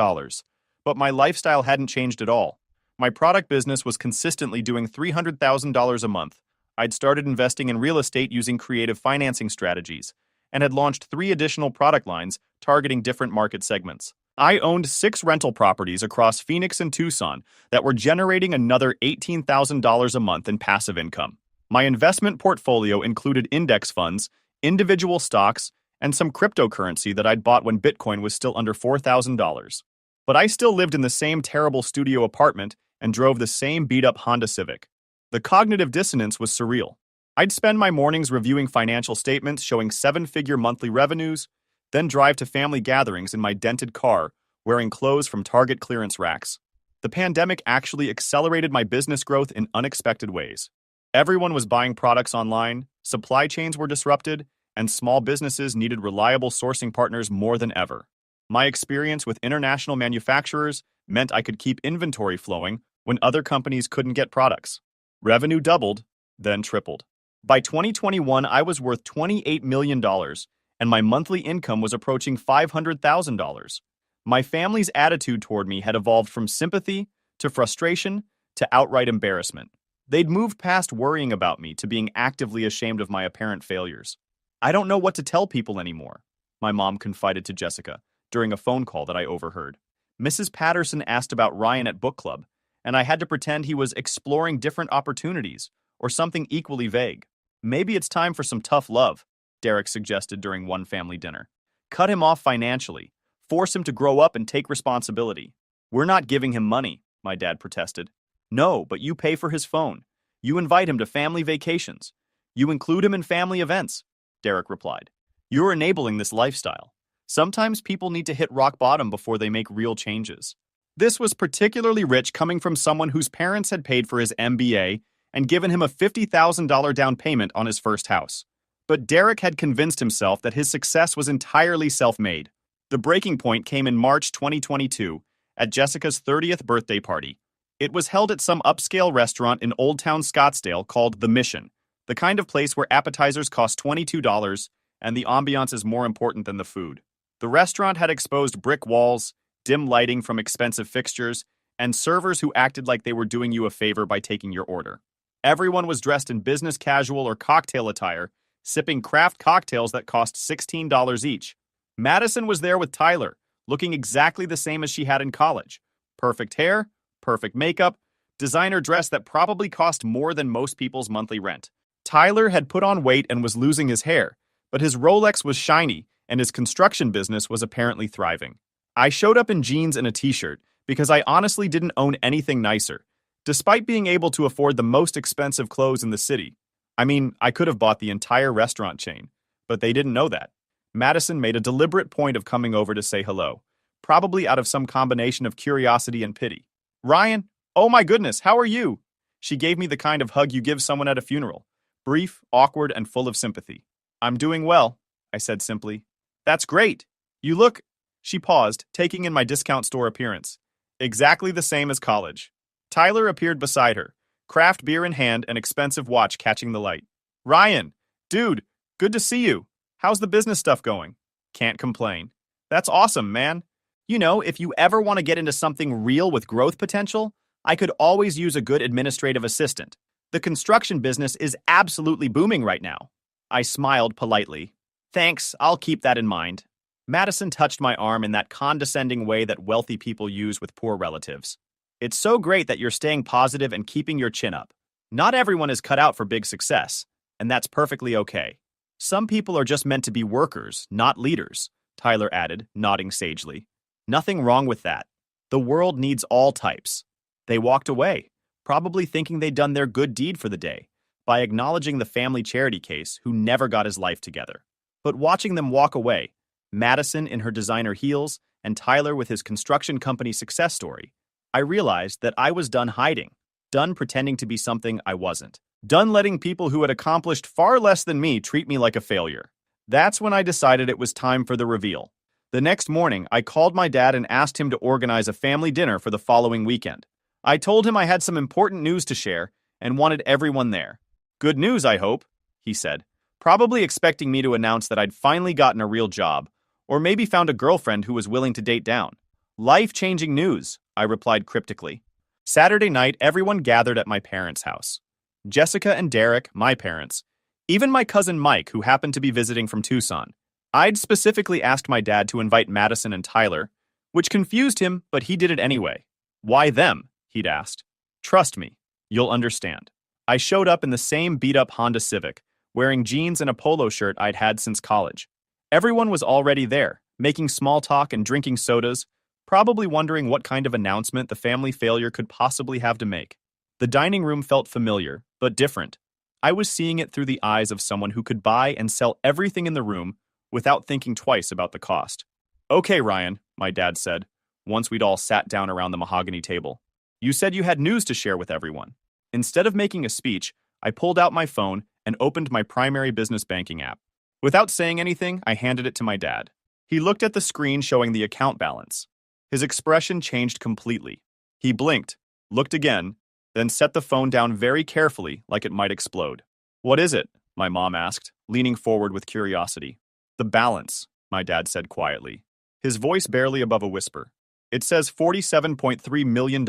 but my lifestyle hadn't changed at all. My product business was consistently doing $300,000 a month. I'd started investing in real estate using creative financing strategies, and had launched 3 additional product lines targeting different market segments. I owned 6 rental properties across Phoenix and Tucson that were generating another $18,000 a month in passive income. My investment portfolio included index funds, individual stocks, and some cryptocurrency that I'd bought when Bitcoin was still under $4,000. But I still lived in the same terrible studio apartment and drove the same beat-up Honda Civic. The cognitive dissonance was surreal. I'd spend my mornings reviewing financial statements showing seven-figure monthly revenues, then drive to family gatherings in my dented car, wearing clothes from Target clearance racks. The pandemic actually accelerated my business growth in unexpected ways. Everyone was buying products online, supply chains were disrupted, and small businesses needed reliable sourcing partners more than ever. My experience with international manufacturers meant I could keep inventory flowing when other companies couldn't get products. Revenue doubled, then tripled. By 2021, I was worth $28 million, and my monthly income was approaching $500,000. My family's attitude toward me had evolved from sympathy to frustration to outright embarrassment. They'd moved past worrying about me to being actively ashamed of my apparent failures. "I don't know what to tell people anymore," my mom confided to Jessica during a phone call that I overheard. Mrs. Patterson asked about Ryan at book club, and I had to pretend he was exploring different opportunities or something equally vague. "Maybe it's time for some tough love," Derek suggested during one family dinner. "Cut him off financially. Force him to grow up and take responsibility." "We're not giving him money," my dad protested. "No, but you pay for his phone. You invite him to family vacations. You include him in family events," Derek replied. "You're enabling this lifestyle. Sometimes people need to hit rock bottom before they make real changes." This was particularly rich coming from someone whose parents had paid for his MBA and given him a $50,000 down payment on his first house. But Derek had convinced himself that his success was entirely self-made. The breaking point came in March 2022 at Jessica's 30th birthday party. It was held at some upscale restaurant in Old Town Scottsdale called The Mission, the kind of place where appetizers cost $22 and the ambiance is more important than the food. The restaurant had exposed brick walls, dim lighting from expensive fixtures, and servers who acted like they were doing you a favor by taking your order. Everyone was dressed in business casual or cocktail attire, sipping craft cocktails that cost $16 each. Madison was there with Tyler, looking exactly the same as she had in college. Perfect hair, perfect makeup, designer dress that probably cost more than most people's monthly rent. Tyler had put on weight and was losing his hair, but his Rolex was shiny and his construction business was apparently thriving. I showed up in jeans and a t-shirt because I honestly didn't own anything nicer, despite being able to afford the most expensive clothes in the city. I mean, I could have bought the entire restaurant chain, but they didn't know that. Madison made a deliberate point of coming over to say hello, probably out of some combination of curiosity and pity. "Ryan, oh my goodness, how are you?" She gave me the kind of hug you give someone at a funeral, brief, awkward, and full of sympathy. "I'm doing well," I said simply. "That's great. You look—" She paused, taking in my discount store appearance. "Exactly the same as college." Tyler appeared beside her, craft beer in hand, an expensive watch catching the light. "Ryan, dude, good to see you. How's the business stuff going?" "Can't complain." "That's awesome, man. You know, if you ever want to get into something real with growth potential, I could always use a good administrative assistant. The construction business is absolutely booming right now." I smiled politely. "Thanks, I'll keep that in mind." Madison touched my arm in that condescending way that wealthy people use with poor relatives. "It's so great that you're staying positive and keeping your chin up. Not everyone is cut out for big success, and that's perfectly okay. Some people are just meant to be workers, not leaders," Tyler added, nodding sagely. "Nothing wrong with that. The world needs all types." They walked away, probably thinking they'd done their good deed for the day, by acknowledging the family charity case who never got his life together. But watching them walk away, Madison in her designer heels and Tyler with his construction company success story, I realized that I was done hiding, done pretending to be something I wasn't, done letting people who had accomplished far less than me treat me like a failure. That's when I decided it was time for the reveal. The next morning, I called my dad and asked him to organize a family dinner for the following weekend. I told him I had some important news to share and wanted everyone there. "Good news, I hope," he said, probably expecting me to announce that I'd finally gotten a real job, or maybe found a girlfriend who was willing to date down. "Life-changing news," I replied cryptically. Saturday night, everyone gathered at my parents' house. Jessica and Derek, my parents, even my cousin Mike, who happened to be visiting from Tucson. I'd specifically asked my dad to invite Madison and Tyler, which confused him, but he did it anyway. "Why them?" he'd asked. "Trust me, you'll understand." I showed up in the same beat-up Honda Civic, wearing jeans and a polo shirt I'd had since college. Everyone was already there, making small talk and drinking sodas, probably wondering what kind of announcement the family failure could possibly have to make. The dining room felt familiar, but different. I was seeing it through the eyes of someone who could buy and sell everything in the room without thinking twice about the cost. Okay, Ryan, my dad said, once we'd all sat down around the mahogany table. You said you had news to share with everyone. Instead of making a speech, I pulled out my phone and opened my primary business banking app. Without saying anything, I handed it to my dad. He looked at the screen showing the account balance. His expression changed completely. He blinked, looked again, then set the phone down very carefully like it might explode. What is it? My mom asked, leaning forward with curiosity. The balance, my dad said quietly, his voice barely above a whisper. It says $47.3 million.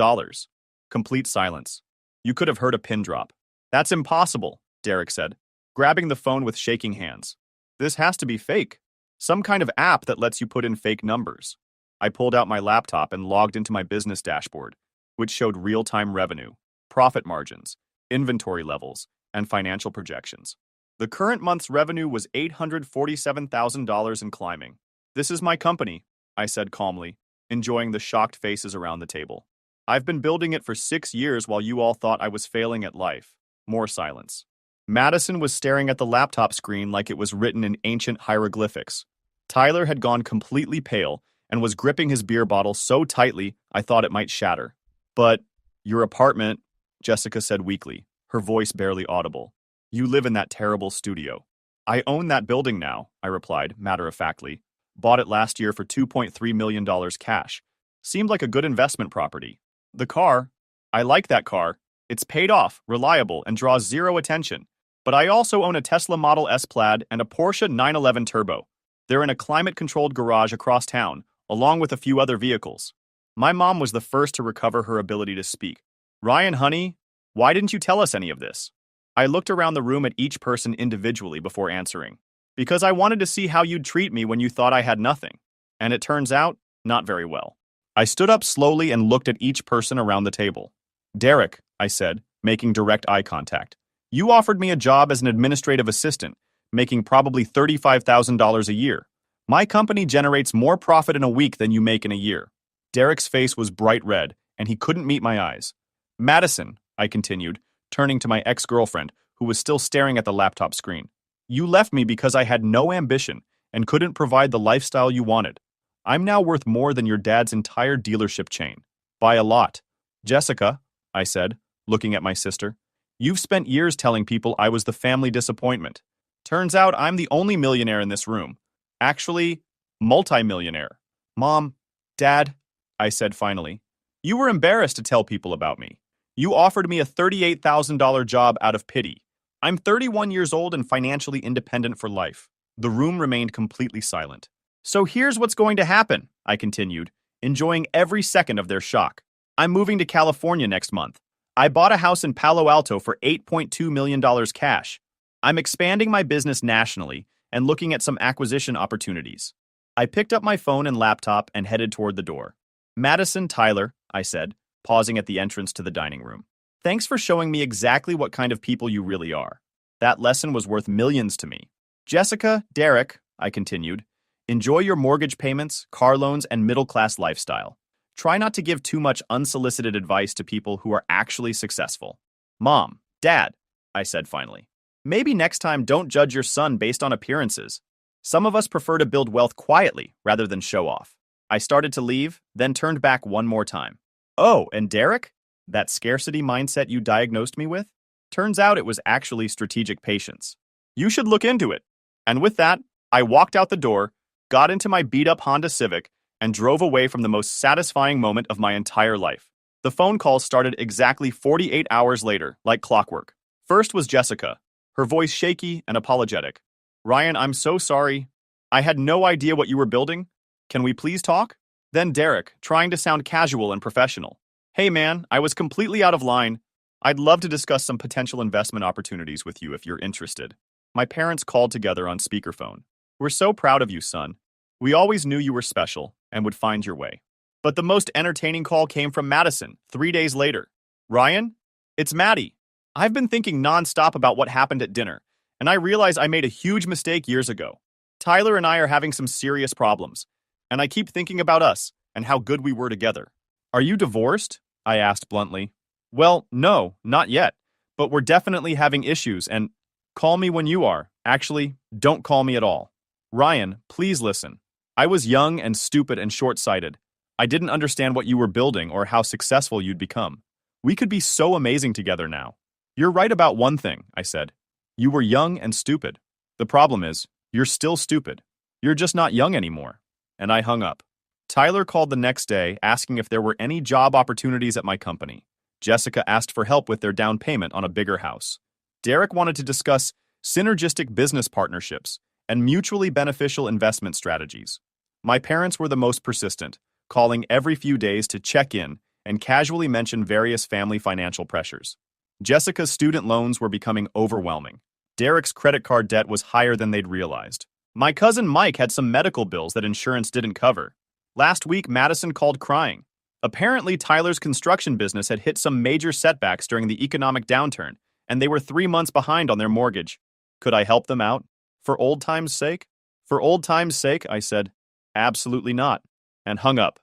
Complete silence. You could have heard a pin drop. That's impossible, Derek said, grabbing the phone with shaking hands. This has to be fake. Some kind of app that lets you put in fake numbers. I pulled out my laptop and logged into my business dashboard, which showed real-time revenue, profit margins, inventory levels, and financial projections. The current month's revenue was $847,000 and climbing. This is my company, I said calmly, enjoying the shocked faces around the table. I've been building it for 6 years while you all thought I was failing at life. More silence. Madison was staring at the laptop screen like it was written in ancient hieroglyphics. Tyler had gone completely pale and was gripping his beer bottle so tightly I thought it might shatter. But, your apartment, Jessica said weakly, her voice barely audible. You live in that terrible studio. I own that building now, I replied, matter-of-factly. Bought it last year for $2.3 million cash. Seemed like a good investment property. The car, I like that car. It's paid off, reliable, and draws zero attention. But I also own a Tesla Model S Plaid and a Porsche 911 Turbo. They're in a climate-controlled garage across town, along with a few other vehicles. My mom was the first to recover her ability to speak. Ryan, honey, why didn't you tell us any of this? I looked around the room at each person individually before answering. Because I wanted to see how you'd treat me when you thought I had nothing. And it turns out, not very well. I stood up slowly and looked at each person around the table. Derek, I said, making direct eye contact. You offered me a job as an administrative assistant, making probably $35,000 a year. My company generates more profit in a week than you make in a year. Derek's face was bright red, and he couldn't meet my eyes. Madison, I continued, turning to my ex-girlfriend, who was still staring at the laptop screen. You left me because I had no ambition and couldn't provide the lifestyle you wanted. I'm now worth more than your dad's entire dealership chain. By a lot. Jessica, I said, looking at my sister, you've spent years telling people I was the family disappointment. Turns out I'm the only millionaire in this room. Actually, multi-millionaire. Mom, Dad, I said finally, you were embarrassed to tell people about me. You offered me a $38,000 job out of pity. I'm 31 years old and financially independent for life. The room remained completely silent. So here's what's going to happen, I continued, enjoying every second of their shock. I'm moving to California next month. I bought a house in Palo Alto for $8.2 million cash. I'm expanding my business nationally and looking at some acquisition opportunities. I picked up my phone and laptop and headed toward the door. Madison, Tyler, I said, pausing at the entrance to the dining room. Thanks for showing me exactly what kind of people you really are. That lesson was worth millions to me. Jessica, Derek, I continued, enjoy your mortgage payments, car loans, and middle-class lifestyle. Try not to give too much unsolicited advice to people who are actually successful. Mom, Dad, I said finally, maybe next time don't judge your son based on appearances. Some of us prefer to build wealth quietly rather than show off. I started to leave, then turned back one more time. Oh, and Derek? That scarcity mindset you diagnosed me with? Turns out it was actually strategic patience. You should look into it. And with that, I walked out the door, got into my beat-up Honda Civic, and drove away from the most satisfying moment of my entire life. The phone call started exactly 48 hours later, like clockwork. First was Jessica, her voice shaky and apologetic. Ryan, I'm so sorry. I had no idea what you were building. Can we please talk? Then Derek, trying to sound casual and professional. Hey man, I was completely out of line. I'd love to discuss some potential investment opportunities with you if you're interested. My parents called together on speakerphone. We're so proud of you, son. We always knew you were special and would find your way. But the most entertaining call came from Madison 3 days later. Ryan, it's Maddie. I've been thinking nonstop about what happened at dinner, and I realize I made a huge mistake years ago. Tyler and I are having some serious problems, and I keep thinking about us. and how good we were together. Are you divorced? I asked bluntly. Well, no, not yet, but we're definitely having issues and call me when you are. Actually, don't call me at all. Ryan, please listen. I was young and stupid and short-sighted. I didn't understand what you were building or how successful you'd become. We could be so amazing together now. You're right about one thing, I said. You were young and stupid. The problem is, you're still stupid. You're just not young anymore. And I hung up. Tyler called the next day asking if there were any job opportunities at my company. Jessica asked for help with their down payment on a bigger house. Derek wanted to discuss synergistic business partnerships and mutually beneficial investment strategies. My parents were the most persistent, calling every few days to check in and casually mention various family financial pressures. Jessica's student loans were becoming overwhelming. Derek's credit card debt was higher than they'd realized. My cousin Mike had some medical bills that insurance didn't cover. Last week, Madison called crying. Apparently, Tyler's construction business had hit some major setbacks during the economic downturn, and they were 3 months behind on their mortgage. Could I help them out? For old time's sake? For old time's sake, I said, absolutely not, and hung up.